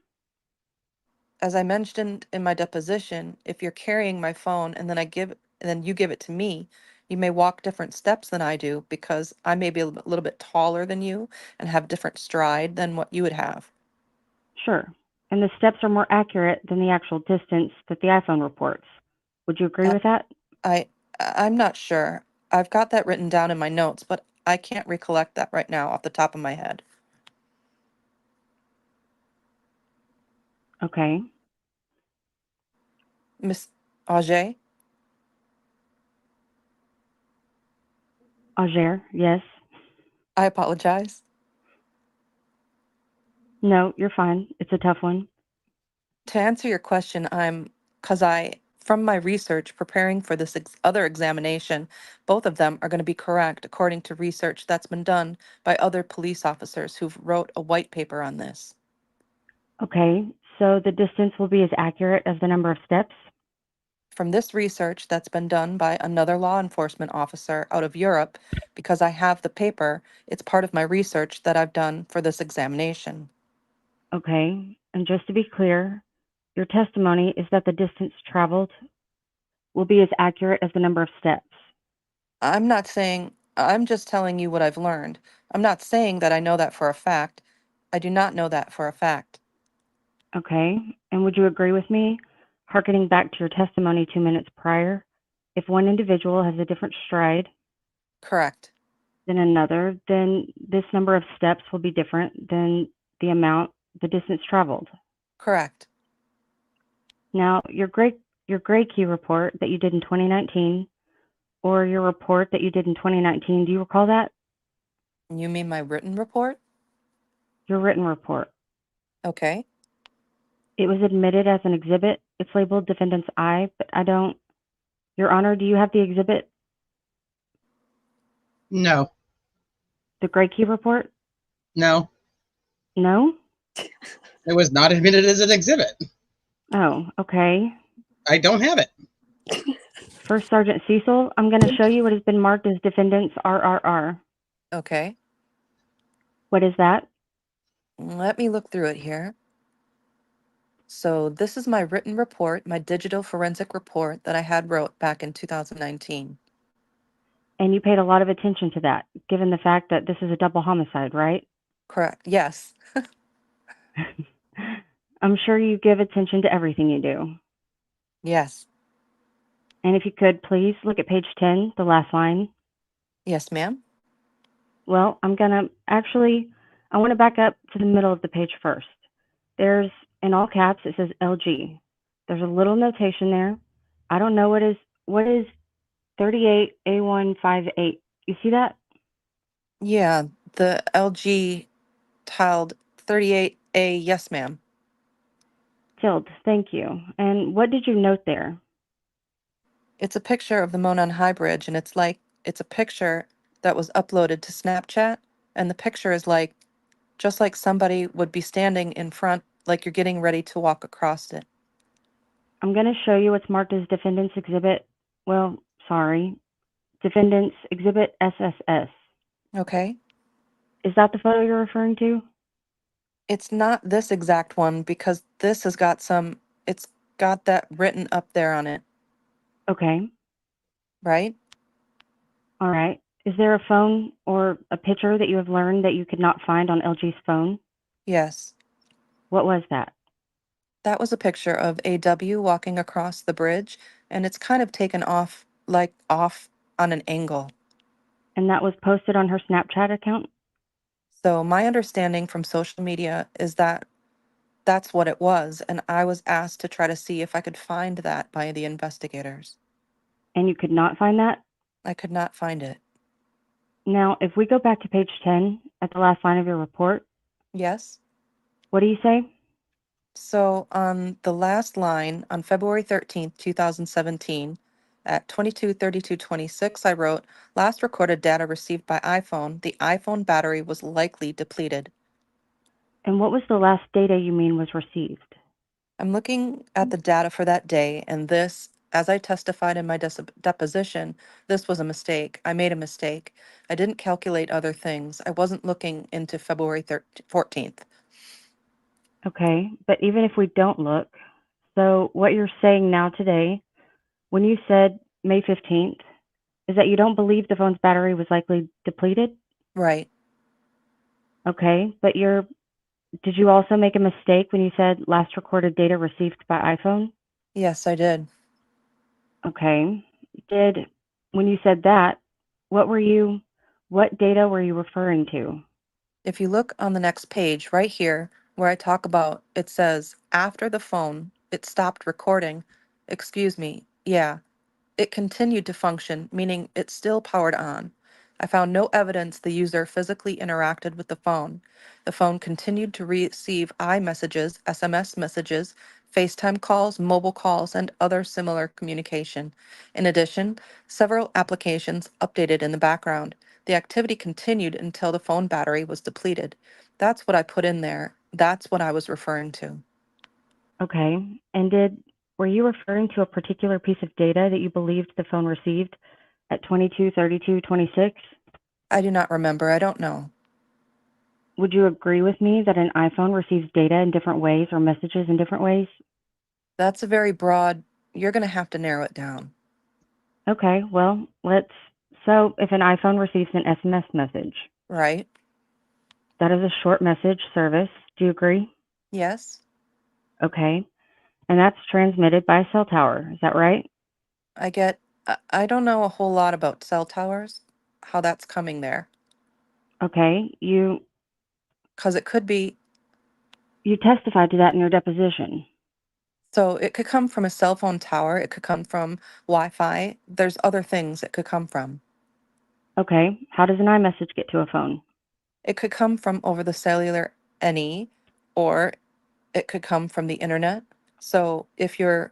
as I mentioned in my deposition, if you're carrying my phone and then you give it to me, you may walk different steps than I do because I may be a little bit taller than you and have different stride than what you would have. Sure. And the steps are more accurate than the actual distance that the iPhone reports. Would you agree I, with that? I I'm not sure. I've got that written down in my notes, but I can't recollect that right now off the top of my head. Okay. Miss Auger, Auger, yes. I apologize. No, you're fine. It's a tough one. To answer your question, from my research preparing for this other examination, both of them are going to be correct according to research that's been done by other police officers who've wrote a white paper on this. Okay. So the distance will be as accurate as the number of steps? from this research that's been done by another law enforcement officer out of Europe, because I have the paper, it's part of my research that I've done for this examination. Okay, and just to be clear, your testimony is that the distance traveled will be as accurate as the number of steps. I'm just telling you what I've learned. I'm not saying that I know that for a fact. I do not know that for a fact. Okay, and would you agree with me, hearkening back to your testimony 2 minutes prior, if one individual has a different stride Correct. than another, then this number of steps will be different than the distance traveled. Correct. Now, your gray key report that you did in 2019, or your report that you did in 2019, do you recall that? You mean my written report? Your written report. Okay. It was admitted as an exhibit. It's labeled Defendant's I, but I don't. Your Honor, do you have the exhibit, No, the gray key report? no, No? it was not admitted as an exhibit. Oh, okay. I don't have it. First Sergeant Cecil, I'm going to show you what has been marked as Defendant's RRR. Okay. What is that? Let me look through it here. So this is my written report, my digital forensic report that I had wrote back in 2019. And you paid a lot of attention to that, given the fact that this is a double homicide, right? Correct. Yes. I'm sure you give attention to everything you do. Yes. And if you could, please look at page 10, the last line. Yes, ma'am. Well, I want to back up to the middle of the page first. There's, in all caps, it says LG. There's a little notation there. I don't know what is 38A158. You see that? Yeah, the LG tiled 38A, yes, ma'am. Tilde, thank you. And what did you note there? It's a picture of the Monon High Bridge, and it's a picture that was uploaded to Snapchat, and the picture is just like somebody would be standing in front, like you're getting ready to walk across it. I'm going to show you what's marked as Defendant's Exhibit. Defendant's Exhibit SSS. Okay. Is that the photo you're referring to? It's not this exact one because this has got it's got that written up there on it, Okay. right? All right. Is there a phone or a picture that you have learned that you could not find on LG's phone? Yes. What was that? That was a picture of AW walking across the bridge, and it's kind of taken off on an angle. And that was posted on her Snapchat account? So my understanding from social media is that that's what it was, and I was asked to try to see if I could find that by the investigators. And you could not find that? I could not find it. Now, if we go back to page 10 at the last line of your report, Yes? what do you say? So on the last line, on February 13th, 2017, at 22:32:26, I wrote, last recorded data received by iPhone, the iPhone battery was likely depleted. And what was the last data you mean was received? I'm looking at the data for that day, and this, as I testified in my deposition, this was a mistake. I made a mistake. I didn't calculate other things. I wasn't looking into February 14th. Okay, but even if we don't look, so what you're saying now today, when you said May 15th, is that you don't believe the phone's battery was likely depleted? Right. Okay, but did you also make a mistake when you said last recorded data received by iPhone? Yes, I did. Okay. When you said that, what data were you referring to? If you look on the next page right here where I talk about, it says after the phone, it stopped recording. Excuse me. Yeah, it continued to function, meaning it's still powered on. I found no evidence the user physically interacted with the phone. The phone continued to receive iMessages, SMS messages, FaceTime calls, mobile calls, and other similar communication. In addition, several applications updated in the background. The activity continued until the phone battery was depleted. That's what I put in there. That's what I was referring to. Okay. And did Were you referring to a particular piece of data that you believed the phone received at 22:32:26? I do not remember. I don't know. Would you agree with me that an iPhone receives data in different ways or messages in different ways? That's a very broad, you're going to have to narrow it down. Okay, well, so if an iPhone receives an SMS message, Right? that is a short message service. Do you agree? Yes. Okay. And that's transmitted by a cell tower. Is that right? I don't know a whole lot about cell towers, how that's coming there. Okay. Because it could be, You testified to that in your deposition. so it could come from a cell phone tower. It could come from Wi-Fi. There's other things it could come from. Okay. How does an iMessage get to a phone? It could come from over the cellular NE, or it could come from the internet. So if you're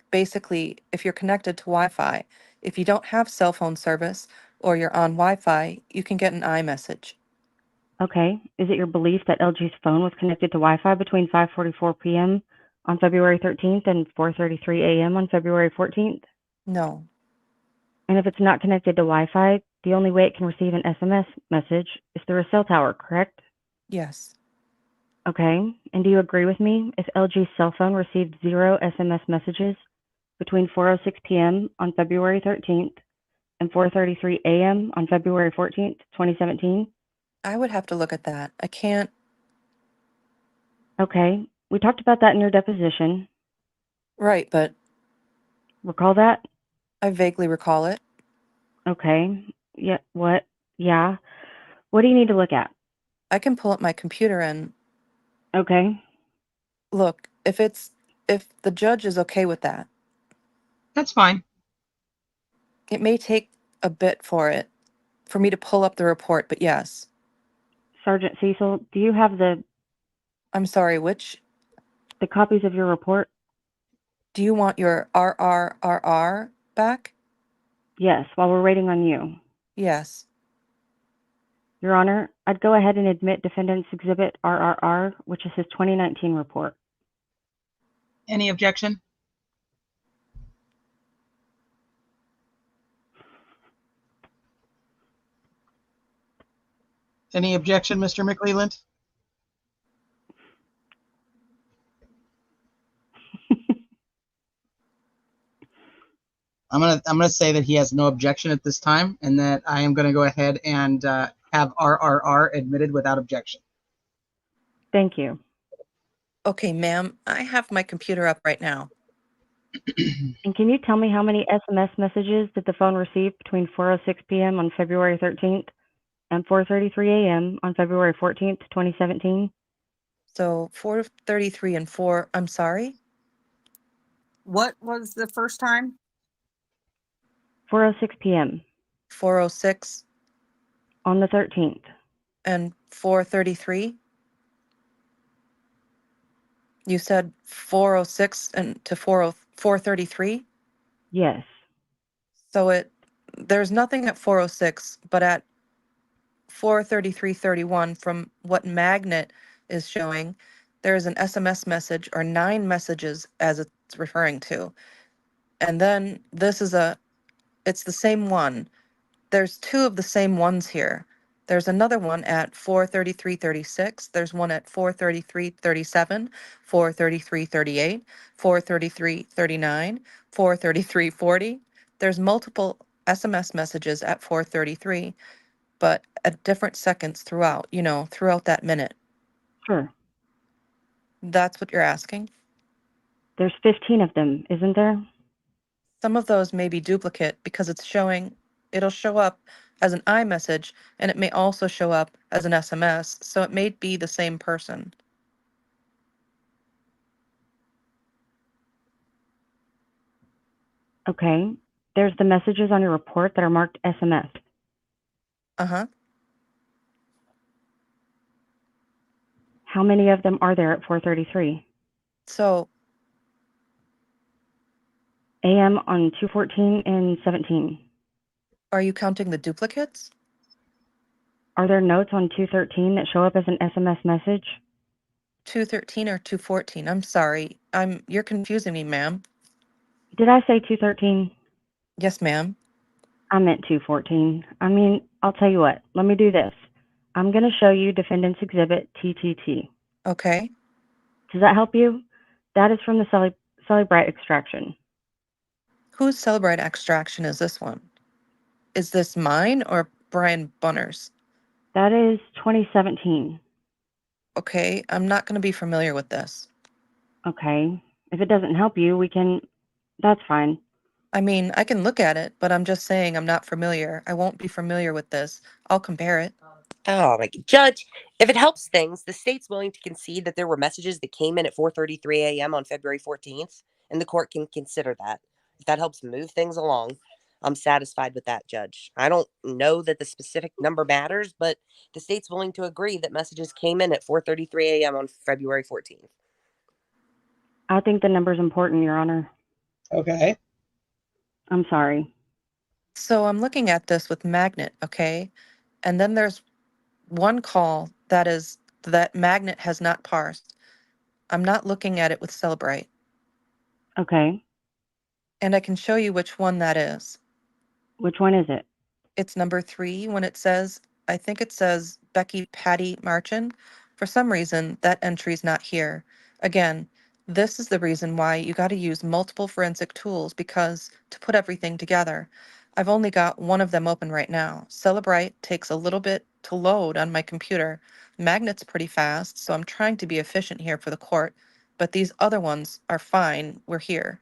connected to Wi-Fi, if you don't have cell phone service or you're on Wi-Fi, you can get an iMessage. Okay. Is it your belief that LG's phone was connected to Wi-Fi between 5:44 p.m. on February 13th and 4:33 a.m. on February 14th? No. And if it's not connected to Wi-Fi, the only way it can receive an SMS message is through a cell tower, correct? Yes. Okay. And do you agree with me? If LG's cell phone received 0 SMS messages between 4:06 p.m. on February 13th and 4:33 a.m. on February 14th, 2017? I would have to look at that. I can't. Okay. We talked about that in your deposition. Right, but Recall that? I vaguely recall it. Okay. Yeah. What? Yeah. What do you need to look at? I can pull up my computer and Okay. look. If the judge is okay with that, That's fine. it may take a bit for me to pull up the report, but yes. Sergeant Cecil, do you have the I'm sorry, which copies of your report? do you want your RRRR back? Yes, while we're waiting on you. Yes. Your Honor, I'd go ahead and admit Defendant's Exhibit RRR, which is his 2019 report. Any objection? Any objection, Mr. McLeland? I'm gonna say that he has no objection at this time, and that I am gonna go ahead and have RRR admitted without objection. Thank you. Okay, ma'am, I have my computer up right now. And can you tell me how many SMS messages did the phone receive between 4:06 p.m. on February 13th and 4:33 a.m. on February 14th, 2017? So 4:33 and 4, I'm sorry? What was the first time? 4:06 p.m. 4:06 on the 13th. and 4:33? You said 4:06 and to 4:33? Yes. So there's nothing at 4:06, but at 4:33:31 from what Magnet is showing, there is an SMS message or 9 messages as it's referring to. And then it's the same one. There's 2 of the same ones here. There's another one at 4:33:36. There's one at 4:33:37, 4:33:38, 4:33:39, 4:33:40. There's multiple SMS messages at 4:33, but at different seconds throughout that minute. Sure. That's what you're asking? There's 15 of them, isn't there? Some of those may be duplicate because it'll show up as an iMessage and it may also show up as an SMS, so it may be the same person. Okay. There's the messages on your report that are marked SMS. Uh-huh. How many of them are there at 4:33 So a.m. on 2:14 and 17? are you counting the duplicates? Are there notes on 2:13 that show up as an SMS message? 213 or 214? I'm sorry. You're confusing me, ma'am. Did I say 213? Yes, ma'am. I meant 214. I mean, I'll tell you what. Let me do this. I'm going to show you Defendant's Exhibit TTT. Okay. Does that help you? That is from the Celebrite extraction. Whose Celebrite extraction is this one? Is this mine or Brian Bunner's? That is 2017. Okay, I'm not going to be familiar with this. Okay. If it doesn't help you, we can. That's fine. I mean, I can look at it, but I'm just saying I'm not familiar. I won't be familiar with this. I'll compare it. Oh my Judge, if it helps things, the state's willing to concede that there were messages that came in at 4:33 a.m. on February 14th, and the court can consider that. If that helps move things along, I'm satisfied with that, Judge. I don't know that the specific number matters, but the state's willing to agree that messages came in at 4:33 a.m. on February 14th. I think the number's important, Your Honor. Okay. I'm sorry. So I'm looking at this with Magnet, okay? And then there's one call that Magnet has not parsed. I'm not looking at it with Celebrite. Okay. And I can show you which one that is. Which one is it? It's number 3 when it says, I think it says Becky Patty Marchin. For some reason, that entry's not here. Again, this is the reason why you got to use multiple forensic tools, because to put everything together, I've only got one of them open right now. Celebrite takes a little bit to load on my computer. Magnet's pretty fast, so I'm trying to be efficient here for the court, but these other ones are fine. We're here.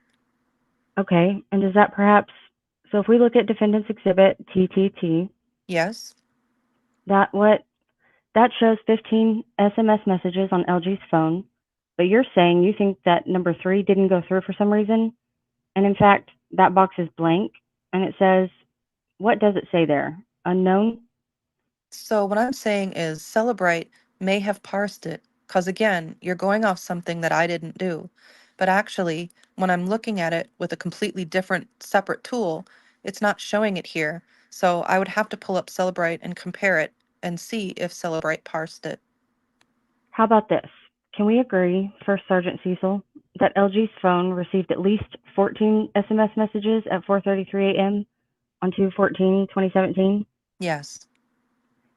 Okay. And does that perhaps. So if we look at Defendant's Exhibit TTT, Yes? that shows 15 SMS messages on LG's phone, but you're saying you think that number 3 didn't go through for some reason, and in fact, that box is blank, and it says, what does it say there? Unknown? So what I'm saying is Celebrite may have parsed it, because again, you're going off something that I didn't do. But actually, when I'm looking at it with a completely different, separate tool, it's not showing it here. So I would have to pull up Celebrite and compare it and see if Celebrite parsed it. How about this? Can we agree, First Sergeant Cecil, that LG's phone received at least 14 SMS messages at 4:33 a.m. on 2/14/2017? Yes.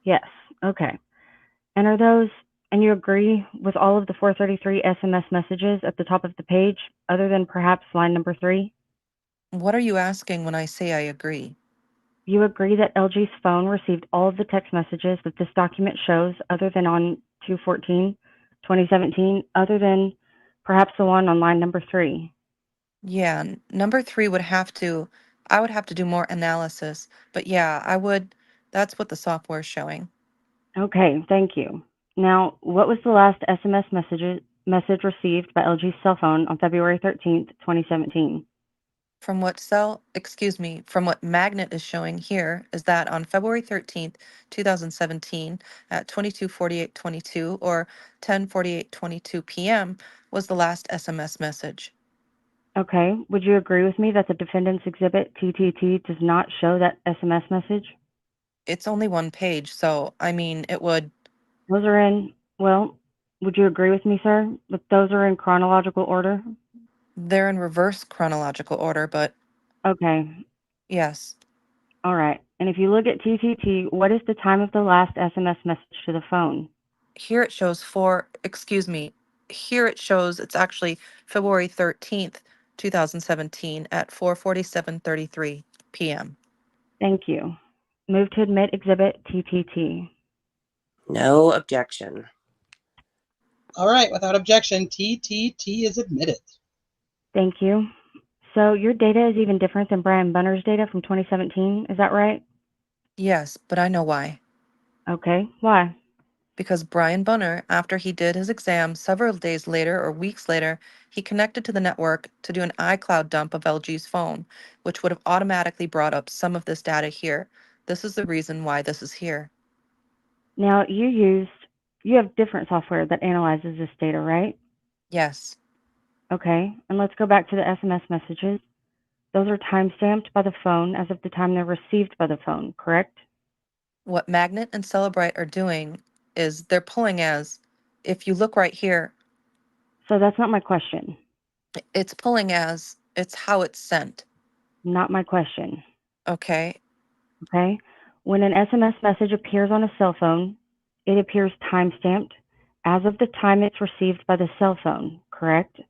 Yes. Okay. And you agree with all of the 433 SMS messages at the top of the page, other than perhaps line number 3? What are you asking when I say I agree? You agree that LG's phone received all of the text messages that this document shows, other than on 2/14/2017, other than perhaps the one on line number 3? Yeah, number 3 I would have to do more analysis, but yeah, that's what the software is showing. Okay, thank you. Now, what was the last SMS message received by LG's cell phone on February 13th, 2017? From what Magnet is showing here is that on February 13th, 2017 at 22:48:22 or 10:48:22 p.m. was the last SMS message. Okay, would you agree with me that the Defendant's Exhibit TTT does not show that SMS message? It's only one page, so I mean, Those are would you agree with me, sir, that those are in chronological order? they're in reverse chronological order, but Okay, yes. all right. And if you look at TTT, what is the time of the last SMS message to the phone? Here it shows it's actually February 13th, 2017 at 4:47:33 p.m. Thank you. Move to admit Exhibit TTT. No objection. All right. Without objection, TTT is admitted. Thank you. So your data is even different than Brian Bunner's data from 2017, is that right? Yes, but I know why. Okay, why? Because Brian Bunner, after he did his exam several days later or weeks later, he connected to the network to do an iCloud dump of LG's phone, which would have automatically brought up some of this data here. This is the reason why this is here. Now you have different software that analyzes this data, right? Yes. Okay, and let's go back to the SMS messages. Those are timestamped by the phone as of the time they're received by the phone, correct? What Magnet and Celebrite are doing is they're pulling if you look right here, So that's not my question. it's pulling as It's how it's sent. Not my question. Okay. Okay? When an SMS message appears on a cell phone, it appears timestamped as of the time it's received by the cell phone, correct?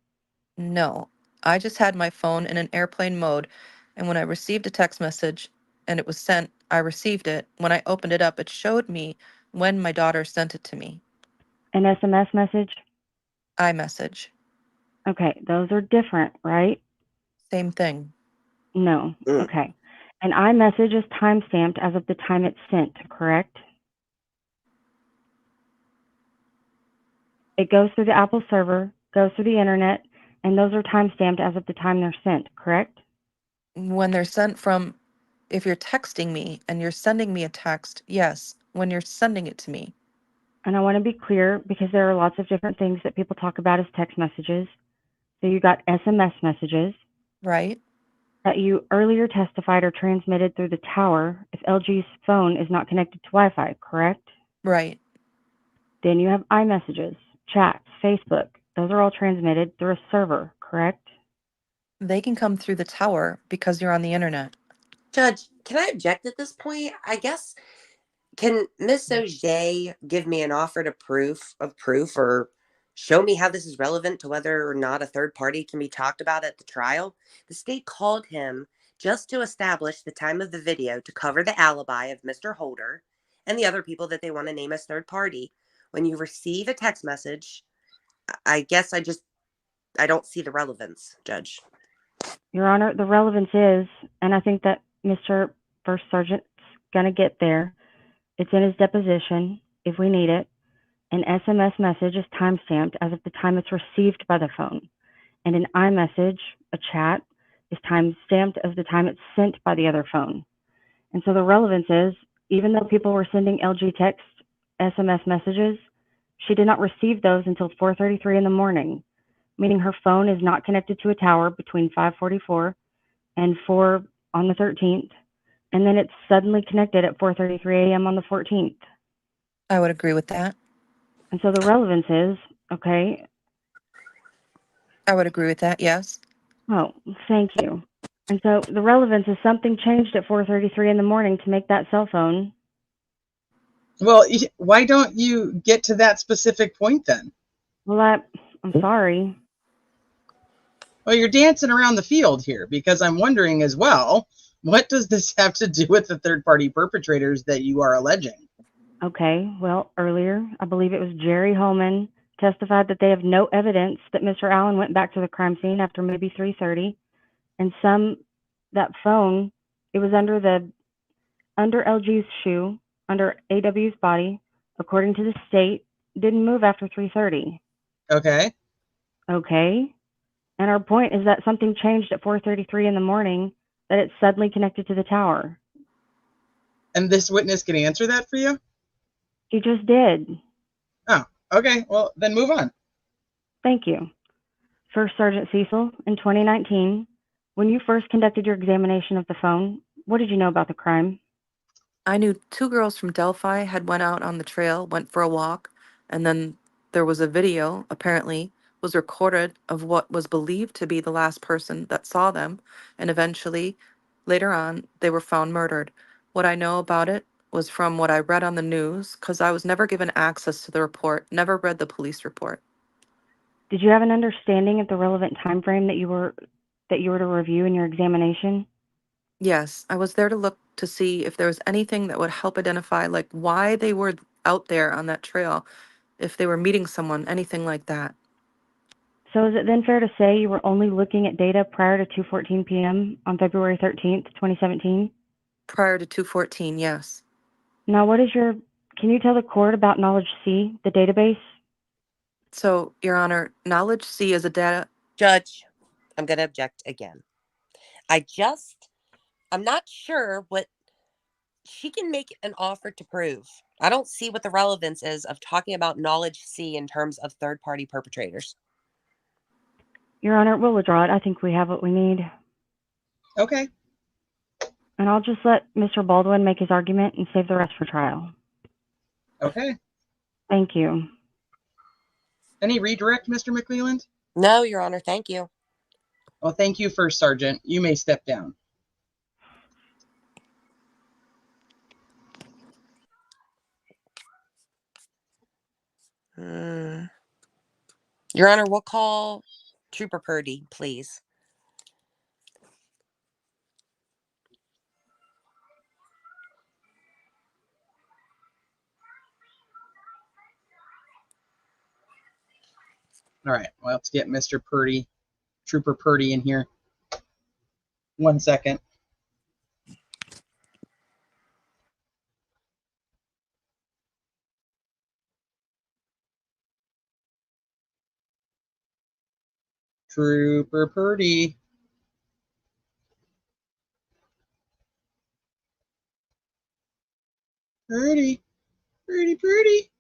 No. I just had my phone in an airplane mode, and when I received a text message and it was sent, I received it. When I opened it up, it showed me when my daughter sent it to me. An SMS message? iMessage. Okay, those are different, right? Same thing. No. Okay. An iMessage is timestamped as of the time it's sent, correct? It goes through the Apple server, goes through the internet, and those are timestamped as of the time they're sent, correct? When they're sent from, if you're texting me and you're sending me a text, yes, when you're sending it to me. And I want to be clear because there are lots of different things that people talk about as text messages. So you got SMS messages Right? that you earlier testified are transmitted through the tower if LG's phone is not connected to Wi-Fi, correct? Right. Then you have iMessages, chats, Facebook. Those are all transmitted through a server, correct? They can come through the tower because you're on the internet. Judge, can I object at this point? I guess, can Miss Auger give me an offer to proof or show me how this is relevant to whether or not a third party can be talked about at the trial? The state called him just to establish the time of the video to cover the alibi of Mr. Holder and the other people that they want to name as third party. When you receive a text message, I guess I don't see the relevance, Judge. Your Honor, the relevance is, and I think that Mr. First Sergeant's going to get there. It's in his deposition, if we need it. An SMS message is timestamped as of the time it's received by the phone. And an iMessage, a chat, is timestamped as the time it's sent by the other phone. And so the relevance is, even though people were sending LG text SMS messages, she did not receive those until 4:33 in the morning, meaning her phone is not connected to a tower between 5:44 and 4 on the 13th, and then it's suddenly connected at 4:33 a.m. on the 14th. I would agree with that. And so the relevance is, okay, I would agree with that, yes. oh, thank you. And so the relevance is something changed at 4:33 in the morning to make that cell phone. Well, why don't you get to that specific point then? Well, I'm sorry. Well, you're dancing around the field here because I'm wondering as well, what does this have to do with the third-party perpetrators that you are alleging? Okay, well, earlier, I believe it was Jerry Holman testified that they have no evidence that Mr. Allen went back to the crime scene after maybe 3:30, and that phone, it was under LG's shoe, under AW's body, according to the state, didn't move after 3:30. Okay. Okay. And our point is that something changed at 4:33 in the morning, that it suddenly connected to the tower. And this witness can answer that for you? He just did. Oh, okay. Well, then move on. Thank you. First Sergeant Cecil, in 2019, when you first conducted your examination of the phone, what did you know about the crime? I knew 2 girls from Delphi had went out on the trail, went for a walk, and then there was a video, apparently, was recorded of what was believed to be the last person that saw them, and eventually, later on, they were found murdered. What I know about it was from what I read on the news, because I was never given access to the report, never read the police report. Did you have an understanding of the relevant time frame that you were to review in your examination? Yes, I was there to look to see if there was anything that would help identify, like, why they were out there on that trail, if they were meeting someone, anything like that. So is it then fair to say you were only looking at data prior to 2:14 p.m. on February 13th, 2017? Prior to 214, yes. Now, can you tell the court about Knowledge C, the database? So, Your Honor, Knowledge C is a data. Judge, I'm going to object again. I'm not sure what she can make an offer to prove. I don't see what the relevance is of talking about Knowledge C in terms of third-party perpetrators. Your Honor, we'll withdraw it. I think we have what we need. Okay. And I'll just let Mr. Baldwin make his argument and save the rest for trial. Okay. Thank you. Any redirect, Mr. McClelland? No, Your Honor, thank you. Well, thank you, First Sergeant. You may step down. Your Honor, we'll call Trooper Purdy, please. All right, well, let's get Mr. Purdy, Trooper Purdy in here. 1 second. Trooper Purdy. Purdy. Purdy.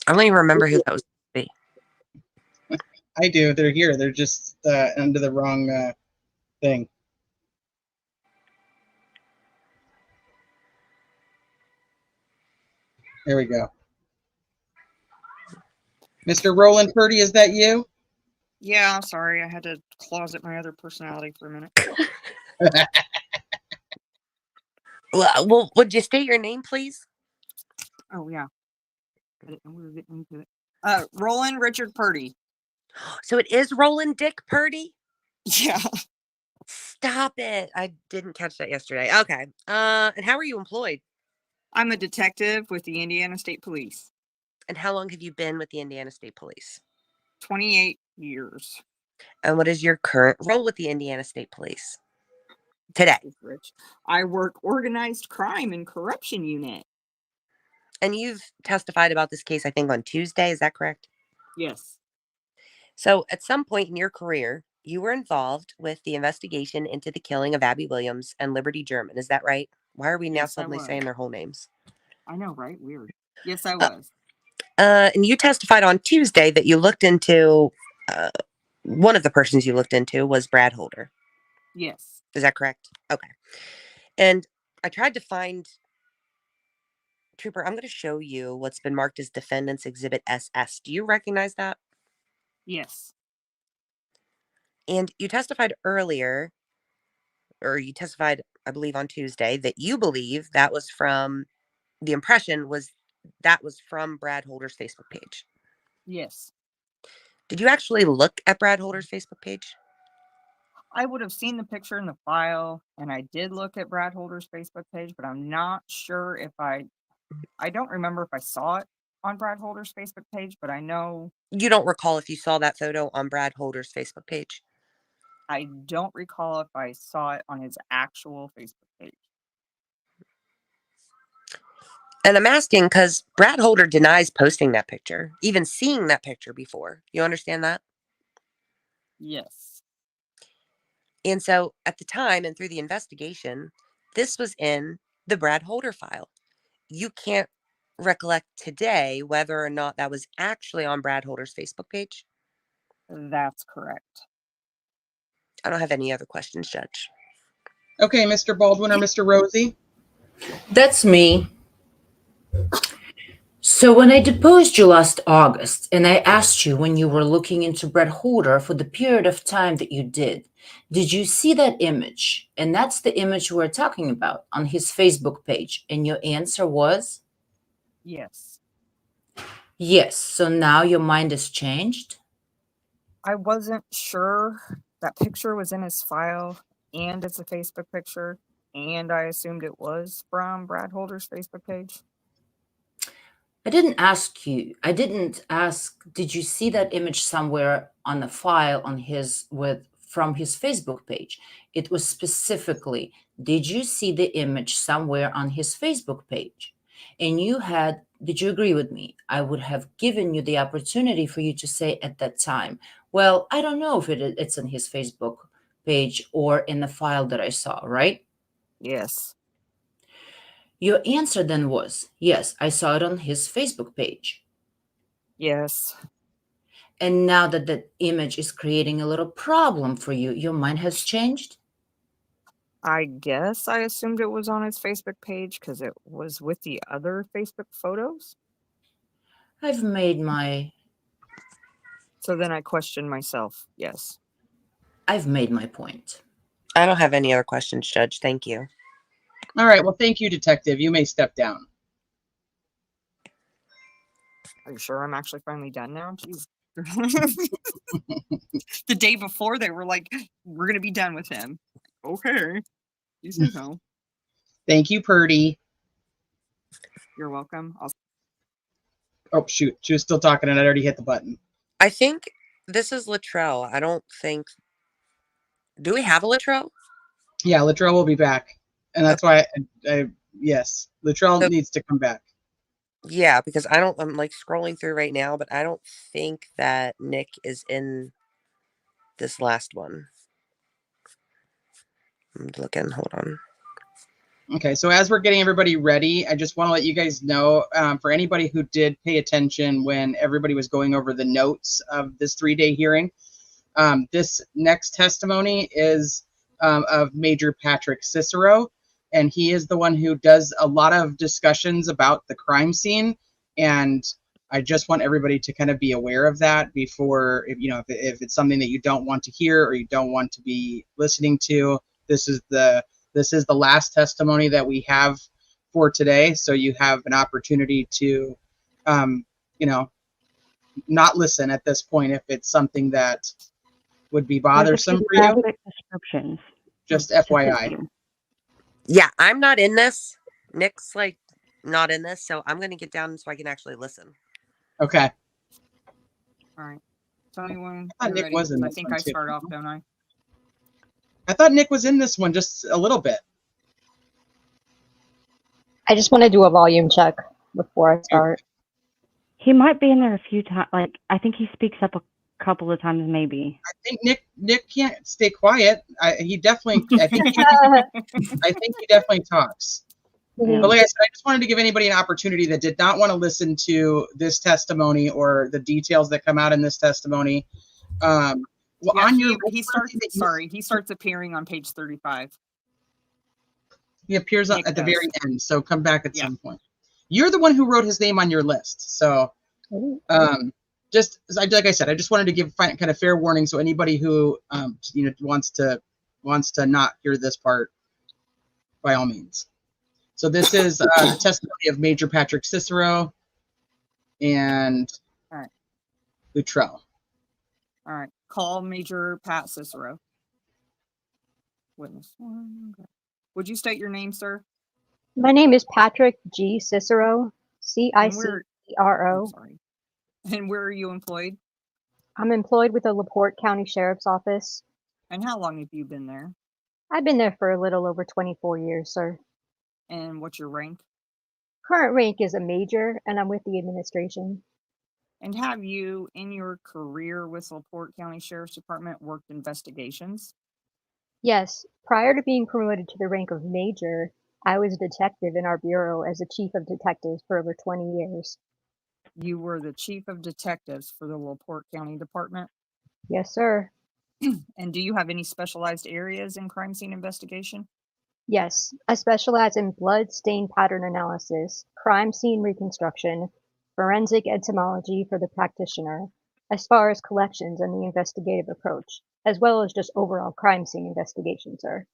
I don't even remember who that was supposed to be. I do. They're here. They're just under the wrong thing. There we go. Mr. Roland Purdy, is that you? Yeah, I'm sorry. I had to closet my other personality for a minute. Well, would you state your name, please? Oh, yeah. I didn't know we were getting into it. Roland Richard Purdy. So it is Roland Dick Purdy? Yeah. Stop it. I didn't catch that yesterday. Okay. And how are you employed? I'm a detective with the Indiana State Police. And how long have you been with the Indiana State Police? 28 years. And what is your current role with the Indiana State Police today? Rich. I work organized crime and corruption unit. And you've testified about this case, I think, on Tuesday. Is that correct? Yes. So at some point in your career, you were involved with the investigation into the killing of Abby Williams and Liberty German. Is that right? Why are we now suddenly saying their whole names? I know, right? Weird. Yes, I was. And you testified on Tuesday that you looked into, one of the persons you looked into was Brad Holder. Yes. Is that correct? Okay. And I tried to find, Trooper, I'm going to show you what's been marked as Defendant's Exhibit SS. Do you recognize that? Yes. And you testified earlier, or you testified, I believe, on Tuesday, that you believe that was from, the impression was that was from Brad Holder's Facebook page. Yes. Did you actually look at Brad Holder's Facebook page? I would have seen the picture in the file, and I did look at Brad Holder's Facebook page, but I'm not sure if I don't remember if I saw it on Brad Holder's Facebook page, but I know. You don't recall if you saw that photo on Brad Holder's Facebook page? I don't recall if I saw it on his actual Facebook page. And I'm asking because Brad Holder denies posting that picture, even seeing that picture before. You understand that? Yes. And so at the time and through the investigation, this was in the Brad Holder file. You can't recollect today whether or not that was actually on Brad Holder's Facebook page? That's correct. I don't have any other questions, Judge. Okay, Mr. Baldwin or Mr. Rosie? That's me. So when I deposed you last August and I asked you when you were looking into Brad Holder for the period of time that you did you see that image? And that's the image we're talking about on his Facebook page. And your answer was? Yes. Yes. So now your mind has changed? I wasn't sure that picture was in his file, and it's a Facebook picture, and I assumed it was from Brad Holder's Facebook page. I didn't ask, did you see that image somewhere on the file on from his Facebook page? It was specifically, did you see the image somewhere on his Facebook page? And did you agree with me? I would have given you the opportunity for you to say at that time, well, I don't know if it's on his Facebook page or in the file that I saw, right? Yes. Your answer then was, yes, I saw it on his Facebook page. Yes. And now that the image is creating a little problem for you, your mind has changed? I guess I assumed it was on his Facebook page because it was with the other Facebook photos. I've made my So then I question myself. Yes. I've made my point. I don't have any other questions, Judge. Thank you. All right. Well, thank you, Detective. You may step down. Are you sure I'm actually finally done now? Jeez. The day before they were like, we're gonna be done with him. Okay. You say so. Thank you, Perie. You're welcome. Oh, shoot. She was still talking and I'd already hit the button. I think this is Luttrell. I don't think. Do we have a Luttrell? Yeah, Luttrell will be back. And that's why yes, Luttrell needs to come back. Yeah, because I'm like scrolling through right now, but I don't think that Nick is in this last one. I'm looking, hold on. Okay, so as we're getting everybody ready, I just want to let you guys know, for anybody who did pay attention when everybody was going over the notes of this 3-day hearing, this next testimony is of Major Patrick Cicero, and he is the one who does a lot of discussions about the crime scene, and I just want everybody to kind of be aware of that before, if it's something that you don't want to hear or you don't want to be listening to. This is the last testimony that we have for today, so you have an opportunity to, not listen at this point if it's something that would be bothersome for you. Graphic descriptions. Just FYI. Yeah, I'm not in this. Nick's like not in this, so I'm going to get down so I can actually listen. Okay. All right. Tell me when I thought you're Nick ready. was in I this think one I too. start off, don't I? I thought Nick was in this one just a little bit. I just want to do a volume check before I start. He might be in there a few times. Like, I think he speaks up a couple of times, maybe. I think Nick can't stay quiet. I think he definitely talks. Yeah. But like I said, I just wanted to give anybody an opportunity that did not want to listen to this testimony or the details that come out in this testimony. He starts appearing on page 35. He appears at the very end, so come back at some point. You're the one who wrote his name on your list, so just like I said, I just wanted to give kind of fair warning, so anybody who wants to not hear this part, by all means. So this is the testimony of Major Patrick Cicero and Luttrell. All right. Call Major Pat Cicero. Witness one. Okay. Would you state your name, sir? My name is Patrick G. Cicero, Cicero. Sorry. And where are you employed? I'm employed with the LaPorte County Sheriff's Office. And how long have you been there? I've been there for a little over 24 years, sir. And what's your rank? Current rank is a major, and I'm with the administration. And have you, in your career with LaPorte County Sheriff's Department, worked investigations? Yes. Prior to being promoted to the rank of major, I was a detective in our bureau as a chief of detectives for over 20 years. You were the chief of detectives for the LaPorte County Department? Yes, sir. And do you have any specialized areas in crime scene investigation? Yes. I specialize in blood stain pattern analysis, crime scene reconstruction, forensic entomology for the practitioner, as far as collections and the investigative approach, as well as just overall crime scene investigation, sir.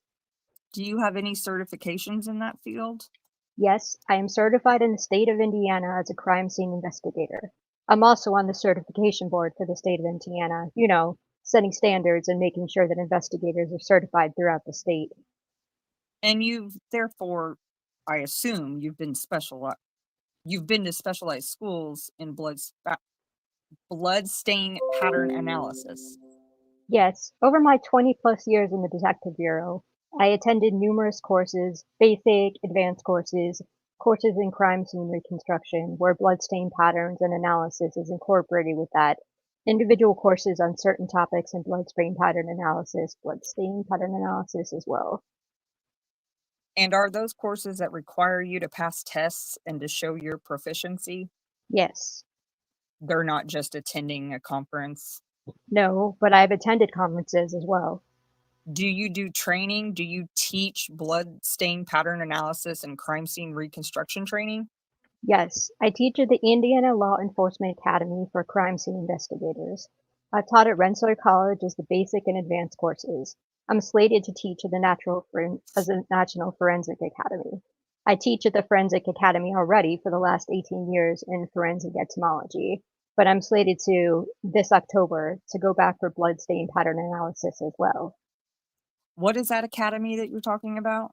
Do you have any certifications in that field? Yes, I am certified in the state of Indiana as a crime scene investigator. I'm also on the certification board for the state of Indiana, setting standards and making sure that investigators are certified throughout the state. And therefore, I assume you've been to specialized schools in blood stain pattern analysis. Yes, over my 20 plus years in the Detective Bureau, I attended numerous courses, basic, advanced courses in crime scene reconstruction, where bloodstain patterns and analysis is incorporated with that, individual courses on certain topics in bloodstain pattern analysis as well. And are those courses that require you to pass tests and to show your proficiency? Yes. They're not just attending a conference? No, but I've attended conferences as well. Do you do training? Do you teach blood stain pattern analysis and crime scene reconstruction training? Yes, I teach at the Indiana Law Enforcement Academy for crime scene investigators. I taught at Rensselaer College as the basic and advanced courses. I'm slated to teach at the National Forensic Academy. I teach at the Forensic Academy already for the last 18 years in forensic etymology, but I'm slated to, this October, to go back for bloodstain pattern analysis as well. What is that academy that you're talking about?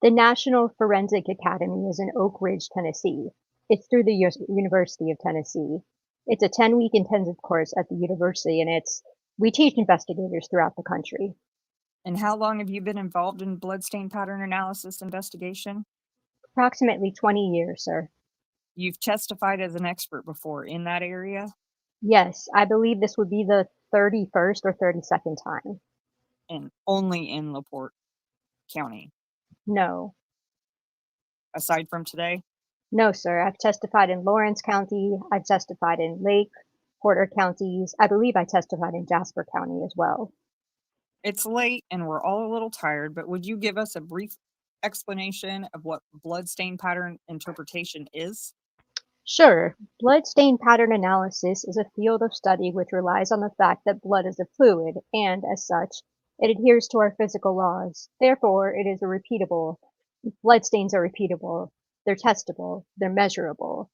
The National Forensic Academy is in Oak Ridge, Tennessee. It's through the University of Tennessee. It's a 10-week intensive course at the university, and we teach investigators throughout the country. And how long have you been involved in bloodstain pattern analysis investigation? Approximately 20 years, sir. You've testified as an expert before in that area? Yes, I believe this would be the 31st or 32nd time. And only in LaPorte County, No. aside from today? No, sir. I've testified in Lawrence County. I've testified in Lake, Porter counties. I believe I testified in Jasper County as well. It's late and we're all a little tired, but would you give us a brief explanation of what bloodstain pattern interpretation is? Sure. Bloodstain pattern analysis is a field of study which relies on the fact that blood is a fluid, and, as such, it adheres to our physical laws. Therefore, it is repeatable. Bloodstains are repeatable. They're testable. They're measurable.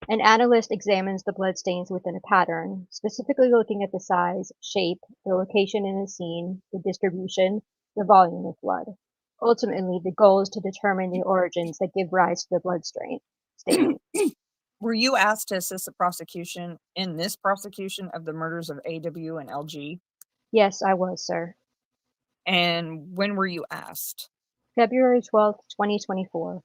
An analyst examines the bloodstains within a pattern, specifically looking at the size, shape, the location in a scene, the distribution, the volume of blood. Ultimately, the goal is to determine the origins that give rise to the bloodstain. Were you asked to assist the prosecution in this prosecution of the murders of AW and LG? Yes, I was, sir. And when were you asked? February 12th, 2024.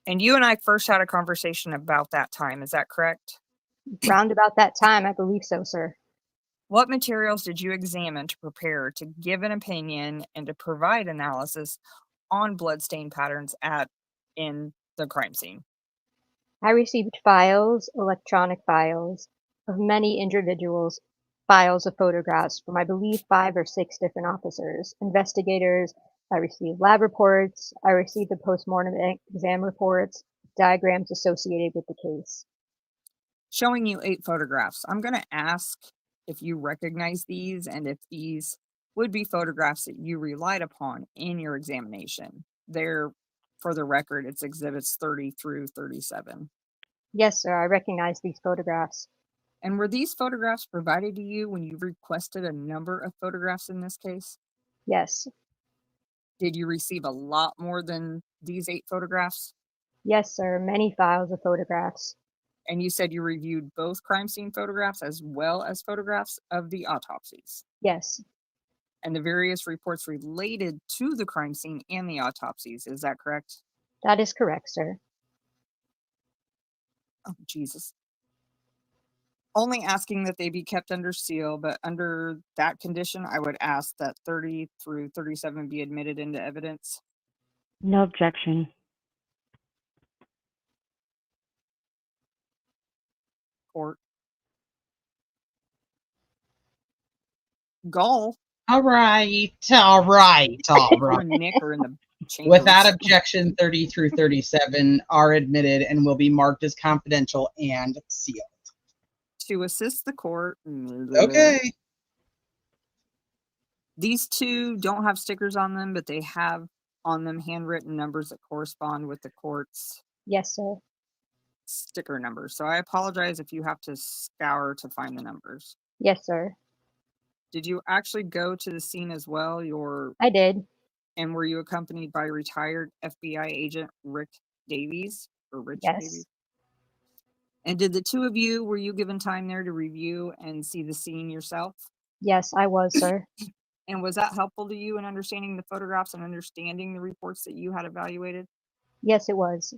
And you and I first had a conversation about that time, is that correct? Round about that time, I believe so, sir. What materials did you examine to prepare to give an opinion and to provide analysis on bloodstain patterns in the crime scene? I received files, electronic files, of many individuals, files of photographs from, I believe, 5 or 6 different officers, investigators. I received lab reports. I received the postmortem exam reports, diagrams associated with the case. Showing you 8 photographs. I'm going to ask if you recognize these and if these would be photographs that you relied upon in your examination. They're, for the record, it's exhibits 30 through 37. Yes, sir, I recognize these photographs. And were these photographs provided to you when you requested a number of photographs in this case? Yes. Did you receive a lot more than these 8 photographs? Yes, sir, many files of photographs. And you said you reviewed both crime scene photographs as well as photographs of the autopsies. Yes. And the various reports related to the crime scene and the autopsies. Is that correct? That is correct, sir. Oh, Jesus. Only asking that they be kept under seal, but under that condition, I would ask that 30 through 37 be admitted into evidence. No objection. Court. Gull. All right, all right, all You right. and Nick are in the chambers. Without objection, 30 through 37 are admitted and will be marked as confidential and sealed. To assist the court. Okay. These 2 don't have stickers on them, but they have on them handwritten numbers that correspond with the court's Yes, sir. sticker numbers. So I apologize if you have to scour to find the numbers. Yes, sir. Did you actually go to the scene as well? I did. And were you accompanied by retired FBI agent Rick Davies or Rich Yes. Davies? And did the 2 of you, were you given time there to review and see the scene yourself? Yes, I was, sir. And was that helpful to you in understanding the photographs and understanding the reports that you had evaluated? Yes, it was.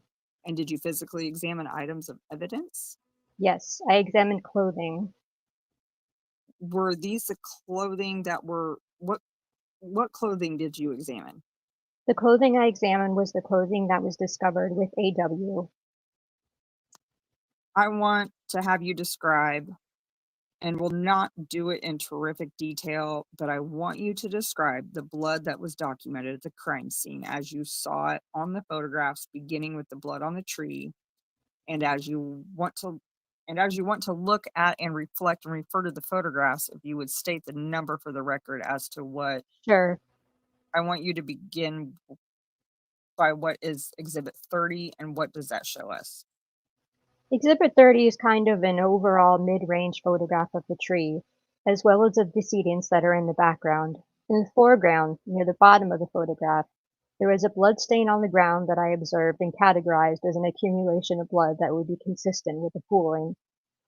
And did you physically examine items of evidence? Yes, I examined clothing. Were these the clothing that were, what clothing did you examine? The clothing I examined was the clothing that was discovered with AW. I want to have you describe, and we'll not do it in terrific detail, but I want you to describe the blood that was documented at the crime scene as you saw it on the photographs, beginning with the blood on the tree, And as you want to look at and reflect and refer to the photographs, if you would state the number for the record as to what Sure. I want you to begin by what is Exhibit 30 and what does that show us? Exhibit 30 is kind of an overall mid-range photograph of the tree, as well as of decedents that are in the background. In the foreground, near the bottom of the photograph, there is a blood stain on the ground that I observed and categorized as an accumulation of blood that would be consistent with the pooling.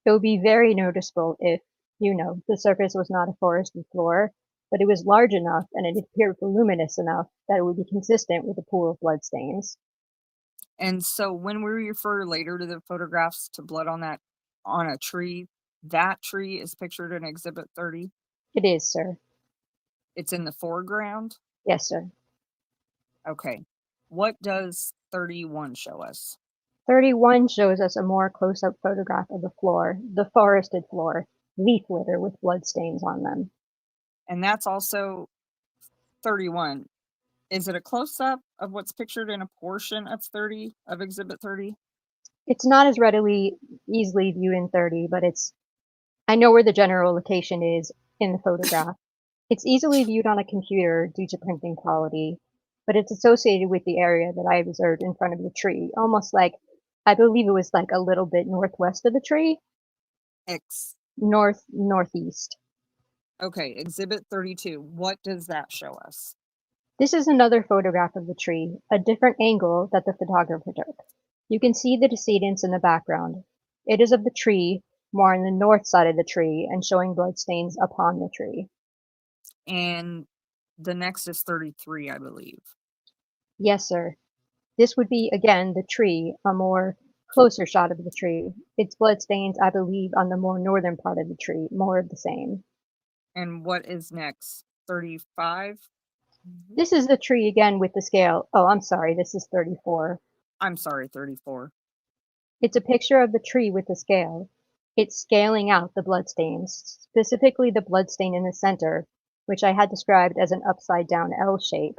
It would be very noticeable if, the surface was not a forested floor, but it was large enough and it appeared voluminous enough that it would be consistent with the pool of blood stains. And so when we refer later to the photographs to blood on a tree, that tree is pictured in Exhibit 30. It is, sir. It's in the foreground. Yes, sir. Okay. What does 31 show us? 31 shows us a more close-up photograph of the floor, the forested floor, leaf litter with blood stains on them. And that's also 31. Is it a close-up of what's pictured in a portion of Exhibit 30? It's not as easily viewed in 30, but I know where the general location is in the photograph. It's easily viewed on a computer due to printing quality, but it's associated with the area that I observed in front of the tree, almost like, I believe it was like a little bit northwest of the tree, northeast. Okay, Exhibit 32. What does that show us? This is another photograph of the tree, a different angle that the photographer took. You can see the decedents in the background. It is of the tree, more on the north side of the tree, and showing bloodstains upon the tree. And the next is 33, I believe. Yes, sir. This would be, again, the tree, a more closer shot of the tree. Its bloodstains, I believe, on the more northern part of the tree, more of the same. And what is next? 35? This is the tree again with the scale. Oh, I'm sorry, this is 34. I'm sorry, 34. It's a picture of the tree with the scale. It's scaling out the bloodstains, specifically the bloodstain in the center, which I had described as an upside-down L shape.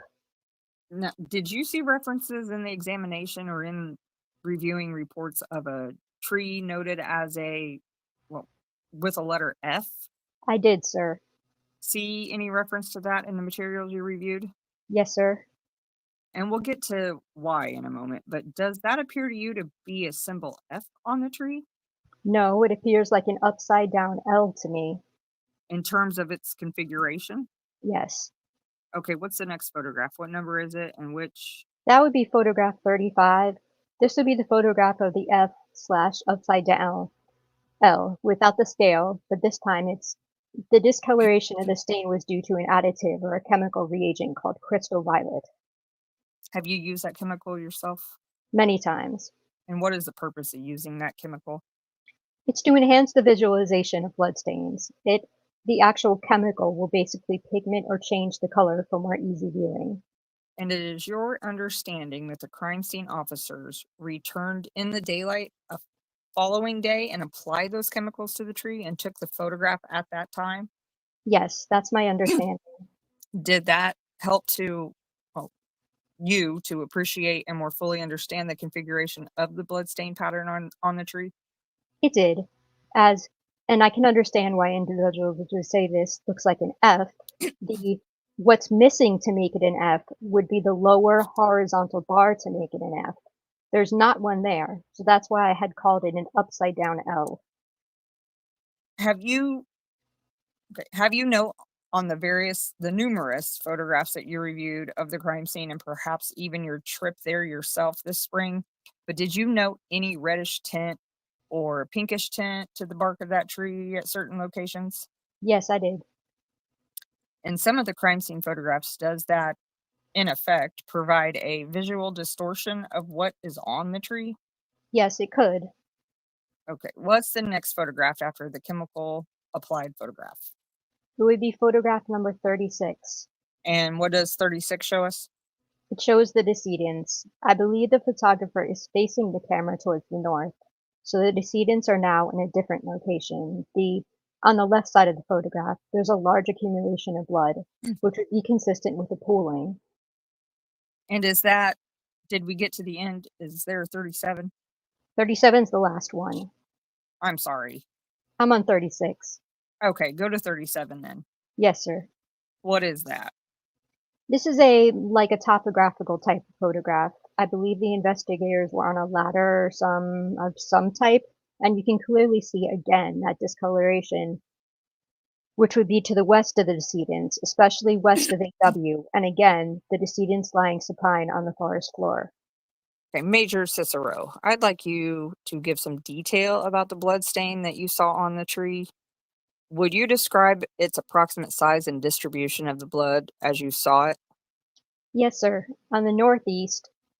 Now, did you see references in the examination or in reviewing reports of a tree noted as with a letter F? I did, sir. See any reference to that in the materials you reviewed? Yes, sir. And we'll get to why in a moment, but does that appear to you to be a symbol F on the tree? No, it appears like an upside-down L to me. In terms of its configuration? Yes. Okay, what's the next photograph? What number is it and which? That would be photograph 35. This would be the photograph of the F/upside-down L without the scale, but this time the discoloration of the stain was due to an additive or a chemical reagent called crystal violet. Have you used that chemical yourself? Many times. And what is the purpose of using that chemical? It's to enhance the visualization of bloodstains. The actual chemical will basically pigment or change the color for more easy viewing. And it is your understanding that the crime scene officers returned in the daylight a following day and applied those chemicals to the tree and took the photograph at that time? Yes, that's my understanding. Did that help you to appreciate and more fully understand the configuration of the bloodstain pattern on the tree? It did, and I can understand why individuals would say this looks like an F. What's missing to make it an F would be the lower horizontal bar to make it an F. There's not one there, so that's why I had called it an upside-down L. Have you on the numerous photographs that you reviewed of the crime scene and perhaps even your trip there yourself this spring, but did you note any reddish tint or pinkish tint to the bark of that tree at certain locations? Yes, I did. In some of the crime scene photographs, does that, in effect, provide a visual distortion of what is on the tree? Yes, it could. Okay, what's the next photograph after the chemical applied photograph? It would be photograph number 36. And what does 36 show us? It shows the decedents. I believe the photographer is facing the camera towards the north, so the decedents are now in a different location. On the left side of the photograph, there's a large accumulation of blood, which would be consistent with the pooling. And did we get to the end? Is there 37? 37's the last one. I'm sorry. I'm on 36. Okay, go to 37 then. Yes, sir. What is that? This is like a topographical type of photograph. I believe the investigators were on a ladder or some type, and you can clearly see again that discoloration, which would be to the west of the decedents, especially west of AW, and again, the decedents lying supine on the forest floor. Okay, Major Cicero, I'd like you to give some detail about the blood stain that you saw on the tree. Would you describe its approximate size and distribution of the blood as you saw it? Yes, sir. On the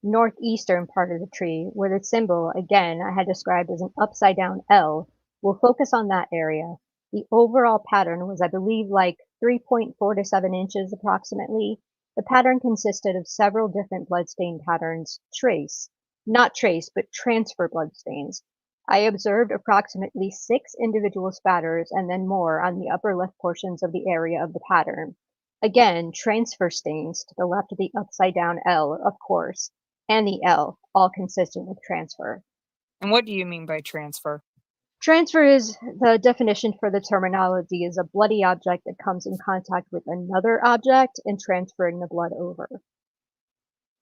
northeastern part of the tree, where the symbol, again, I had described as an upside down L, we'll focus on that area. The overall pattern was, I believe, like 3.4 to 7 inches approximately. The pattern consisted of several different bloodstain patterns, not trace, but transfer bloodstains. I observed approximately 6 individual spatters and then more on the upper left portions of the area of the pattern. Again, transfer stains to the left of the upside down L, of course, and the L, all consistent with transfer. And what do you mean by transfer? Transfer is the definition for the terminology is a bloody object that comes in contact with another object and transferring the blood over.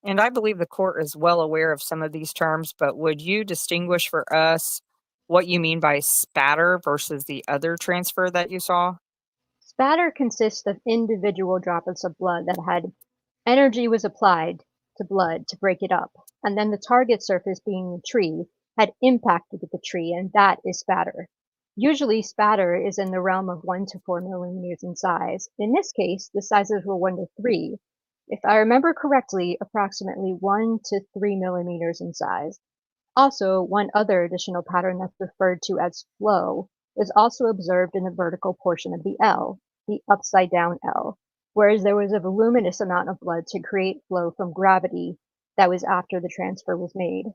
And I believe the court is well aware of some of these terms, but would you distinguish for us what you mean by spatter versus the other transfer that you saw? Spatter consists of individual droplets of blood that had energy was applied to blood to break it up, and then the target surface being the tree had impacted the tree, and that is spatter. Usually spatter is in the realm of 1 to 4 millimeters in size. In this case, the sizes were 1 to 3. If I remember correctly, approximately 1 to 3 millimeters in size. Also, one other additional pattern that's referred to as flow is also observed in the vertical portion of the L, the upside down L, whereas there was a voluminous amount of blood to create flow from gravity that was after the transfer was made.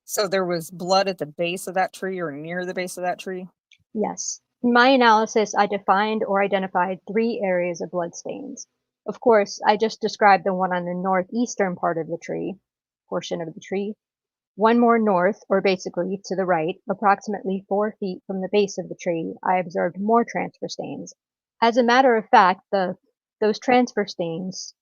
So there was blood at the base of that tree or near the base of that tree? Yes. In my analysis, I defined or identified 3 areas of blood stains. Of course, I just described the one on the northeastern part of the tree, portion of the tree. One more north, or basically to the right, approximately 4 feet from the base of the tree, I observed more transfer stains. As a matter of fact, those transfer stains,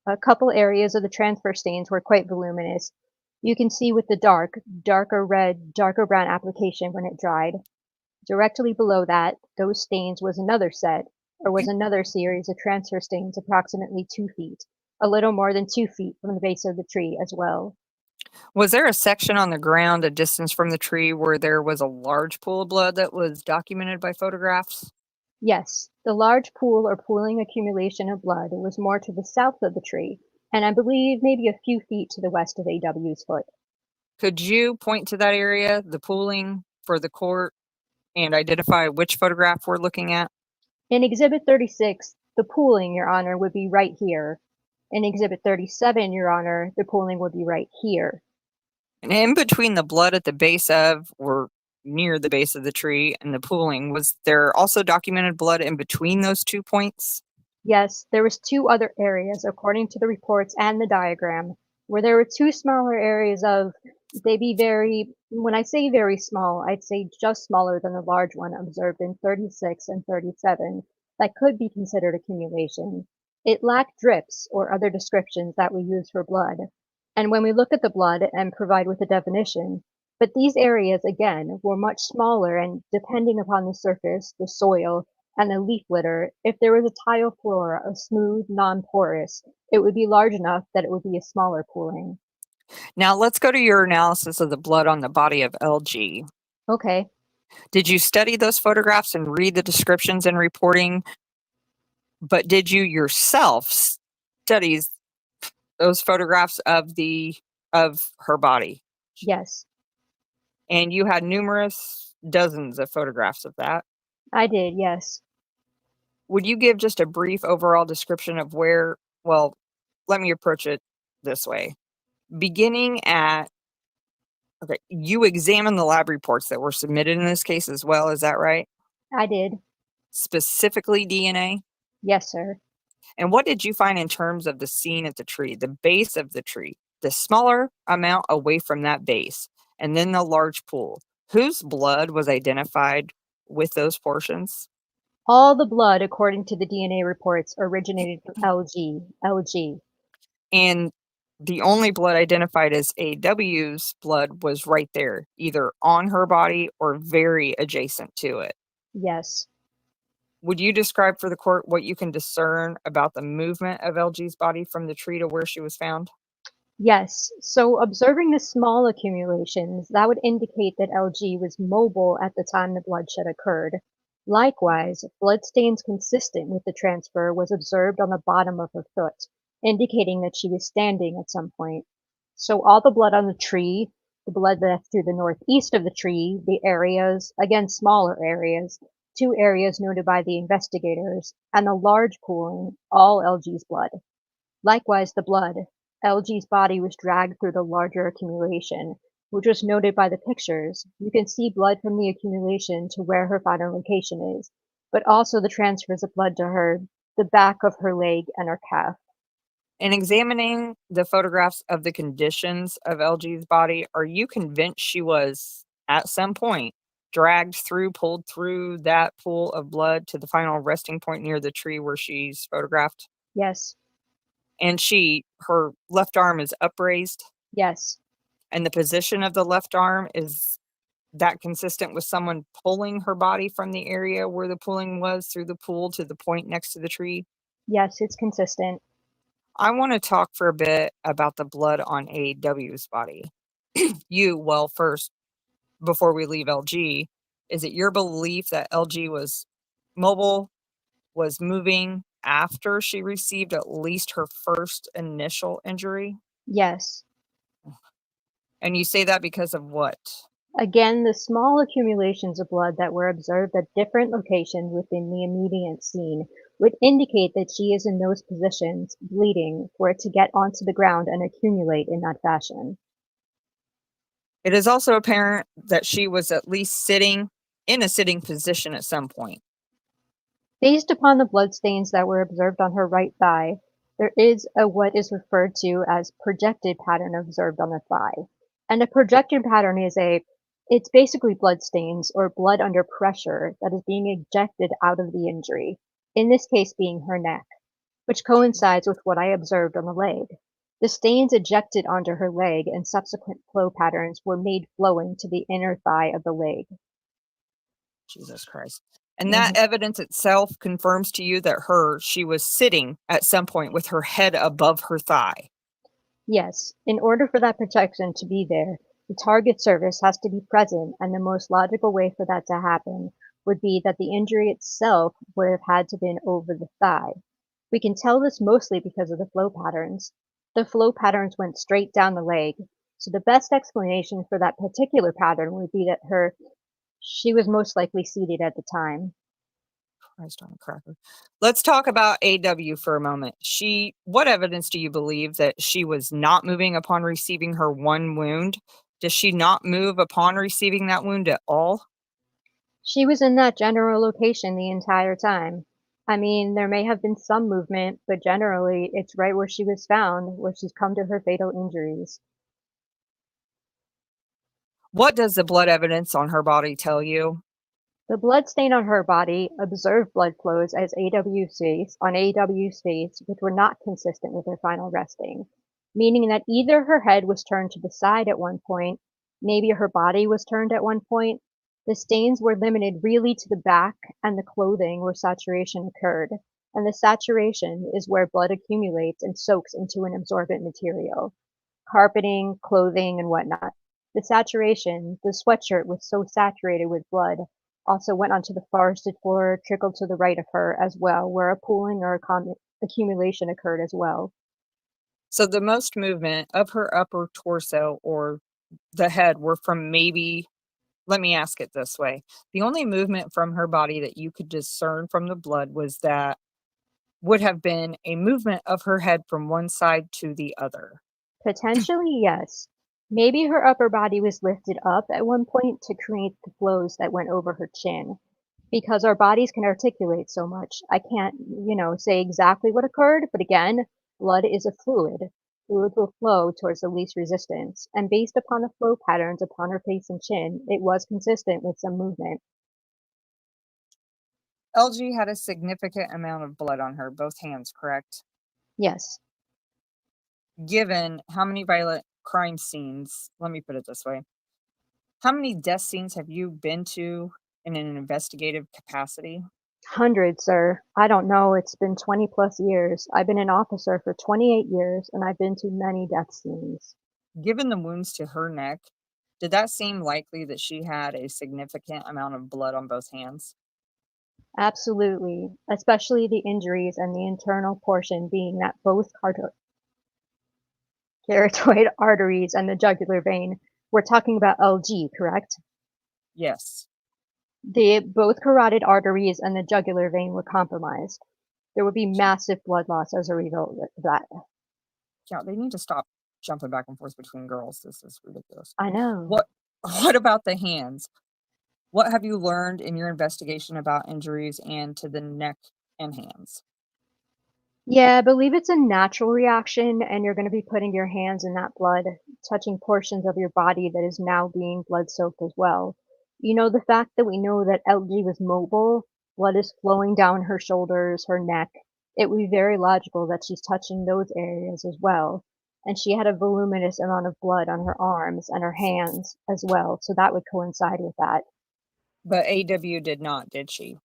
a couple areas of the transfer stains were quite voluminous. You can see with the darker red, darker brown application when it dried. Directly below that, those stains was another series of transfer stains approximately 2 feet, a little more than 2 feet from the base of the tree as well. Was there a section on the ground a distance from the tree where there was a large pool of blood that was documented by photographs? Yes, the large pool or pooling accumulation of blood was more to the south of the tree, and I believe maybe a few feet to the west of AW's foot. Could you point to that area, the pooling, for the court and identify which photograph we're looking at? In Exhibit 36, the pooling, Your Honor, would be right here. In Exhibit 37, Your Honor, the pooling would be right here. And in between the blood at the base of or near the base of the tree and the pooling, was there also documented blood in between those 2 points? Yes, there was 2 other areas, according to the reports and the diagram, where there were 2 smaller areas when I say very small, I'd say just smaller than the large one observed in 36 and 37, that could be considered accumulation. It lacked drips or other descriptions that we use for blood. And when we look at the blood and provide with a definition, but these areas, again, were much smaller and depending upon the surface, the soil, and the leaf litter, if there was a tile floor, a smooth, non-porous, it would be large enough that it would be a smaller pooling. Now let's go to your analysis of the blood on the body of LG. Okay. Did you study those photographs and read the descriptions and reporting? But did you yourself study those photographs of her body? Yes, And you had dozens of photographs of that. I did, yes. Would you give just a brief overall description of let me approach it this way. Beginning at, you examined the lab reports that were submitted in this case as well, is that right? I did. Specifically DNA? Yes, sir. And what did you find in terms of the scene at the tree, the base of the tree? the smaller amount away from that base, and then the large pool. Whose blood was identified with those portions? All the blood, according to the DNA reports, originated from LG. LG. And the only blood identified as AW's blood was right there, either on her body or very adjacent to it. Yes. Would you describe for the court what you can discern about the movement of LG's body from the tree to where she was found? Yes. So observing the small accumulations, that would indicate that LG was mobile at the time the bloodshed occurred. Likewise, bloodstains consistent with the transfer was observed on the bottom of her foot, indicating that she was standing at some point. So all the blood on the tree, the blood left through the northeast of the tree, the areas, again smaller areas, 2 areas noted by the investigators, and the large pooling, all LG's blood. Likewise, the blood, LG's body was dragged through the larger accumulation, which was noted by the pictures. You can see blood from the accumulation to where her final location is, but also the transfers of blood to her, the back of her leg and her calf. In examining the photographs of the conditions of LG's body, are you convinced she was, at some point, dragged through, pulled through that pool of blood to the final resting point near the tree where she's photographed? Yes. And her left arm is upraised, Yes. and the position of the left arm, is that consistent with someone pulling her body from the area where the pooling was through the pool to the point next to the tree? Yes, it's consistent. I want to talk for a bit about the blood on AW's body. First, before we leave LG, is it your belief that LG was mobile, was moving after she received at least her first initial injury? Yes. And you say that because of what? Again, the small accumulations of blood that were observed at different locations within the immediate scene would indicate that she is in those positions, bleeding, for it to get onto the ground and accumulate in that fashion. It is also apparent that she was at least sitting in a sitting position at some point. Based upon the bloodstains that were observed on her right thigh, there is what is referred to as projected pattern observed on the thigh. And a projected pattern it's basically bloodstains or blood under pressure that is being ejected out of the injury, in this case being her neck, which coincides with what I observed on the leg. The stains ejected onto her leg and subsequent flow patterns were made flowing to the inner thigh of the leg. Jesus Christ. And that evidence itself confirms to you that she was sitting at some point with her head above her thigh. Yes, in order for that protection to be there, the target surface has to be present, and the most logical way for that to happen would be that the injury itself would have had to been over the thigh. We can tell this mostly because of the flow patterns. The flow patterns went straight down the leg, so the best explanation for that particular pattern would be that she was most likely seated at the time. Christ on a cracker. Let's talk about AW for a moment. What evidence do you believe that she was not moving upon receiving her one wound? Does she not move upon receiving that wound at all? She was in that general location the entire time. I mean, there may have been some movement, but generally it's right where she was found, where she's come to her fatal injuries. What does the blood evidence on her body tell you? The blood stain on her body observed blood flows on AW's face, which were not consistent with her final resting, meaning that either her head was turned to the side at one point, maybe her body was turned at one point. The stains were limited really to the back and the clothing where saturation occurred, and the saturation is where blood accumulates and soaks into an absorbent material. Carpeting, clothing, and whatnot. The saturation, the sweatshirt was so saturated with blood, also went onto the forested floor, trickled to the right of her as well, where a pooling or accumulation occurred as well. So the most movement of her upper torso or the head were from let me ask it this way. The only movement from her body that you could discern from the blood would have been a movement of her head from one side to the other. Potentially, yes. Maybe her upper body was lifted up at one point to create the flows that went over her chin. Because our bodies can articulate so much, I can't, say exactly what occurred, but again, blood is a fluid. fluid will flow towards the least resistance, and based upon the flow patterns upon her face and chin, it was consistent with some movement. LG had a significant amount of blood on her, both hands, correct? Yes, Given how many violent crime scenes, let me put it this way. How many death scenes have you been to in an investigative capacity? hundreds, sir. I don't know, it's been 20 plus years. I've been an officer for 28 years, and I've been to many death scenes. Given the wounds to her neck, did that seem likely that she had a significant amount of blood on both hands? Absolutely, especially the injuries and the internal portion being that both carotid arteries and the jugular vein. We're talking about LG, correct? Yes. Both carotid arteries and the jugular vein were compromised. There would be massive blood loss as a result of that. Yeah, they need to stop jumping back and forth between girls. This is ridiculous. I know. What about the hands? What have you learned in your investigation about injuries and to the neck and hands? Yeah, I believe it's a natural reaction, and you're going to be putting your hands in that blood, touching portions of your body that is now being blood soaked as well. You know, the fact that we know that LG was mobile, blood is flowing down her shoulders, her neck, it would be very logical that she's touching those areas as well. And she had a voluminous amount of blood on her arms and her hands as well, so that would coincide with that. But AW did not, did she?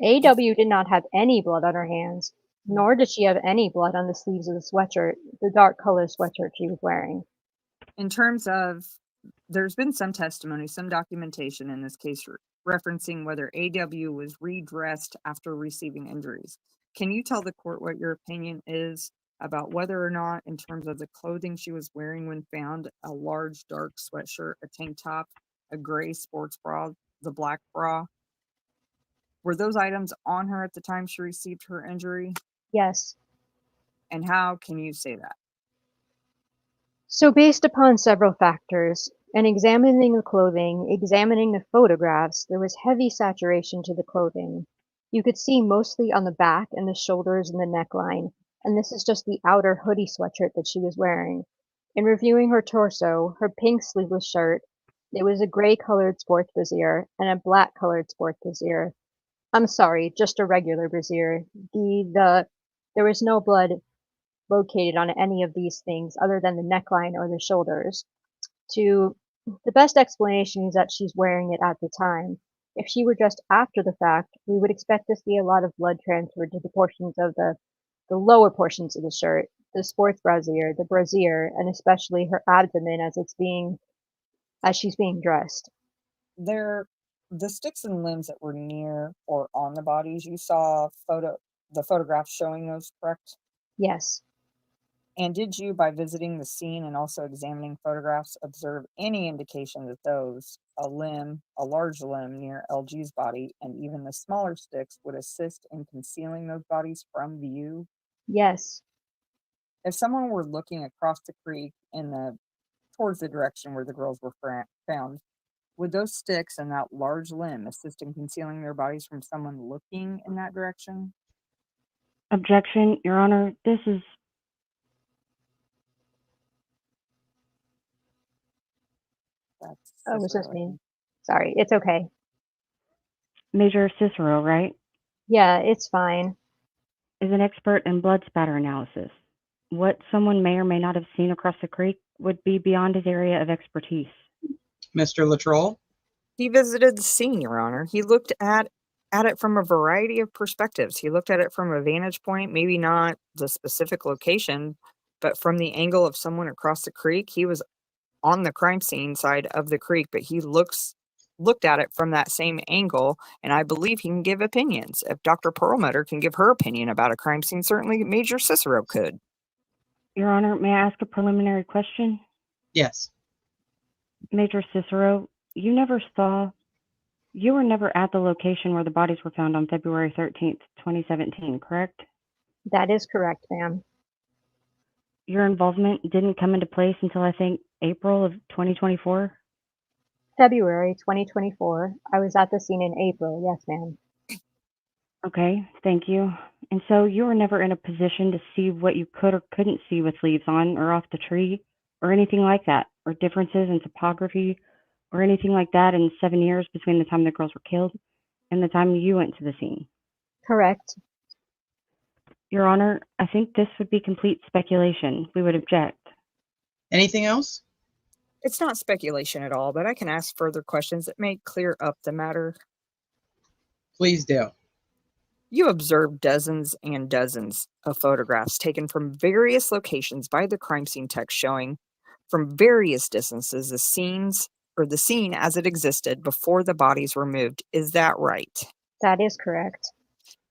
AW did not have any blood on her hands, nor did she have any blood on the sleeves of the sweatshirt, the dark colored sweatshirt she was wearing. In terms of, there's been some testimony, some documentation in this case referencing whether AW was redressed after receiving injuries. Can you tell the court what your opinion is about whether or not, in terms of the clothing she was wearing when found, a large dark sweatshirt, a tank top, a gray sports bra, the black bra, were those items on her at the time she received her injury? Yes. And how can you say that? So, based upon several factors, and examining the clothing, examining the photographs, there was heavy saturation to the clothing. You could see mostly on the back and the shoulders and the neckline, and this is just the outer hoodie sweatshirt that she was wearing. In reviewing her torso, her pink sleeveless shirt, it was a gray colored sports brassiere and a black colored sports brassiere. I'm sorry, just a regular brassiere. There was no blood located on any of these things other than the neckline or the shoulders. To the best explanation is that she's wearing it at the time. If she were dressed after the fact, we would expect to see a lot of blood transferred to the portions of the lower portions of the shirt, the sports brassiere, the brassiere, and especially her abdomen as she's being dressed. The sticks and limbs that were near or on the bodies, you saw the photographs showing those, correct? Yes. And did you, by visiting the scene and also examining photographs, observe any indication that a large limb near LG's body, and even the smaller sticks would assist in concealing those bodies from view? Yes. If someone were looking across the creek towards the direction where the girls were found, would those sticks and that large limb assist in concealing their bodies from someone looking in that direction? Objection, Your Honor. This is Oh, it was just me. Sorry, it's okay. Major Cicero, right? Yeah, it's fine. Is an expert in blood spatter analysis. What someone may or may not have seen across the creek would be beyond his area of expertise. Mr. Latrell? He visited the scene, Your Honor. He looked at it from a variety of perspectives. He looked at it from a vantage point, maybe not the specific location, but from the angle of someone across the creek. He was on the crime scene side of the creek, but he looked at it from that same angle, and I believe he can give opinions. If Dr. Perlmutter can give her opinion about a crime scene, certainly Major Cicero could. Your Honor, may I ask a preliminary question? Yes. Major Cicero, you were never at the location where the bodies were found on February 13th, 2017, correct? That is correct, ma'am. Your involvement didn't come into place until, I think, April of 2024? February 2024. I was at the scene in April. Yes, ma'am. Okay, thank you. And so you were never in a position to see what you could or couldn't see with leaves on or off the tree or anything like that, or differences in topography or anything like that in 7 years between the time the girls were killed and the time you went to the scene. Correct. Your Honor, I think this would be complete speculation. We would object. Anything else? It's not speculation at all, but I can ask further questions that may clear up the matter. Please do. You observed dozens and dozens of photographs taken from various locations by the crime scene tech showing from various distances the scene as it existed before the bodies were moved. Is that right? That is correct.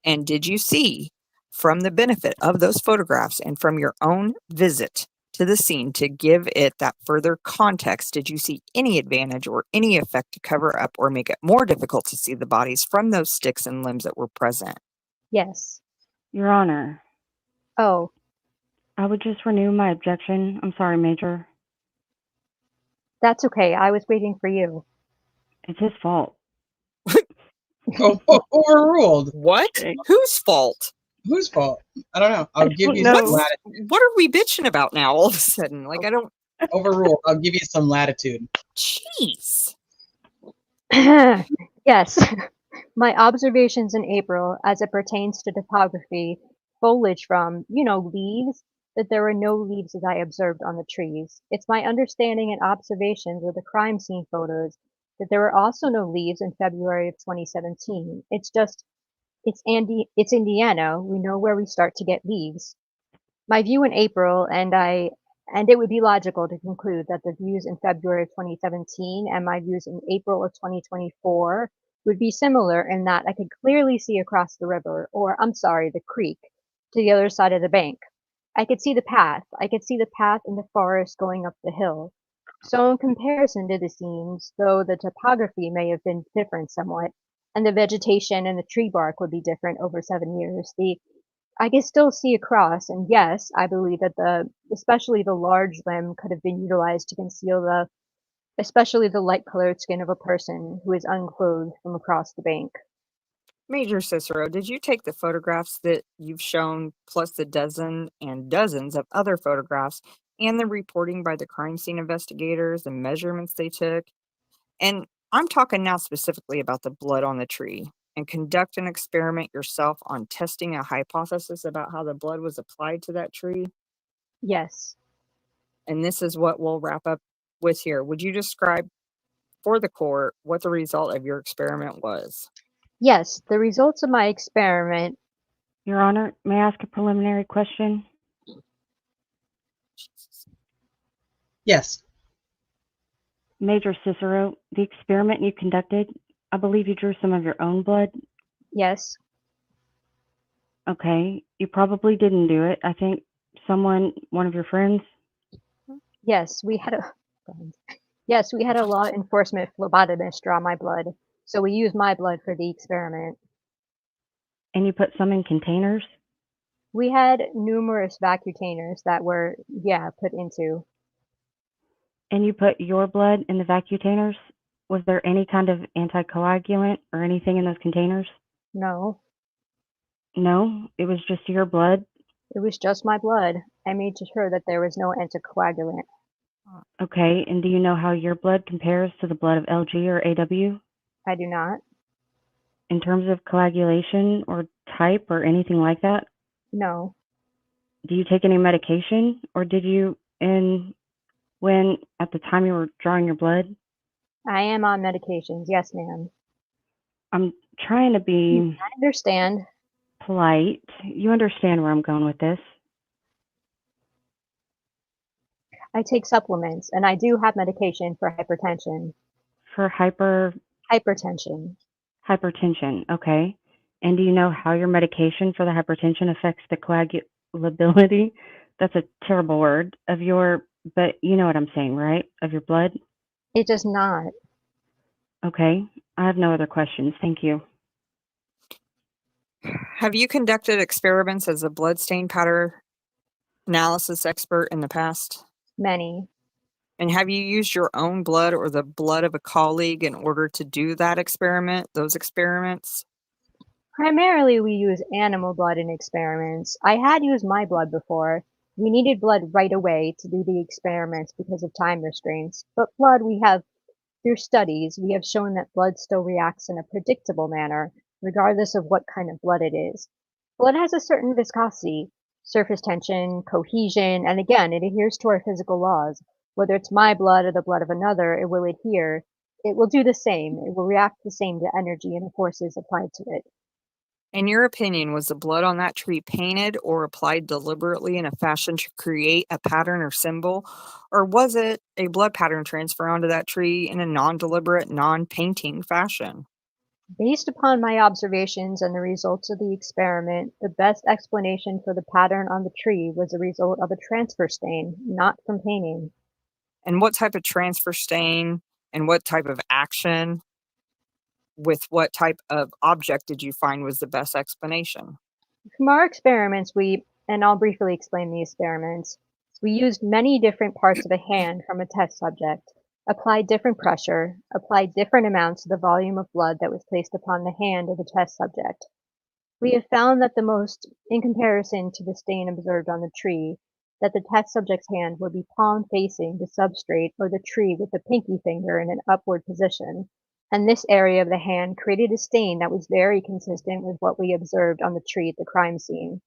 And did you see, from the benefit of those photographs and from your own visit to the scene to give it that further context, did you see any advantage or any effect to cover up or make it more difficult to see the bodies from those sticks and limbs that were present? Yes. Your Honor, Oh, I would just renew my objection. I'm sorry, Major. that's okay. I was waiting for you. It's his fault. Overruled. What? Okay. Whose fault? Whose fault? I don't know. I'll give you No. some latitude. What are we bitching about now all of a sudden? Like, I don't. Overruled. I'll give you some latitude. Jeez. Yes. My observations in April as it pertains to topography, foliage from, leaves, that there were no leaves as I observed on the trees. It's my understanding and observations with the crime scene photos that there were also no leaves in February of 2017. It's Indiana. We know where we start to get leaves. My view in April, and it would be logical to conclude that the views in February of 2017 and my views in April of 2024 would be similar in that I could clearly see across the river, or I'm sorry, the creek, to the other side of the bank. I could see the path. I could see the path in the forest going up the hill. So in comparison to the scenes, though the topography may have been different somewhat, and the vegetation and the tree bark would be different over 7 years, I can still see across, and yes, I believe that especially the large limb could have been utilized to conceal especially the light-colored skin of a person who is unclothed from across the bank. Major Cicero, did you take the photographs that you've shown, plus the dozen and dozens of other photographs, and the reporting by the crime scene investigators, the measurements they took? And I'm talking now specifically about the blood on the tree, and conduct an experiment yourself on testing a hypothesis about how the blood was applied to that tree? Yes. And this is what we'll wrap up with here. Would you describe for the court what the result of your experiment was? Yes, the results of my experiment. Your Honor, may I ask a preliminary question? Yes. Major Cicero, the experiment you conducted, I believe you drew some of your own blood. Yes. Okay, you probably didn't do it. I think one of your friends. Yes, we had a law enforcement phlebotomist draw my blood, so we used my blood for the experiment. And you put some in containers? We had numerous vacutainers that were, put into. And you put your blood in the vacutainers? Was there any kind of anticoagulant or anything in those containers? No, No, it was just your blood? it was just my blood. I made sure that there was no anticoagulant. Okay, and do you know how your blood compares to the blood of LG or AW? I do not. In terms of coagulation or type or anything like that? No, Do you take any medication, or did you, when at the time you were drawing your blood? I am on medications. Yes, ma'am. I'm trying to be I understand. polite. You understand where I'm going with this. I take supplements, and I do have medication for hypertension. For Hypertension. hypertension, okay. And do you know how your medication for the hypertension affects the coagulability? That's a terrible word but you know what I'm saying, right? Of your blood? It does not. Okay. I have no other questions. Thank you. Have you conducted experiments as a bloodstain pattern analysis expert in the past? Many. And have you used your own blood or the blood of a colleague in order to do those experiments? Primarily, we use animal blood in experiments. I had used my blood before. We needed blood right away to do the experiments because of time restraints. But blood, through studies, we have shown that blood still reacts in a predictable manner, regardless of what kind of blood it is. Blood has a certain viscosity, surface tension, cohesion, and again, it adheres to our physical laws. Whether it's my blood or the blood of another, it will adhere. It will do the same. It will react the same to energy and the forces applied to it. In your opinion, was the blood on that tree painted or applied deliberately in a fashion to create a pattern or symbol? Or was it a blood pattern transfer onto that tree in a non-deliberate, non-painting fashion? Based upon my observations and the results of the experiment, the best explanation for the pattern on the tree was a result of a transfer stain, not from painting. And what type of transfer stain and what type of action with what type of object did you find was the best explanation? From our experiments, and I'll briefly explain the experiments, we used many different parts of a hand from a test subject, applied different pressure, applied different amounts of the volume of blood that was placed upon the hand of the test subject. We have found that in comparison to the stain observed on the tree, that the test subject's hand would be palm facing the substrate or the tree with the pinky finger in an upward position, and this area of the hand created a stain that was very consistent with what we observed on the tree at the crime scene.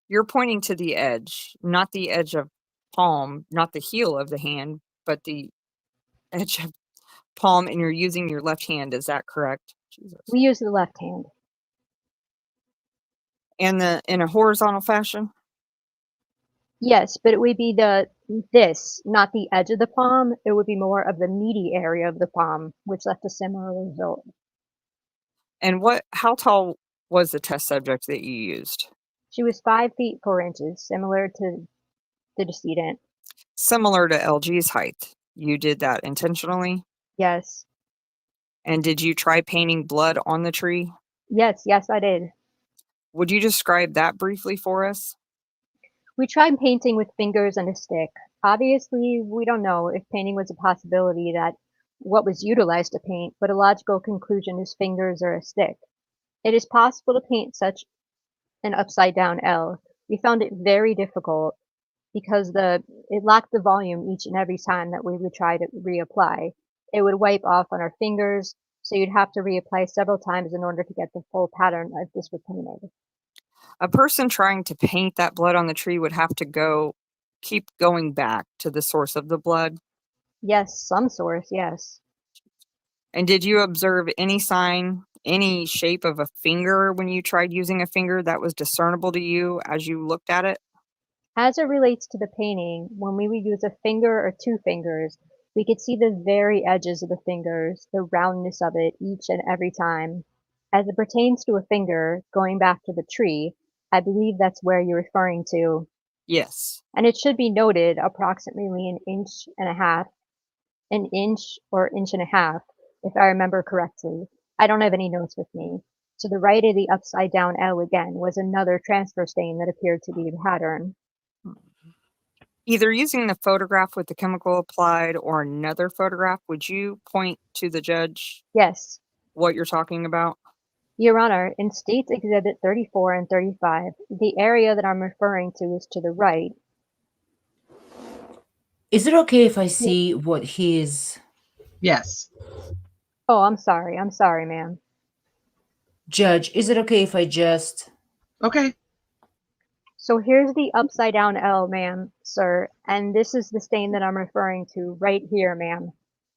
You're pointing to the edge, not the edge of palm, not the heel of the hand, but the edge of palm, and you're using your left hand. Is that correct? Jesus. We use the left hand. And in a horizontal fashion? Yes, but it would be this, not the edge of the palm. It would be more of the meaty area of the palm, which left a similar result. And how tall was the test subject that you used? She was 5 feet 4 inches, similar to the decedent. Similar to LG's height. You did that intentionally? Yes. And did you try painting blood on the tree? Yes, I did. Would you describe that briefly for us? We tried painting with fingers and a stick. Obviously, we don't know if painting was a possibility that what was utilized to paint, but a logical conclusion is fingers or a stick. It is possible to paint such an upside down L. We found it very difficult because it lacked the volume each and every time that we would try to reapply. It would wipe off on our fingers, so you'd have to reapply several times in order to get the full pattern if this was painted. A person trying to paint that blood on the tree would have to keep going back to the source of the blood. Yes, some source, yes. And did you observe any sign, any shape of a finger when you tried using a finger that was discernible to you as you looked at it? As it relates to the painting, when we would use a finger or 2 fingers, we could see the very edges of the fingers, the roundness of it each and every time. As it pertains to a finger, going back to the tree, I believe that's where you're referring to. Yes. And it should be noted approximately an inch or inch and a half, if I remember correctly. I don't have any notes with me. To the right of the upside down L again was another transfer stain that appeared to be a pattern. Either using the photograph with the chemical applied or another photograph, would you point to the judge Yes. what you're talking about? Your Honor, in States Exhibit 34 and 35, the area that I'm referring to is to the right. Is it okay if I see what his Yes. Oh, I'm sorry, ma'am. judge? Is it okay if I just Okay. So here's the upside down L, ma'am, sir, and this is the stain that I'm referring to right here, ma'am.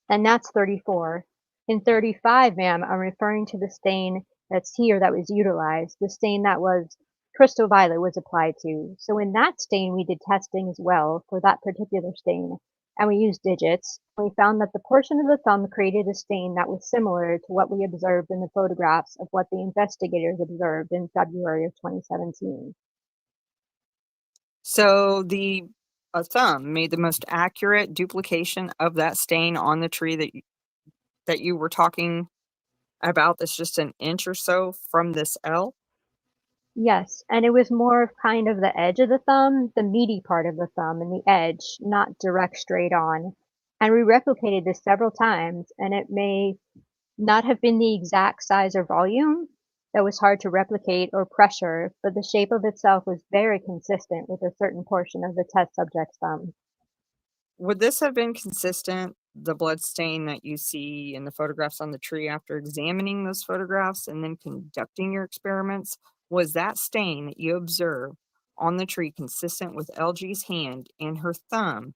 And that's 34. In 35, ma'am, I'm referring to the stain that's here that was utilized, the stain that was crystal violet was applied to. So in that stain, we did testing as well for that particular stain, and we used digits. We found that the portion of the thumb created a stain that was similar to what we observed in the photographs of what the investigators observed in February of 2017. So the thumb made the most accurate duplication of that stain on the tree that you were talking about. That's just an inch or so from this L. Yes, and it was more of kind of the edge of the thumb, the meaty part of the thumb and the edge, not direct straight on. And we replicated this several times, and it may not have been the exact size or volume that was hard to replicate or pressure, but the shape of itself was very consistent with a certain portion of the test subject's thumb. Would this have been consistent, the blood stain that you see in the photographs on the tree after examining those photographs and then conducting your experiments? Was that stain that you observed on the tree consistent with LG's hand and her thumb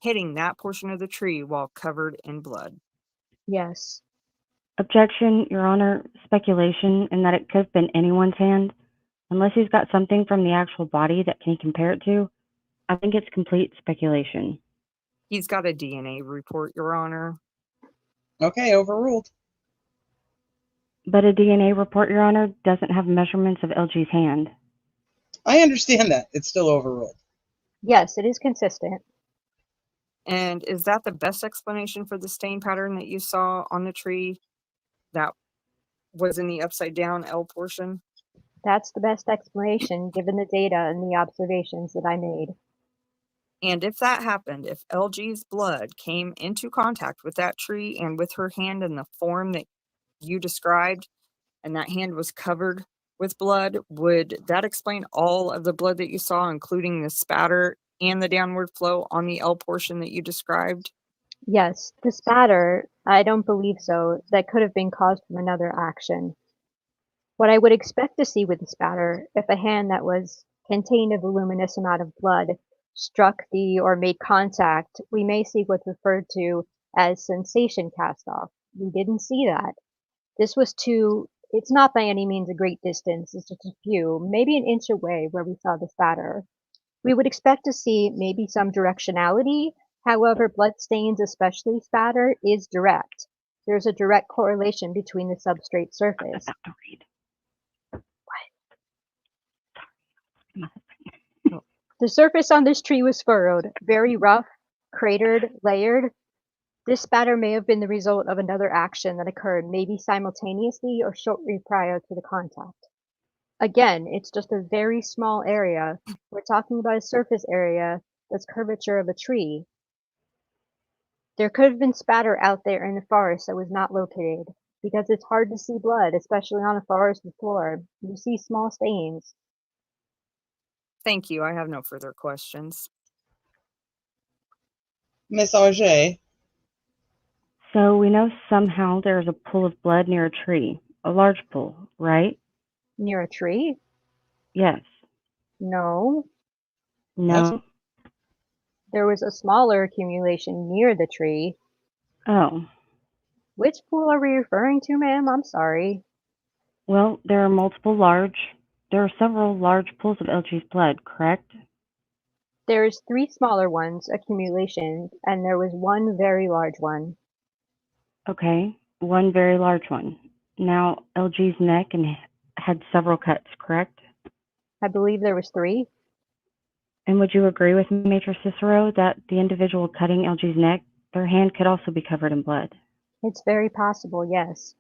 hitting that portion of the tree while covered in blood? Yes. Objection, Your Honor. Speculation in that it could have been anyone's hand. Unless he's got something from the actual body that can compare it to, I think it's complete speculation. He's got a DNA report, Your Honor. Okay, overruled. But a DNA report, Your Honor, doesn't have measurements of LG's hand. I understand that. It's still overruled. Yes, it is consistent. And is that the best explanation for the stain pattern that you saw on the tree that was in the upside down L portion? That's the best explanation given the data and the observations that I made. And if that happened, if LG's blood came into contact with that tree and with her hand in the form that you described, and that hand was covered with blood, would that explain all of the blood that you saw, including the spatter and the downward flow on the L portion that you described? Yes, the spatter, I don't believe so. That could have been caused from another action. What I would expect to see with the spatter, if a hand that was contained a voluminous amount of blood struck the or made contact, we may see what's referred to as sensation cast off. We didn't see that. This was it's not by any means a great distance, it's just a few, maybe an inch away where we saw the spatter. We would expect to see maybe some directionality. However, blood stains, especially spatter, is direct. There's a direct correlation between the substrate surface. About to read. The surface on this tree was furrowed, very rough, cratered, layered. This spatter may have been the result of another action that occurred maybe simultaneously or shortly prior to the contact. Again, it's just a very small area. We're talking about a surface area that's curvature of a tree. There could have been spatter out there in the forest that was not located, because it's hard to see blood, especially on a forest floor. You see small stains. Thank you. I have no further questions. Miss Auger. So we know somehow there's a pool of blood near a tree, a large pool, right? Near a tree? Yes. No. No. There was a smaller accumulation near the tree. Oh. Which pool are we referring to, ma'am? I'm sorry. Well, there are several large pools of LG's blood, correct? There's 3 smaller ones, accumulations, and there was one very large one. Okay, one very large one. Now, LG's neck had several cuts, correct? I believe there was 3. And would you agree with me, Major Cicero, that the individual cutting LG's neck, their hand could also be covered in blood? It's very possible, yes.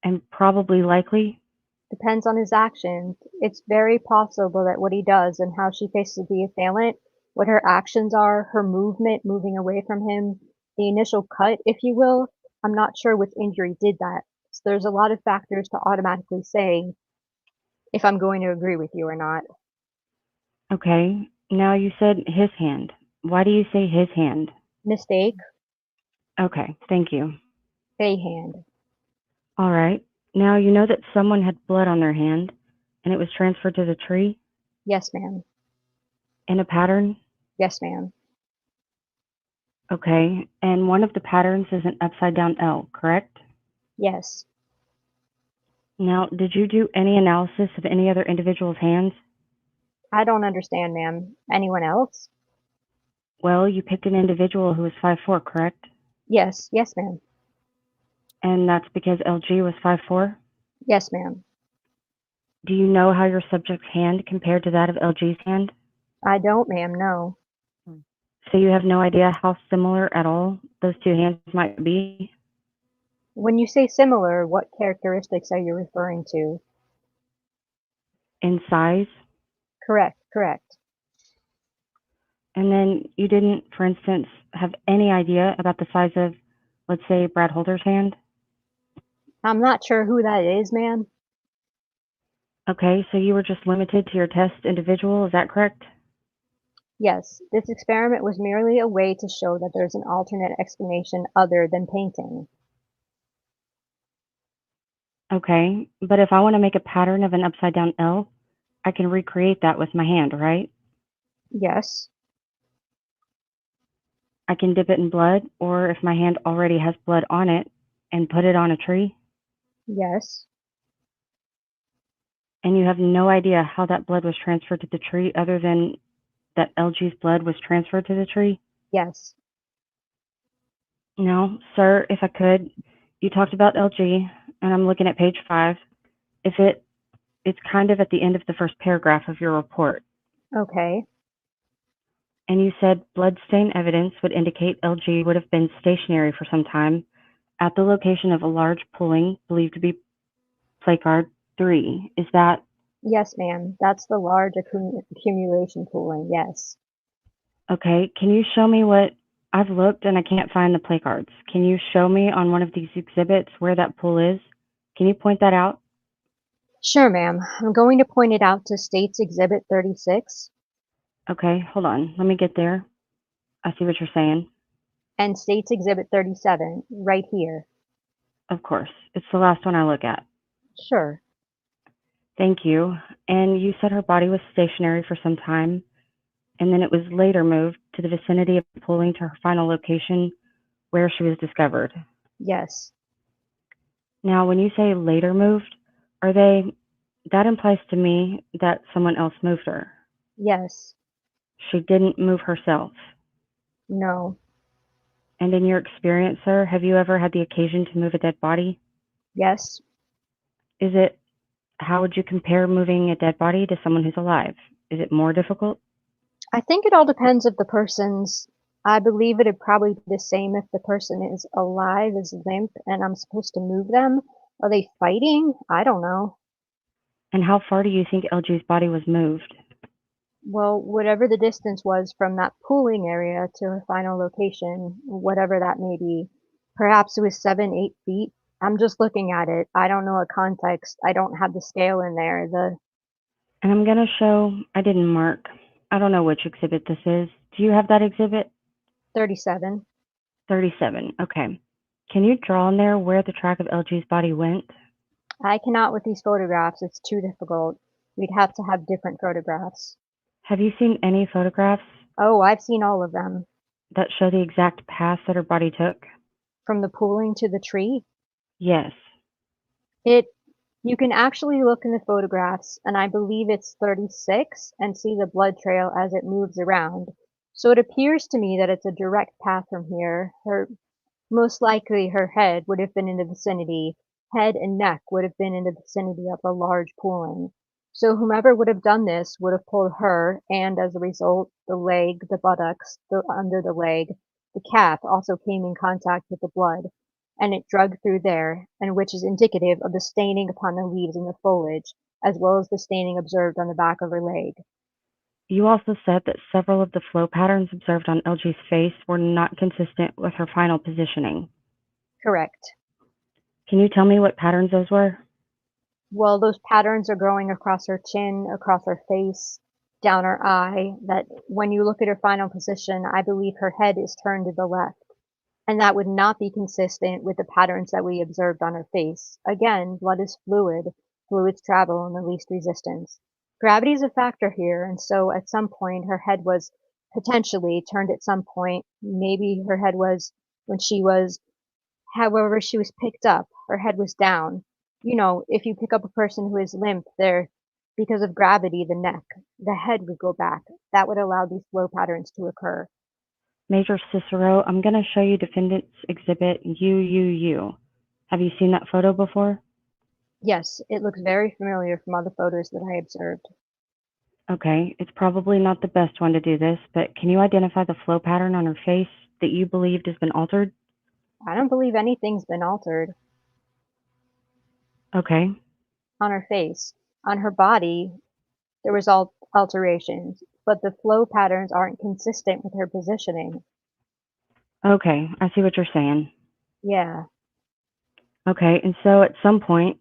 And probably likely? Depends on his actions. It's very possible that what he does and how she faces the assailant, what her actions are, her movement moving away from him, the initial cut, if you will, I'm not sure which injury did that. So there's a lot of factors to automatically say if I'm going to agree with you or not. Okay, now you said his hand. Why do you say his hand? Mistake, Okay, thank you. a hand. All right. Now you know that someone had blood on their hand and it was transferred to the tree Yes, ma'am. in a pattern? Yes, ma'am. Okay, and one of the patterns is an upside down L, correct? Yes. Now, did you do any analysis of any other individual's hands? I don't understand, ma'am. Anyone else? Well, you picked an individual who was 5'4", correct? Yes, yes, ma'am. And that's because LG was 5'4"? Yes, ma'am. Do you know how your subject's hand compared to that of LG's hand? I don't, ma'am, no. So you have no idea how similar at all those two hands might be? When you say similar, what characteristics are you referring to? In size? Correct, correct. And then you didn't, for instance, have any idea about the size of Let's say Brad Holder's hand. I'm not sure who that is, ma'am. Okay, so you were just limited to your test individual, is that correct? Yes, this experiment was merely a way to show that there's an alternate explanation other than painting. Okay, but if I want to make a pattern of an upside down L, I can recreate that with my hand, right? Yes, I can dip it in blood, or if my hand already has blood on it, and put it on a tree, yes, and you have no idea how that blood was transferred to the tree other than that LG's blood was transferred to the tree? yes. No, sir, if I could, you talked about LG, and I'm looking at page 5. It's kind of at the end of the first paragraph of your report. Okay, And you said bloodstain evidence would indicate LG would have been stationary for some time at the location of a large pooling believed to be placard 3. Is that yes, ma'am. That's the large accumulation pooling, yes. okay? Can you show me what I've looked and I can't find the placards? Can you show me on one of these exhibits where that pool is? Can you point that out? Sure, ma'am. I'm going to point it out to States Exhibit 36 Okay, hold on. Let me get there. I see what you're saying. and States Exhibit 37 right here. Of course. It's the last one I look at. Sure, Thank you. And you said her body was stationary for some time, and then it was later moved to the vicinity of pooling to her final location where she was discovered. yes, Now, when you say later moved, that implies to me that someone else moved her. yes, She didn't move herself. no, And in your experience, sir, have you ever had the occasion to move a dead body? yes. How would you compare moving a dead body to someone who's alive? Is it more difficult? I think it all depends if the person's. I believe it'd probably be the same if the person is alive, is limp, and I'm supposed to move them. Are they fighting? I don't know. And how far do you think LG's body was moved? Well, whatever the distance was from that pooling area to her final location, whatever that may be, perhaps it was 7, 8 feet. I'm just looking at it. I don't know a context. I don't have the scale in there. The And I'm going to show, I didn't mark. I don't know which exhibit this is. Do you have that exhibit? 37. 37. Okay. Can you draw in there where the track of LG's body went? I cannot with these photographs. It's too difficult. We'd have to have different photographs. Have you seen any photographs Oh, I've seen all of them. that show the exact path that her body took? From the pooling to the tree. Yes. It You can actually look in the photographs, and I believe it's 36, and see the blood trail as it moves around. So it appears to me that it's a direct path from here. Most likely her head would have been in the vicinity, head and neck would have been in the vicinity of a large pooling. So whomever would have done this would have pulled her, and as a result, the leg, the buttocks, the under the leg, the calf also came in contact with the blood, and it drug through there, and which is indicative of the staining upon the leaves and the foliage, as well as the staining observed on the back of her leg. You also said that several of the flow patterns observed on LG's face were not consistent with her final positioning. Correct. Can you tell me what patterns those were? Well, those patterns are growing across her chin, across her face, down her eye, that when you look at her final position, I believe her head is turned to the left. And that would not be consistent with the patterns that we observed on her face. Again, blood is fluid, fluids travel in the least resistance. Gravity is a factor here, and so at some point her head was potentially turned at some point. Maybe her head was when she was, however she was picked up, her head was down. You know, if you pick up a person who is limp, because of gravity, the head would go back. That would allow these flow patterns to occur. Major Cicero, I'm going to show you Defendant's Exhibit UUU. Have you seen that photo before? Yes, it looks very familiar from other photos that I observed. Okay, it's probably not the best one to do this, but can you identify the flow pattern on her face that you believed has been altered? I don't believe anything's been altered Okay, on her face. On her body, there was alterations, but the flow patterns aren't consistent with her positioning. okay, I see what you're saying. Yeah. Okay, and so at some point,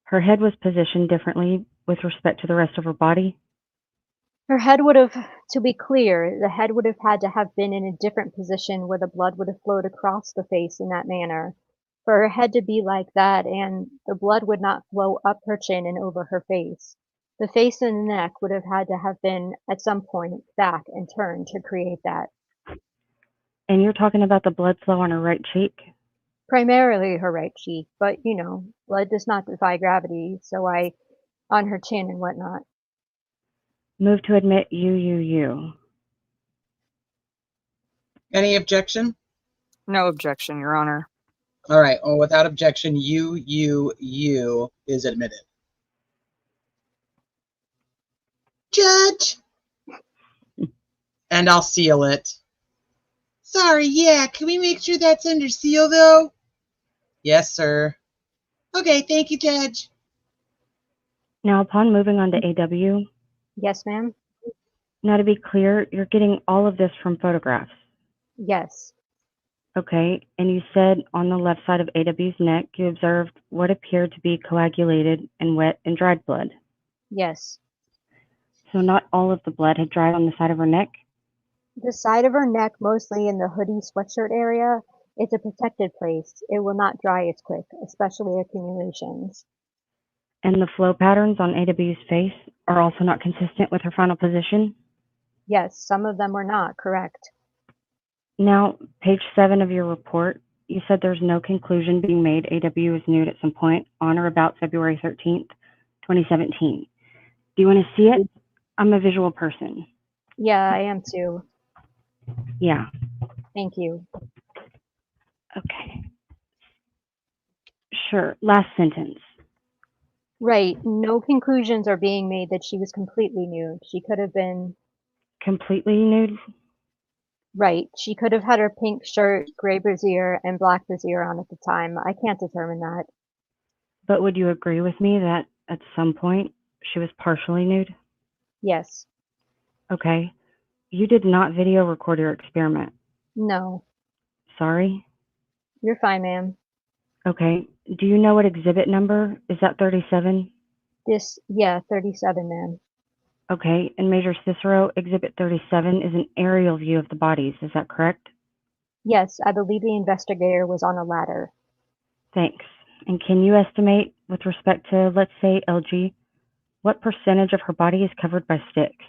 her head was positioned differently with respect to the rest of her body? Her head would have, to be clear, the head would have had to have been in a different position where the blood would have flowed across the face in that manner. For her head to be like that, and the blood would not flow up her chin and over her face. The face and the neck would have had to have been, at some point, back and turned to create that. And you're talking about the blood flow on her right cheek? Primarily her right cheek, but, blood does not defy gravity, so on her chin and whatnot. Move to admit you. Any objection? No objection, Your Honor. All right. Well, without objection, you is admitted. Judge. And I'll seal it. Sorry, yeah. Can we make sure that's under seal, though? Yes, sir. Okay, thank you, Judge. Now, upon moving on to AW, Yes, ma'am? now to be clear, you're getting all of this from photographs. Yes. Okay, and you said on the left side of AW's neck, you observed what appeared to be coagulated and wet and dried blood. Yes. So not all of the blood had dried on the side of her neck? The side of her neck, mostly in the hoodie sweatshirt area, is a protected place. It will not dry as quick, especially accumulations. And the flow patterns on AW's face are also not consistent with her final position? Yes, some of them were not, correct. Now, page 7 of your report, you said there's no conclusion being made AW was nude at some point on or about February 13th, 2017. Do you want to see it? I'm a visual person. Yeah, I am too. Yeah. Thank you. Okay. Sure. Last sentence. Right, no conclusions are being made that she was completely nude. She could have been, Completely nude? right, she could have had her pink shirt, gray brassiere, and black brassiere on at the time. I can't determine that. But would you agree with me that at some point she was partially nude? Yes. Okay. You did not video record your experiment. No. Sorry? You're fine, ma'am. Okay. Do you know what exhibit number? Is that 37? Yeah, 37, ma'am. Okay. And Major Cicero, exhibit 37 is an aerial view of the bodies. Is that correct? Yes, I believe the investigator was on a ladder. Thanks. And can you estimate, with respect to, let's say, LG, what percentage of her body is covered by sticks?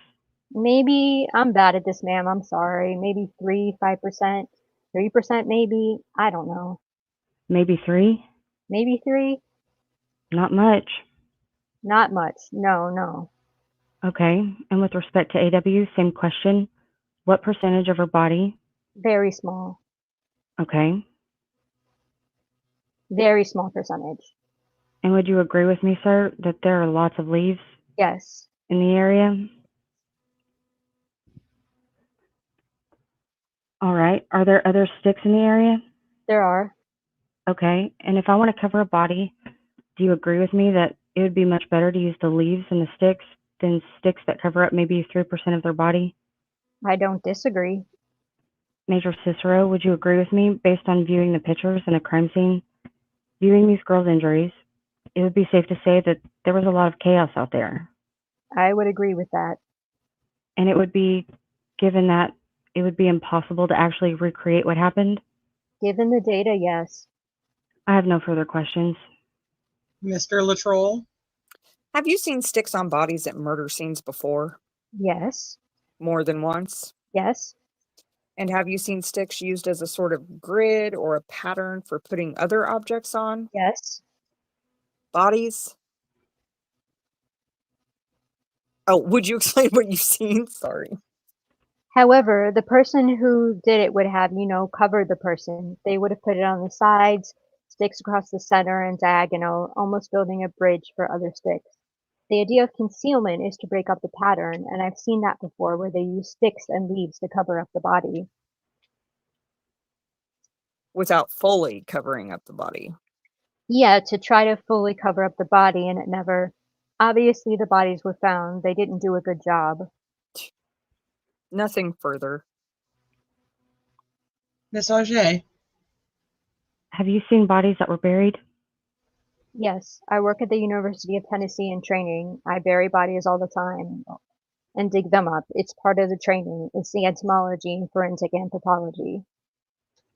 Maybe, I'm bad at this, ma'am, I'm sorry. Maybe 5%, 3% maybe. I don't know. Maybe 3? Maybe 3? Not much. Not much. No. Okay. And with respect to AW, same question. What percentage of her body? Very small. Okay. Very small percentage. And would you agree with me, sir, that there are lots of leaves Yes. in the area? All right. Are there other sticks in the area? There are. Okay. And if I want to cover a body, do you agree with me that it would be much better to use the leaves and the sticks than sticks that cover up maybe 3% of their body? I don't disagree. Major Cicero, would you agree with me, based on viewing the pictures in a crime scene, viewing these girls' injuries, it would be safe to say that there was a lot of chaos out there? I would agree with that. And it would be, given that it would be impossible to actually recreate what happened? Given the data, yes. I have no further questions. Mr. Latroll? Have you seen sticks on bodies at murder scenes before? Yes. More than once? Yes. And have you seen sticks used as a sort of grid or a pattern for putting other objects on? Yes. Bodies? Oh, would you explain what you've seen? Sorry. However, the person who did it would have, covered the person. They would have put it on the sides, sticks across the center and diagonal, almost building a bridge for other sticks. The idea of concealment is to break up the pattern, and I've seen that before where they use sticks and leaves to cover up the body. Without fully covering up the body. Yeah, to try to fully cover up the body, and it never. Obviously, the bodies were found. They didn't do a good job. Nothing further. Miss Auger? Have you seen bodies that were buried? Yes, I work at the University of Tennessee in training. I bury bodies all the time and dig them up. It's part of the training. It's the entomology and forensic anthropology.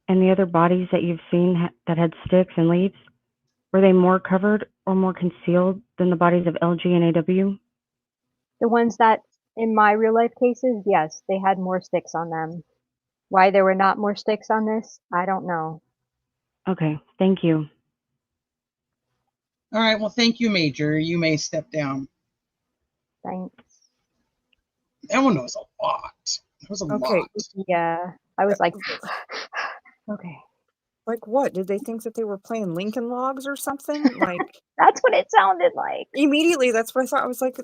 And the other bodies that you've seen that had sticks and leaves, were they more covered or more concealed than the bodies of LG and AW? The ones that, in my real life cases, yes, they had more sticks on them. Why there were not more sticks on this, I don't know. Okay, thank you. All right. Well, thank you, Major. You may step down. Thanks. That one was a lot. That was a Okay. lot. Yeah, I was like, okay. Like what? Did they think that they were playing Lincoln Logs or something? Like That's what it sounded like. immediately, that's what I thought. I was like,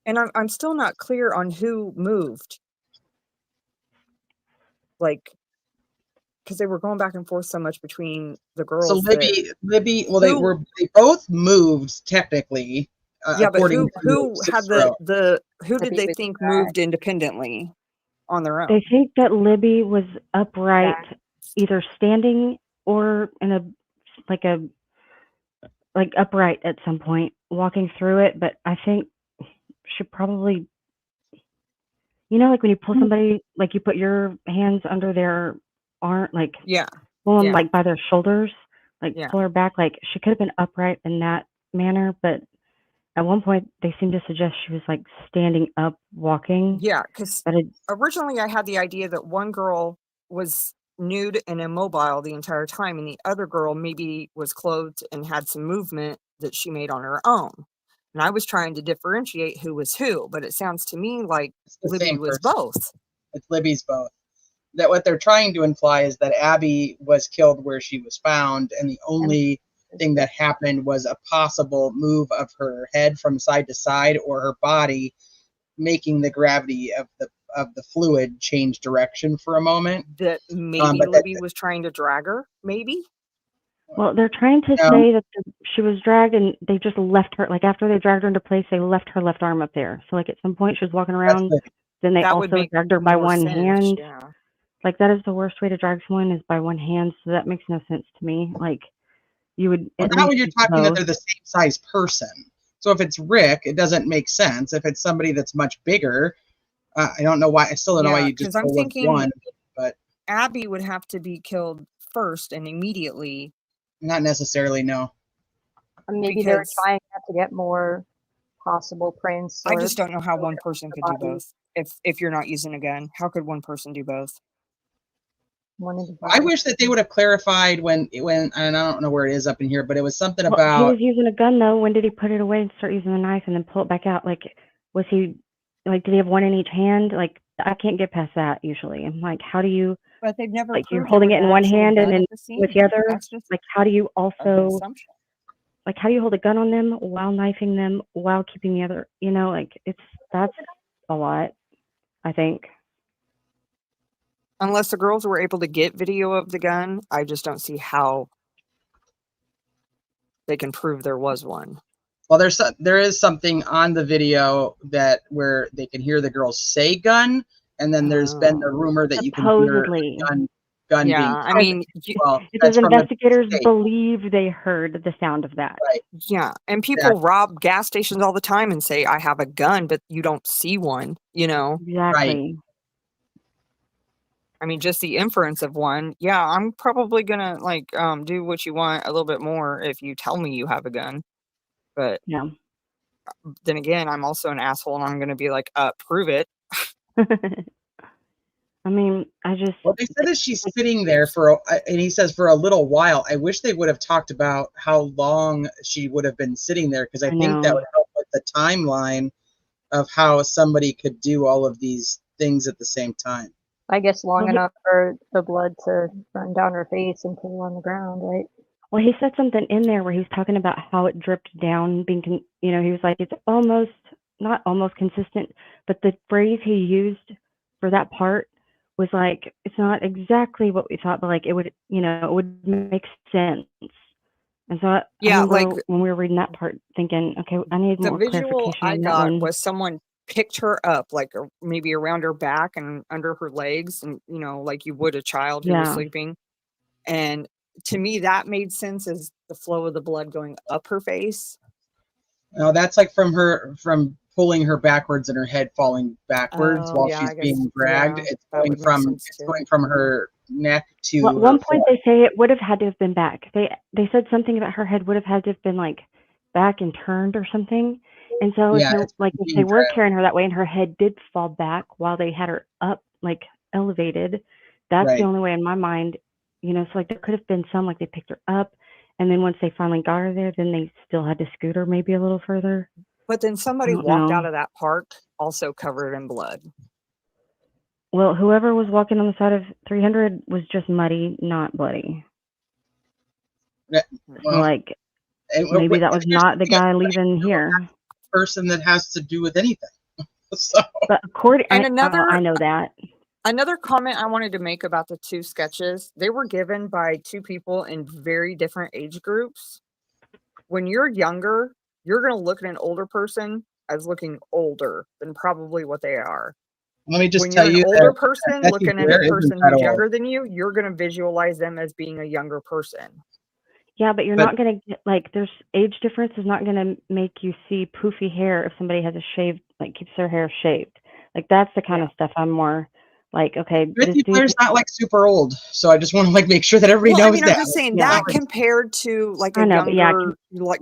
and I'm still not clear on who moved. Like, because they were going back and forth so much between the girls. So Libby. Well, they both moved technically. Yeah, but according who to had Cicero. who did they think moved independently on their own? They think that Libby was upright, either standing or in a upright at some point, walking through it. But I think she probably, like when you pull somebody, like you put your hands under their arm, like pull them like by their shoulders, like pull her back. Like she could have been upright in that manner, but at one point they seemed to suggest she was like standing up, walking. Yeah, because originally I had the idea that one girl was nude and immobile the entire time, and the other girl maybe was clothed and had some movement that she made on her own. And I was trying to differentiate who was who, but it sounds to me like Libby was both. It's Libby's both. That what they're trying to imply is that Abby was killed where she was found, and the only thing that happened was a possible move of her head from side to side, or her body making the gravity of the fluid change direction for a moment. That maybe Libby was trying to drag her, maybe? Well, they're trying to say that she was dragged and they just left her, like after they dragged her into place, they left her left arm up there. So like at some point she was walking around, then they also dragged her by one hand. Yeah. Like that is the worst way to drag someone, is by one hand. So that makes no sense to me. Like you would. Well, not when you're talking that they're the same size person. So if it's Rick, it doesn't make sense. If it's somebody that's much bigger, I don't know why. I still don't know why you just I'm thinking one. But Abby would have to be killed first and immediately. Not necessarily, no. Maybe they're trying to get more possible prints. I just don't know how one person could do both. If you're not using a gun, how could one person do both? I wish that they would have clarified when, and I don't know where it is up in here, but it was something about. He was using a gun though. When did he put it away and start using the knife and then pull it back out? Like, was he, like, did he have one in each hand? Like, I can't get past that usually. I'm like, how do you? But they've never. Like, you're holding it in one hand and then with the other. Like, how do you also? Like, how do you hold a gun on them while knifing them while keeping the other? Like that's a lot, I think. Unless the girls were able to get video of the gun, I just don't see how they can prove there was one. Well, there is something on the video that where they can hear the girls say gun, and then there's been the rumor that you can hear gun being. I mean, because investigators believe they heard the sound of that. Right. Yeah, and people rob gas stations all the time and say, "I have a gun," but you don't see one. Exactly. Right. I mean, just the inference of one. Yeah, I'm probably gonna do what you want a little bit more if you tell me you have a gun. But then again, I'm also an asshole, and I'm gonna be like, prove it. I mean, Well, they said that she's sitting there and he says for a little while. I wish they would have talked about how long she would have been sitting there, because I think that would help with the timeline of how somebody could do all of these things at the same time. I guess long enough for the blood to run down her face and pull on the ground, right? Well, he said something in there where he was talking about how it dripped down, he was like, it's not almost consistent, but the phrase he used for that part was like, it's not exactly what we thought, but like it would make sense. And so I remember when we were reading that part thinking, okay, I need more clarification. The visual I got was someone picked her up, like maybe around her back and under her legs, and like you would a child who was Yeah. sleeping. And to me, that made sense as the flow of the blood going up her face. No, that's like from pulling her backwards and her head falling backwards Oh, while yeah, she's I guess, being dragged. yeah, It's that going would make from sense too. her neck to Well, at her one point, foot. they say it would have had to have been back. They said something about her head would have had to have been like back and turned or something. And so Yeah, it's if being they were dragged. carrying her that way and her head did fall back while they had her up, like elevated, that's the Right. only way in my mind, so like there could have been some, like they picked her up and then once they finally got her there, then they still had to scoot her maybe a little further. But then I somebody don't walked out know. of that park also covered in blood. Well, whoever was walking on the side of 300 was just muddy, not bloody. Yeah, So well, like and maybe that was here's the not the thing, guy everybody leaving knows here. that's the person that has to do with anything. So But according, And I know that. another comment I wanted to make about the two sketches, they were given by two people in very different age groups. When you're younger, you're going to look at an older person as looking older than probably what they are. let me just When tell you're an you older that person Becky looking at Blair a is person who's entitled. younger than you, you're going to visualize them as being a younger person. Yeah, but you're But not gonna get there's age difference is not gonna make you see poofy hair if somebody has a shaved, like keeps their hair shaved. Like that's the kind Yeah. of stuff I'm more like, okay, this Becky dude. Blair's not like super old, so I just want to make sure that everybody Well, I knows mean, that. I'm just saying Yeah. that compared to like I a know, but yeah,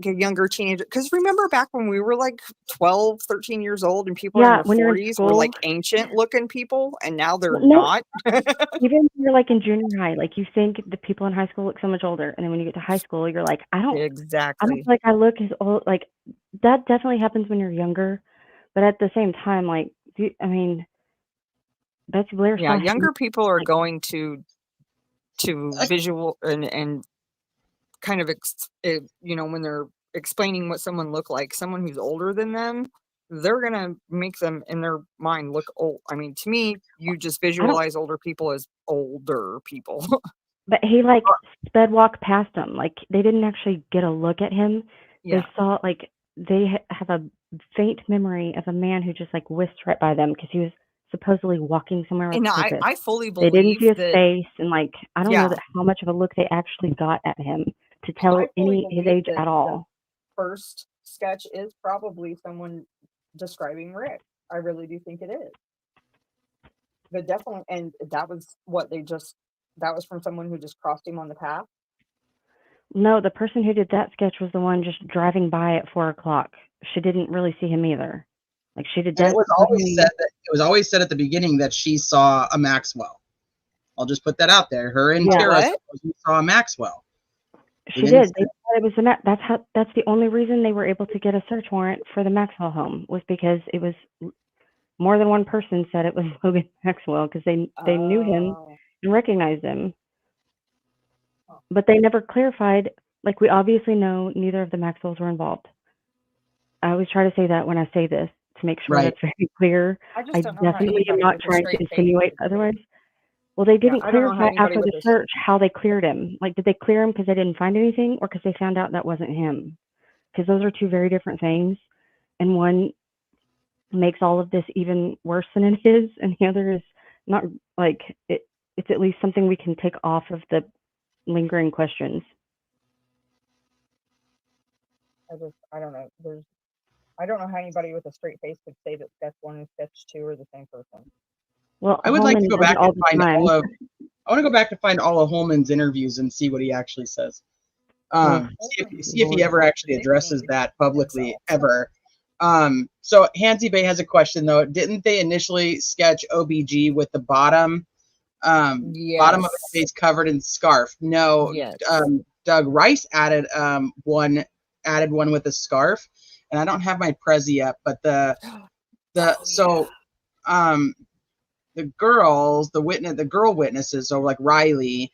younger teenager. Because remember back when we were like 12, 13 years old and people in yeah, their when you're in 40s were school, like ancient looking people, and now they're well, no, not. even when you're like in junior high, like you think the people in high school look so much older, and then when you get to high school, you're like, I don't Exactly. feel like I look as old. Like that definitely happens when you're younger, but at the same time, like, I mean, Betsy Blair Yeah, saw younger people are like, going to visual and kind of when they're explaining what someone looked like, someone who's older than them, they're gonna make them in their mind look old. I mean, to me, you just I don't. visualize older people as older people. But he like sped walk past them. Like they didn't actually get a look at him. Yeah. They saw like they have a faint memory of a man who just like whisked right by them because he was supposedly walking somewhere with And purpose. I fully They didn't see believe his that. face, and like I don't know Yeah, that how much of a look they actually got at him to I tell fully his believe age that at the all. first sketch is probably someone describing Rick. I really do think it is. But definitely, and that was that was from someone who just crossed him on the path. No, the person who did that sketch was the one just driving by at 4:00. She didn't really see him either. Like she did And that. it was always said at the beginning that she saw a Maxwell. I'll just put that out there. Her and Yeah. Tara What? saw a Maxwell. She did. They said it was that's the only reason they were able to get a search warrant for the Maxwell home was because it was more than one person said it was Logan Maxwell because they knew him Oh. and recognized him. But they never clarified, like we obviously know neither of the Maxwells were involved. I always try to say that when I say this to make sure Right. that's very clear. I I just don't know how definitely am anybody not with a trying to straight face insinuate could otherwise. Well, they didn't I don't know how clarify anybody after with the a search how they cleared him. Like, did they clear him because they didn't find anything or because they found out that wasn't him? Because those are two very different things. And one makes all of this even worse than it is. And the other is not like it's at least something we can take off of the lingering questions. I don't know. I don't know how anybody with a straight face could say that sketch 1 and sketch 2 are the same person. Well, I would like to Holman go does back it all and the find time. I want to go back to find all of Holman's interviews and see what he actually says. See if he ever actually addresses that publicly ever. So Hansy Bay has a question though. Didn't they initially sketch OBG with the bottom of his face covered in scarf? No. Yes. Doug Rice added one with a scarf, and I don't have my Prezi up, but the girl witnesses, so like Riley,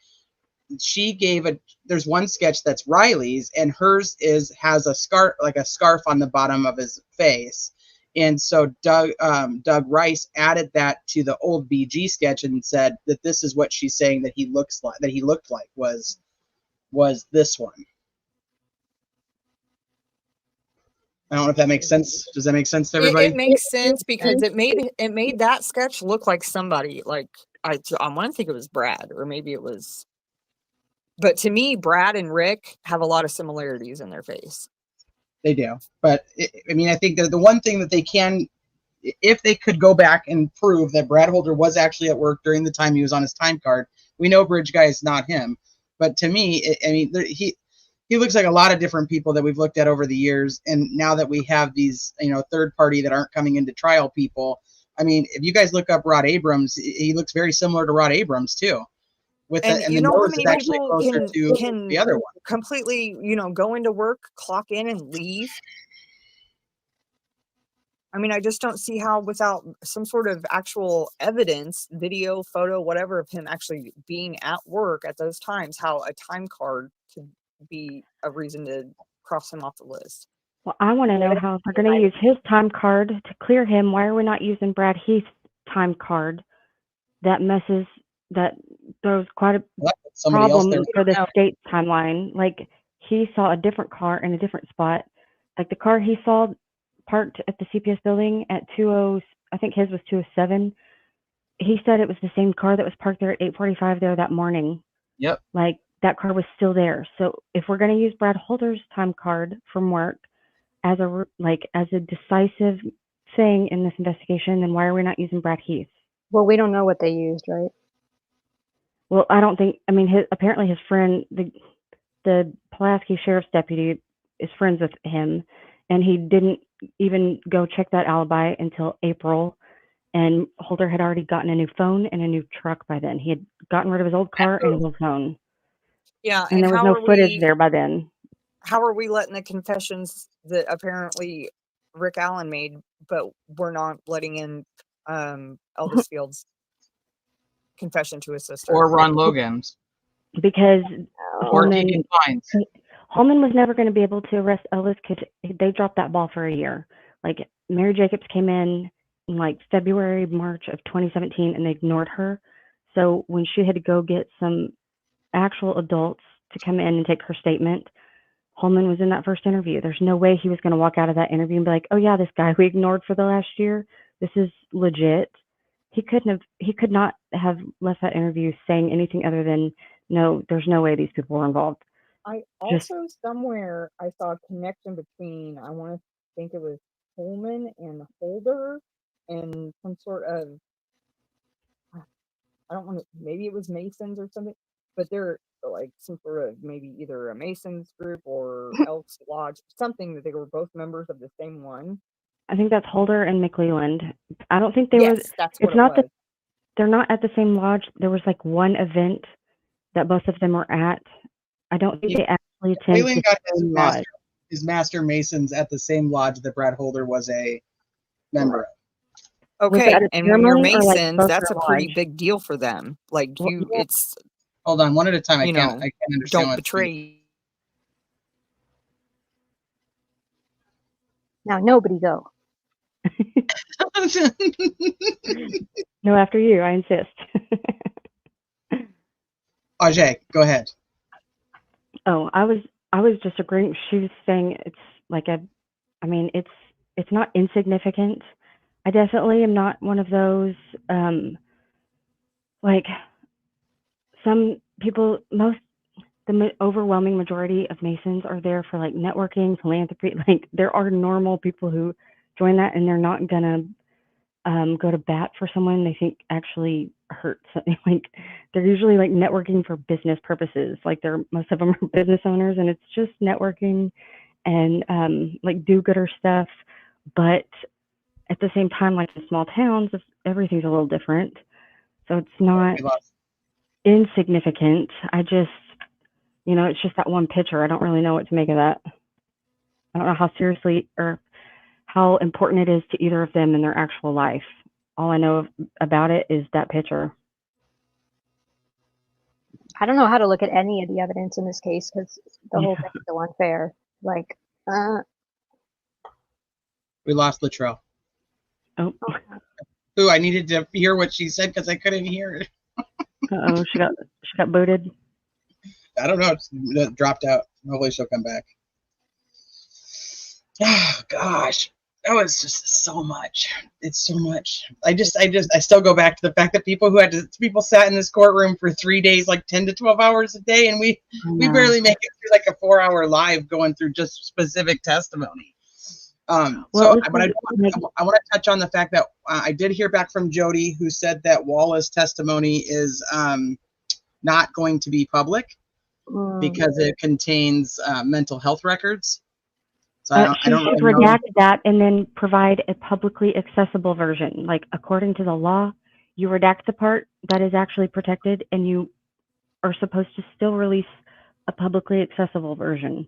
she gave there's one sketch that's Riley's, and hers has a scarf on the bottom of his face. And so Doug Rice added that to the old BG sketch and said that this is what she's saying that he looked like was this one. I don't know if that makes sense. Does that make sense to It everybody? makes sense because it made that sketch look like somebody like I want to think it was Brad or maybe it was, but to me Brad and Rick have a lot of similarities in their face. They do, but I mean, I think that the one thing that they can, if they could go back and prove that Brad Holder was actually at work during the time he was on his time card, we know Bridge Guy is not him. But to me, I mean, he looks like a lot of different people that we've looked at over the years. And now that we have these, third party that aren't coming into trial people, I mean, if you guys look up Rod Abrams, he looks very similar to Rod Abrams too. And the you know how nose many is actually people closer to can the other one. completely, go into work, clock in and leave? I mean, I just don't see how without some sort of actual evidence, video, photo, whatever, of him actually being at work at those times, how a time card could be a reason to cross him off the list. Well, I want to know how if we're going to use his time card to clear him, why are we not using Brad Heath's time card? That throws quite a problem for the state's timeline. Like, he saw a different car in a different spot. Like, the car he saw parked at the CPS building at 20, I think his was 207. He said it was the same car that was parked there at 8:45 there that morning. Yep. Like, that car was still there. So if we're going to use Brad Holder's time card from work as a decisive thing in this investigation, then why are we not using Brad Heath? Well, we don't know what they used, right? Well, I don't think. I mean, apparently his friend, the Pulaski sheriff's deputy, is friends with him, and he didn't even go check that alibi until April. And Holder had already gotten a new phone and a new truck by then. He had gotten rid of his old car and his old phone. Yeah, and there was no footage there by then. How are we letting the confessions that apparently Rick Allen made, but we're not letting in Elvis Field's confession to his sister? Or Ron Logan's. Because Holman was never going to be able to arrest Elvis because they dropped that ball for a year. Like, Mary Jacobs came in like February, March of 2017, and they ignored her. So when she had to go get some actual adults to come in and take her statement, Holman was in that first interview. There's no way he was going to walk out of that interview and be like, oh yeah, this guy we ignored for the last year, this is legit. He could not have left that interview saying anything other than, no, there's no way these people were involved. I also somewhere I saw a connection between, I want to think it was Holman and Holder and some sort of, I don't want to, maybe it was Masons or something, but they're like some sort of maybe either a Masons group or Elks Lodge, something that they were both members of the same one. I think that's Holder and McLeland. I don't think they were. That's what it was. They're not at the same lodge. There was like one event that both of them were at. I don't think they actually attended McLeland got his master Masons at the same lodge that Brad Holder was a member of. Okay, and when you're Masons, that's a pretty big deal for them. Like it's. Hold on, one at a time. I can't understand. Don't betray. Now nobody go. No, after you, I insist. Ajay, go ahead. Oh, I was just agreeing. She was saying it's like it's not insignificant. I definitely am not one of those, like some people, the overwhelming majority of Masons are there for like networking, philanthropy. Like, there are normal people who join that and they're not gonna go to bat for someone they think actually hurts. Like, they're usually like networking for business purposes. Like, most of them are business owners, and it's just networking and like do-gooder stuff. But at the same time, like in small towns, everything's a little different. So it's not insignificant. I just, it's just that one picture. I don't really know what to make of that. I don't know how seriously or how important it is to either of them in their actual life. All I know about it is that picture. I don't know how to look at any of the evidence in this case because the whole thing is so unfair. Like, we lost Latrell. Oh. Ooh, I needed to hear what she said because I couldn't hear it. Uh-oh, she got booted. I don't know. It dropped out. Hopefully she'll come back. Oh gosh, that was just so much. It's so much. I still go back to the fact that people sat in this courtroom for 3 days, like 10 to 12 hours a day, and we barely make it through like a 4-hour live going through just specific testimony. Well, So, listen, but like, I want to touch on the fact that I did hear back from Jody, who said that Wallace's testimony is not going to be public because it contains mental health records. So I she don't should really know. redact that and then provide a publicly accessible version. Like, according to the law, you redact the part that is actually protected, and you are supposed to still release a publicly accessible version.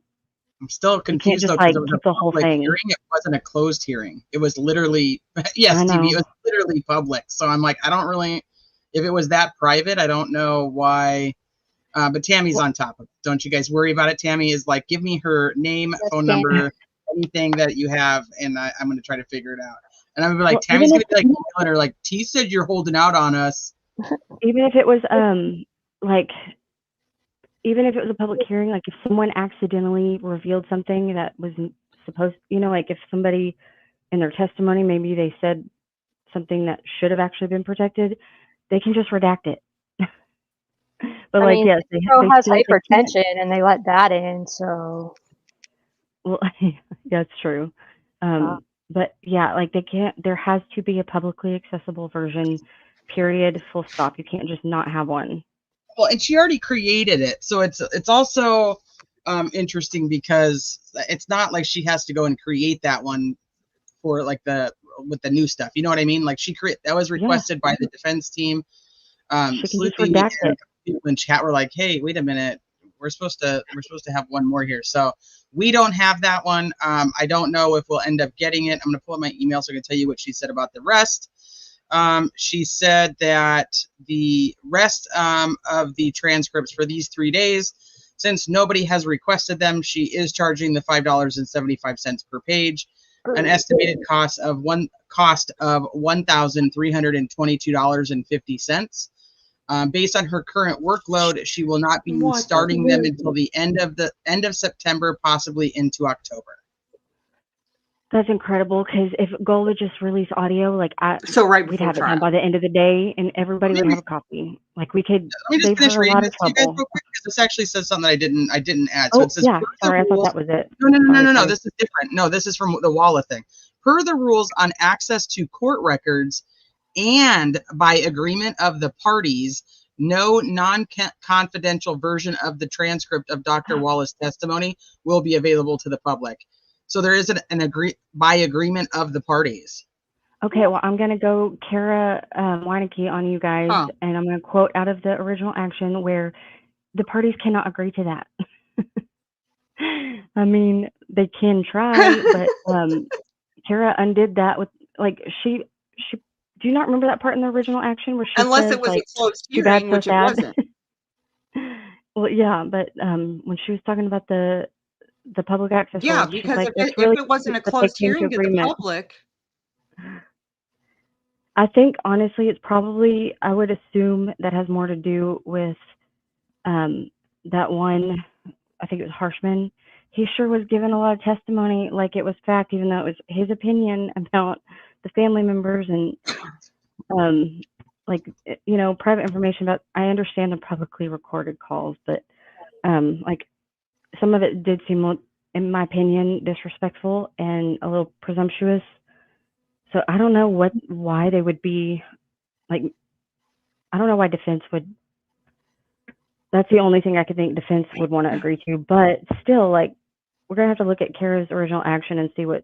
I'm still You can't confused just though because like it was keep a the whole public thing. hearing. It wasn't a closed hearing. It was literally, yes, I TV. know. It was literally public. So I'm like, I don't really, if it was that private, I don't know why. But Tammy's on top of it. Don't you guys worry about it. Tammy is like, give me her name, phone number, anything that you have, and I'm going to try to figure it out. And I'm going to be like, Well, Tammy's even going to be like, emailing her, like, T said you're holding out on us. even if it was like, even if it was a public hearing, like if someone accidentally revealed something that wasn't supposed, you know, like if somebody in their testimony, maybe they said something that should have actually been protected, they can just redact it. But I like, mean, yes, Cicero they has still, they can't. hypertension, and they let that in, so. Well, yeah, it's true. But yeah, like they can't, there has to be a publicly accessible version, period, full stop. You can't just not have one. Well, and she already created it. So it's also interesting because it's not like she has to go and create that one for like with the new stuff. You know what I mean? Like that was requested by the defense team. She can just Sleuthy redact and it. people in chat were like, "Hey, wait a minute, we're supposed to have one more here." So we don't have that one. I don't know if we'll end up getting it. I'm gonna pull up my email so I can tell you what she said about the rest. She said that the rest of the transcripts for these 3 days, since nobody has requested them, she is charging the $5.75 per page, an estimated cost of $1,322.50. Based on her current workload, she will not be starting them until the end of September, possibly into October. That's incredible, because if Goal would just release audio, like we'd have it trial. done by the end of the day, and everybody would have a copy. Like we could Let me just save finish her a reading lot this of to you guys trouble. real quick, because this actually says something I didn't add. So Oh it says, yeah, per the sorry, I thought rules, that was it. no. Sorry. This is different. No, this is from the Walla thing. Per the rules on access to court records, and by agreement of the parties, no non-confidential version of the transcript of Dr. Wallace's testimony will be available to the public. So there is by agreement of the parties. Okay, well, I'm going to go Kara Weineke on you guys, and I'm going to quote out of the original action where the parties cannot agree to that. I mean, they can try, but Kara undid that with, like, she. Do you not remember that part in the original action where she Unless says, it was like, a closed too bad, hearing, so which it sad? wasn't. Well, yeah, but when she was talking about the public access Yeah, rules, she's because like, if it's it, really if it wasn't a that they closed came to hearing to the agreement. public, I think honestly, it's probably, I would assume that has more to do with that one. I think it was Harshman. He sure was given a lot of testimony like it was fact, even though it was his opinion about the family members and like, you know, private information about. I understand the publicly recorded calls, but like some of it did seem, in my opinion, disrespectful and a little presumptuous. So I don't know why they would be like. I don't know why defense would. That's the only thing I could think defense would want to agree to. But still, like, we're gonna have to look at Kara's original action and see what.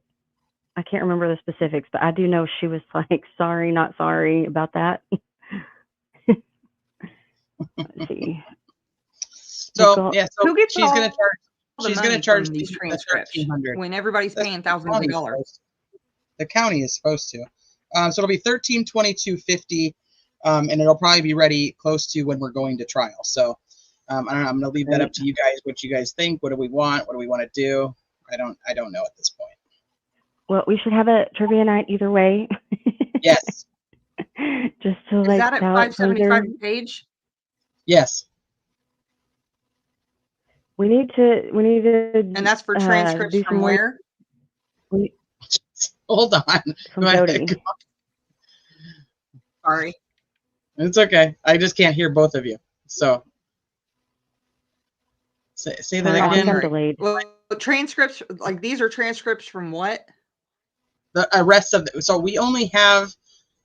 I can't remember the specifics, but I do know she was like, sorry, not sorry about that. Let's see. So yeah, so who gets she's all gonna charge. the She's money gonna charge from these the transcripts $1,300 when everybody's paying thousands of dollars? The county is supposed to. So it'll be $1,322.50, and it'll probably be ready close to when we're going to trial. So I don't know. I'm gonna leave that up to you guys. What you guys think? What do we want? What do we want to do? I don't know at this point. Well, we should have a trivia night either way. Yes. Just to Is like that at $5.75 a page? Yes. We need to. And that's for transcripts from where? We, Hold on. from Go ahead. Jody. Sorry. It's okay. I just can't hear both of you. So say that I think again. I'm delayed. Well, transcripts, like these are transcripts from what? The rest of so we only have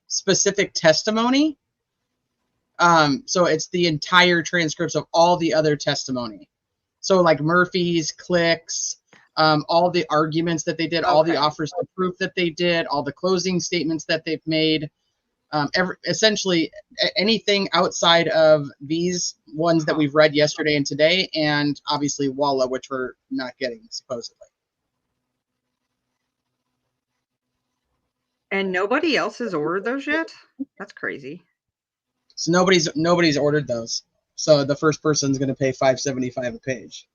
specific testimony. So it's the entire transcripts of all the other testimony. So like Murphy's, Click's, all the arguments that they did, all the offers of proof that they did, all the closing statements that they've made. Essentially anything outside of these ones that we've read yesterday and today, and obviously Walla, which we're not getting supposedly. And nobody else has ordered those yet? That's crazy. So nobody's ordered those. So the first person's going to pay $5.75 a page.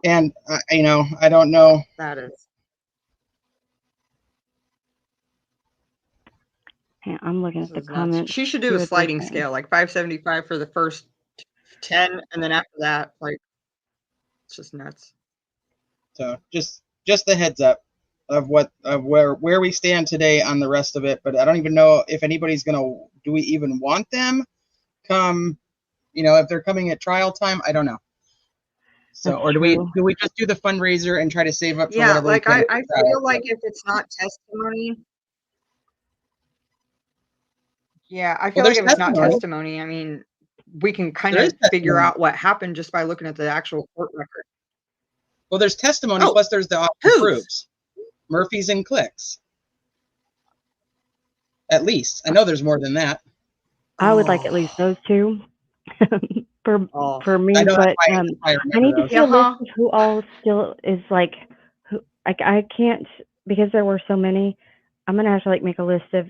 And you know, I don't know. That is. Yeah, I'm looking at the Nuts. comments. She should do a sliding scale, like $5.75 for the first 10, and then after that, like, it's just nuts. So just the heads up of where we stand today on the rest of it. But I don't even know if anybody's gonna. Do we even want them come? You know, if they're coming at trial time, I don't know. So, That's or do true. we just do the fundraiser and try to save up for Yeah, whatever? like we can I feel like if it's not testimony. Yeah, I feel like if it's not testimony, I mean, we can kind of figure out what happened just by looking at the actual court record. Well, there's testimony, plus there's the offer proofs. Murphy's and Clicks. At least. I know there's more than that. I would like at least those two for me, I know but I need to see a Uh-huh. list of who all still is like who I can't, because there were so many. I'm gonna have to like make a list of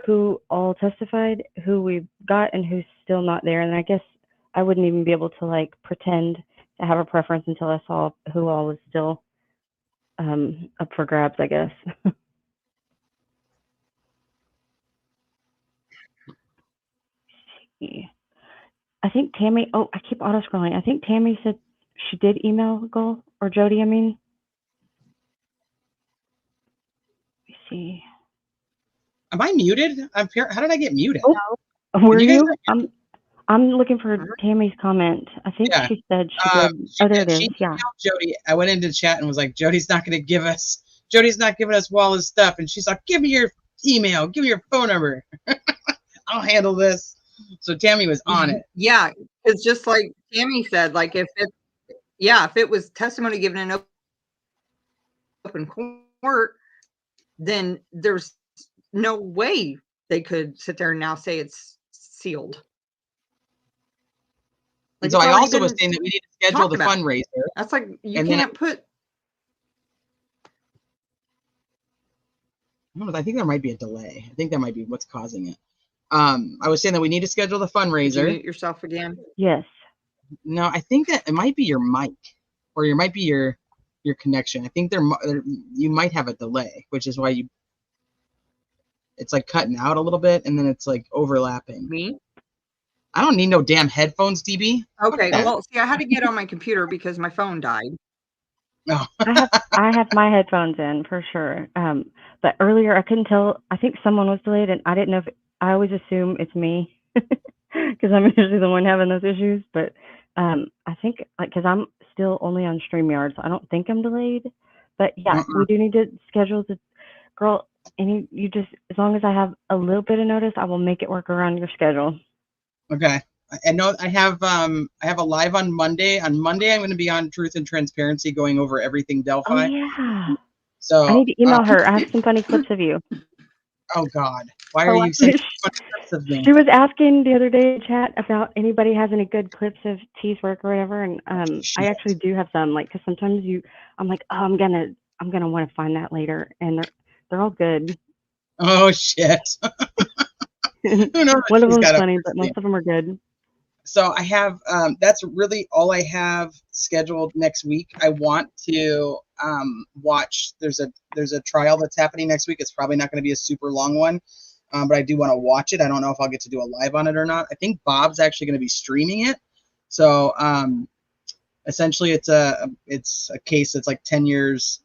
who all testified, who we've got, and who's still not there. And I guess I wouldn't even be able to like pretend to have a preference until I saw who all was still up for grabs, I guess. I think Tammy, oh, I keep auto scrolling. I think Tammy said she did email Goal, or Jody, I mean. Let me see. Am I muted? How did I get muted? Oh, were Did you? I'm looking for Tammy's comment. I think she said she did. Oh, there it is. Yeah. Jody, I went into chat and was like, Jody's not giving us Wallace's stuff. And she's like, give me your email, give me your phone number. I'll handle this. So Tammy was on it. Yeah, it's just like Tammy said, like if it was testimony given in open court, then there's no way they could sit there and now say it's sealed. And so I also was saying that we need to schedule the fundraiser. That's like you can't put. I think there might be a delay. I think that might be what's causing it. I was saying that we need to schedule the fundraiser. Did you mute yourself again? Yes. No, I think that it might be your mic, or it might be your connection. I think you might have a delay, which is why it's like cutting out a little bit, and then it's like overlapping. Me? I don't need no damn headphones, DB. Okay, well, see, I had to get on my computer because my phone died. No. I have my headphones in for sure. But earlier I couldn't tell. I think someone was delayed, and I didn't know if. I always assume it's me because I'm usually the one having those issues. But I think because I'm still only on StreamYard, so I don't think I'm delayed. But yeah, we do need to schedule the girl. And you just, as long as I have a little bit of notice, I will make it work around your schedule. Okay. I know I have a live on Monday. On Monday, I'm going to be on Truth and Transparency, going over everything Delphi. Oh yeah. So I need to email her. I have some funny clips of you. Oh God, why are you sending funny clips of me? She was asking the other day in chat about anybody has any good clips of T's work or whatever, and I actually do have some. Like, because sometimes I'm like, oh, I'm gonna want to find that later, and they're all good. Oh shit. Who knows? One of them's funny, but most of them are good. So I have that's really all I have scheduled next week. I want to watch. There's a trial that's happening next week. It's probably not going to be a super long one, but I do want to watch it. I don't know if I'll get to do a live on it or not. I think Bob's actually going to be streaming it. So Essentially, it's a case that's like 10 years,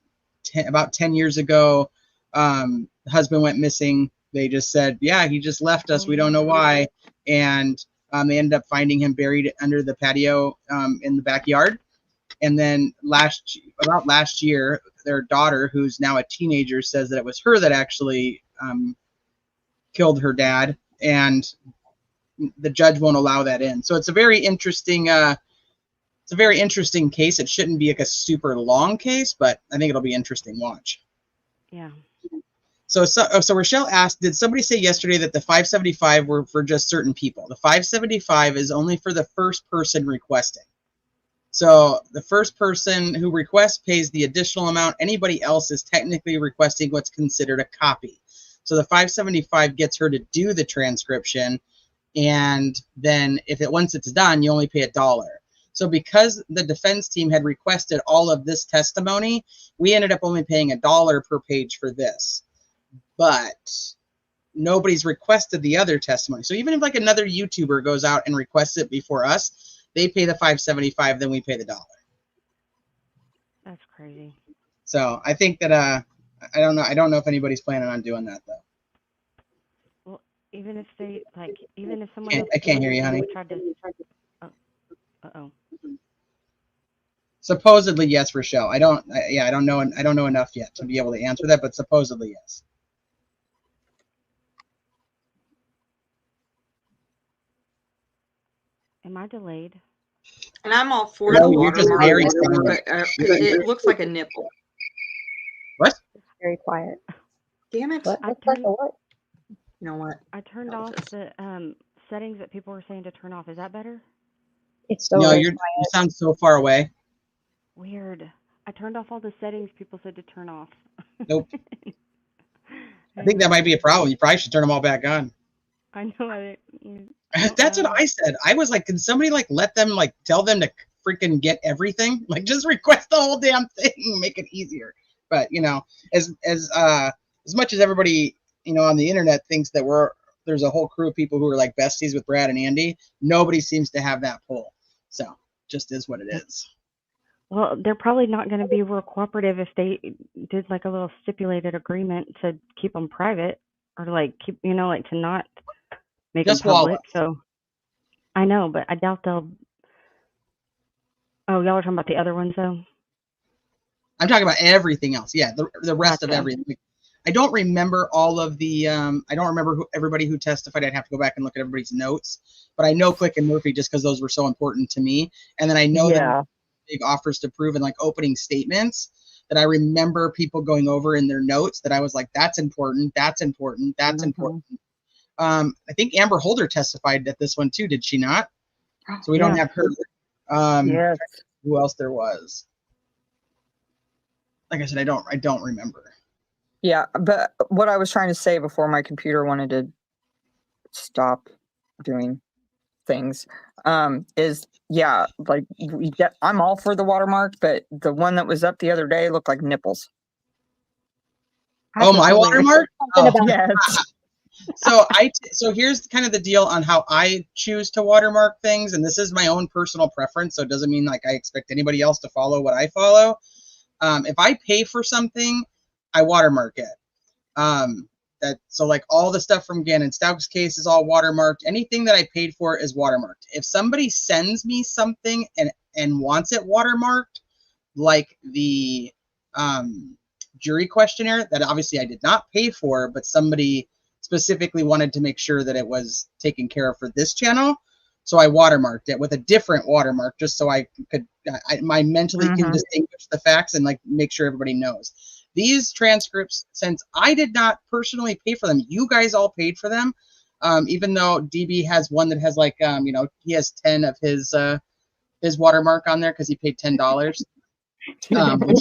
about 10 years ago. The husband went missing. They just said, yeah, he just left us. We don't know why. And they ended up finding him buried under the patio in the backyard. And then about last year, their daughter, who's now a teenager, says that it was her that actually killed her dad, and the judge won't allow that in. So it's a very interesting case. It shouldn't be like a super long case, but I think it'll be interesting watch. Yeah. So Rochelle asked, did somebody say yesterday that the 575 were for just certain people? The 575 is only for the first person requesting. So the first person who requests pays the additional amount. Anybody else is technically requesting what's considered a copy. So the 575 gets her to do the transcription, and then once it's done, you only pay $1. So because the defense team had requested all of this testimony, we ended up only paying $1 per page for this. But nobody's requested the other testimony. So even if like another YouTuber goes out and requests it before us, they pay the 575, then we pay the $1. That's crazy. So I think that I don't know if anybody's planning on doing that though. Well, even if someone I can't hear you, honey. Uh-oh. Supposedly yes, Rochelle. I don't know enough yet to be able to answer that, but supposedly yes. Am I delayed? And I'm all for No, the you're just watermark, very but it looks like a nipple. What? It's very quiet. Damn it. What? I Looks like turned- a what? You know what? I turned off the settings that people were saying to turn off. Is that better? It's so No, very you quiet. sound so far away. Weird. I turned off all the settings people said to turn off. Nope. I think that might be a problem. You probably should turn them all back on. I know. That's what I said. I was like, can somebody like let them like tell them to freaking get everything? Like just request the whole damn thing, make it easier. But you know, as much as everybody, you know, on the internet thinks that there's a whole crew of people who are like besties with Brad and Andy, nobody seems to have that pull. So just is what it is. Well, they're probably not going to be real cooperative if they did like a little stipulated agreement to keep them private or like keep, you know, like to not make Just them public. Wallace. So I know, but I doubt they'll. Oh, y'all are talking about the other ones though? I'm talking about everything else. Yeah, the rest of Gotcha. everything. I don't remember all of the. I don't remember everybody who testified. I'd have to go back and look at everybody's notes. But I know Click and Murphy just because those were so important to me. And then I know that big offers to prove and like opening statements that I remember people going over in their notes that I was like, that's important. That's important. That's important. I think Amber Holder testified at this one too. Did she not? So we don't have her. Yes. Who else there was? Like I said, I don't remember. Yeah, but what I was trying to say before my computer wanted to stop doing things is, yeah, like I'm all for the watermark, but the one that was up the other day looked like nipples. Oh, my watermark? Oh. Yes. So here's kind of the deal on how I choose to watermark things, and this is my own personal preference, so it doesn't mean like I expect anybody else to follow what I follow. If I pay for something, I watermark it. So like all the stuff from Gannon Stouck's case is all watermarked. Anything that I paid for is watermarked. If somebody sends me something and wants it watermarked, like the jury questionnaire that obviously I did not pay for, but somebody specifically wanted to make sure that it was taken care of for this channel, so I watermarked it with a different watermark just so I could I mentally can distinguish the facts and like make sure everybody knows. These transcripts, since I did not personally pay for them, you guys all paid for them. Even though DB has one that has like you know, he has 10 of his watermark on there because he paid $10, which he really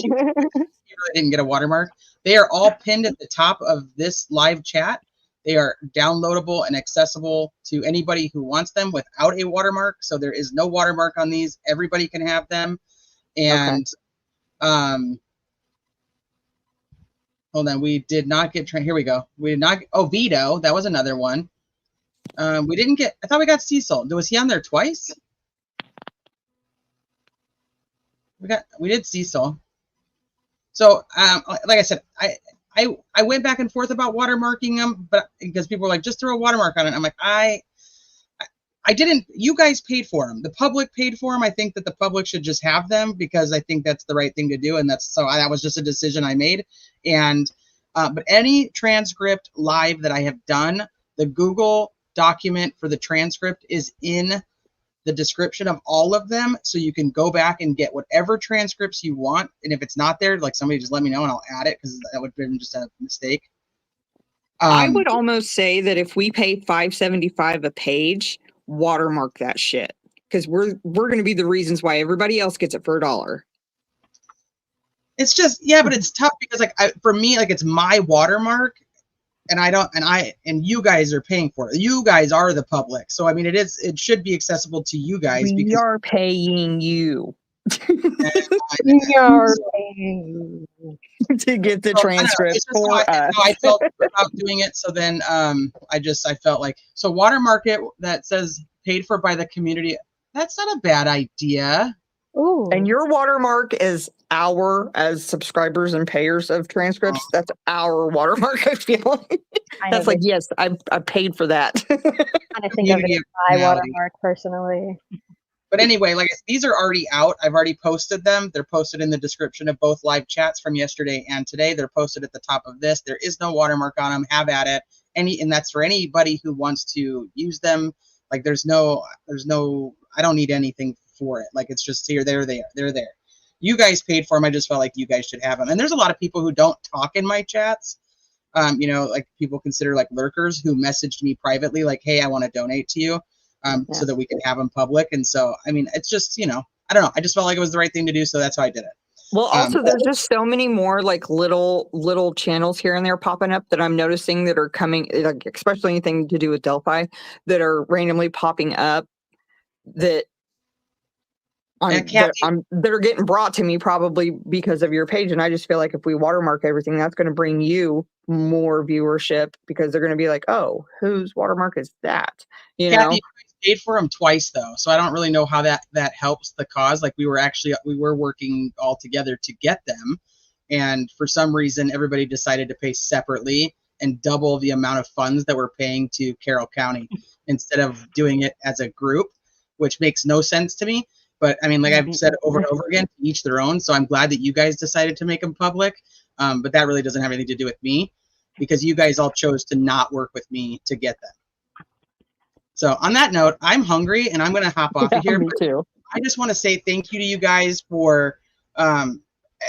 didn't get a watermark. They are all pinned at the top of this live chat. They are downloadable and accessible to anybody who wants them without a watermark. So there is no watermark on these. Everybody can have them. And hold on, we did not get here we go. We did not. Oh, Vito, that was another one. We didn't get. I thought we got Cecil. Was he on there twice? we did Cecil. So like I said, I went back and forth about watermarking them, but because people were like, just throw a watermark on it. I'm like, I didn't. You guys paid for them. The public paid for them. I think that the public should just have them because I think that's the right thing to do, and that was just a decision I made. And but any transcript live that I have done, the Google document for the transcript is in the description of all of them, so you can go back and get whatever transcripts you want. And if it's not there, like, somebody just let me know and I'll add it, because that would have been just a mistake. I would almost say that if we pay $5.75 a page, watermark that shit, because we're going to be the reasons why everybody else gets it for $1. It's just, yeah, but it's tough because, like, for me, like, it's my watermark, and you guys are paying for it. You guys are the public, so I mean, it should be accessible to you guys. We are paying you. We are paying to get the transcript for us. I felt about doing it. So then I felt like, so watermark it that says paid for by the community. That's not a bad idea. Ooh. And your watermark is as subscribers and payers of transcripts. That's our watermark. I feel that's like, yes, I paid for that. I think of it as my watermark personally. But anyway, like, these are already out. I've already posted them. They're posted in the description of both live chats from yesterday and today. They're posted at the top of this. There is no watermark on them. Have at it. And that's for anybody who wants to use them. Like, there's no, I don't need anything for it. Like, it's just here, they're there. You guys paid for them. I just felt like you guys should have them. And there's a lot of people who don't talk in my chats. Like, people consider, like, lurkers who messaged me privately, like, hey, I want to donate to you. So that we can have them public. And so, I mean, it's just, I don't know. I just felt like it was the right thing to do. So that's how I did it. Well, also, there's just so many more, like, little channels here and there popping up that I'm noticing that are coming, like, especially anything to do with Delphi, that are randomly popping up that that are getting brought to me probably because of your page. And I just feel like if we watermark everything, that's going to bring you more viewership, because they're going to be like, oh, whose watermark is that? You know? Paid for them twice though, so I don't really know how that helps the cause. Like, we were working all together to get them, and for some reason everybody decided to pay separately and double the amount of funds that we're paying to Carroll County instead of doing it as a group, which makes no sense to me. But I mean, like I've said over and over again, each their own. So I'm glad that you guys decided to make them public, but that really doesn't have anything to do with me, because you guys all chose to not work with me to get them. So on that note, I'm hungry and I'm going to hop off of here. Me too. I just want to say thank you to you guys for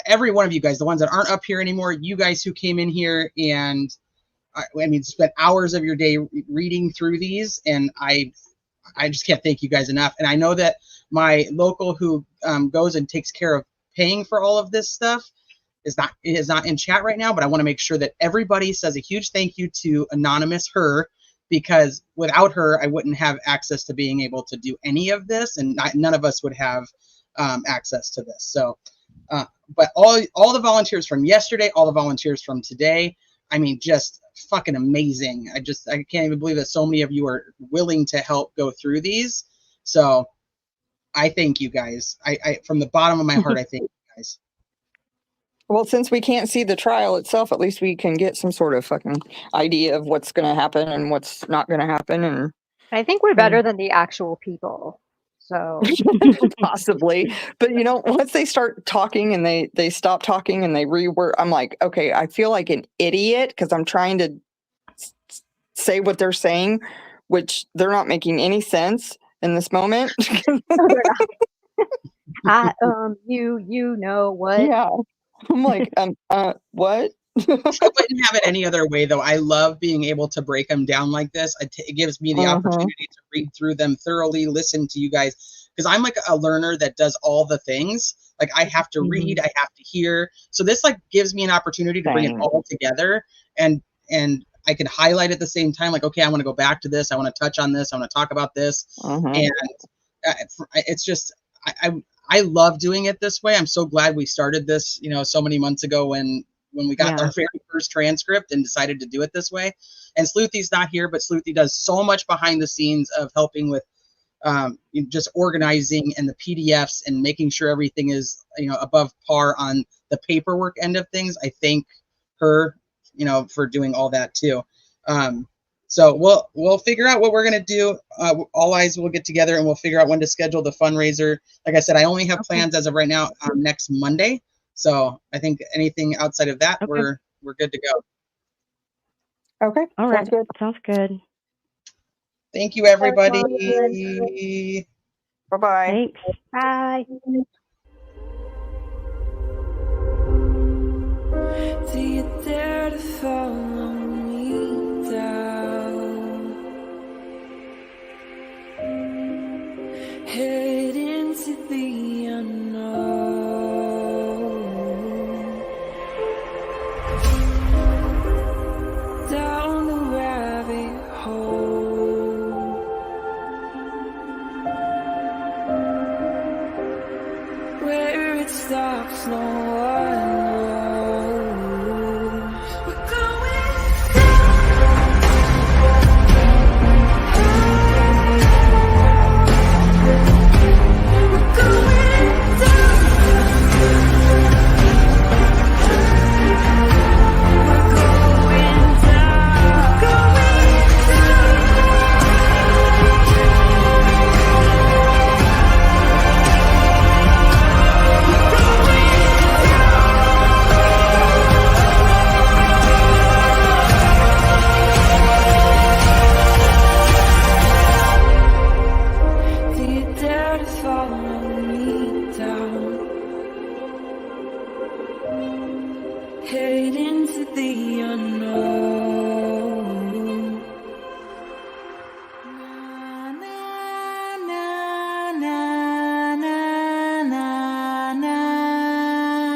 every one of you guys, the ones that aren't up here anymore, you guys who came in here and spent hours of your day reading through these. And I just can't thank you guys enough. And I know that my local who goes and takes care of paying for all of this stuff is not in chat right now, but I want to make sure that everybody says a huge thank you to Anonymous Her, because without her, I wouldn't have access to being able to do any of this, and none of us would have access to this. So, but all the volunteers from yesterday, all the volunteers from today, I mean, just fucking amazing. I can't even believe that so many of you are willing to help go through these. So I thank you guys. I from the bottom of my heart, I thank you guys. Well, since we can't see the trial itself, at least we can get some sort of fucking idea of what's going to happen and what's not going to happen. And I think we're better than the actual people. So possibly, but once they start talking and they stop talking and they reword, I'm like, okay, I feel like an idiot because I'm trying to say what they're saying, which they're not making any sense in this moment. You know what? Yeah. I'm like, what? I wouldn't have it any other way, though. I love being able to break them down like this. It gives me the opportunity to read through them thoroughly, listen to you guys, because I'm like a learner that does all the things. Like, I have to read, I have to hear. So this like gives me an opportunity to bring it all together, and I can highlight at the same time. Like, okay, I want to go back to this. I want to touch on this. I want to talk about this, and it's just I love doing it this way. I'm so glad we started this, so many months ago when we got our very first transcript and decided to do it this way. And Sleuthy's not here, but Sleuthy does so much behind the scenes of helping with just organizing and the PDFs and making sure everything is, above par on the paperwork end of things. I thank her, for doing all that too. So we'll figure out what we're gonna do. All eyes will get together and we'll figure out when to schedule the fundraiser. Like I said, I only have plans as of right now next Monday. So I think anything outside of that, we're good to go. Okay. All right. Sounds good. Sounds good. Thank you, everybody. Bye-bye. Thanks. Bye. Do you dare to follow me down? Head into the unknown. Down the rabbit hole. Where it stops, no one knows. We're going We're going Do you dare to follow me down? Head into the unknown.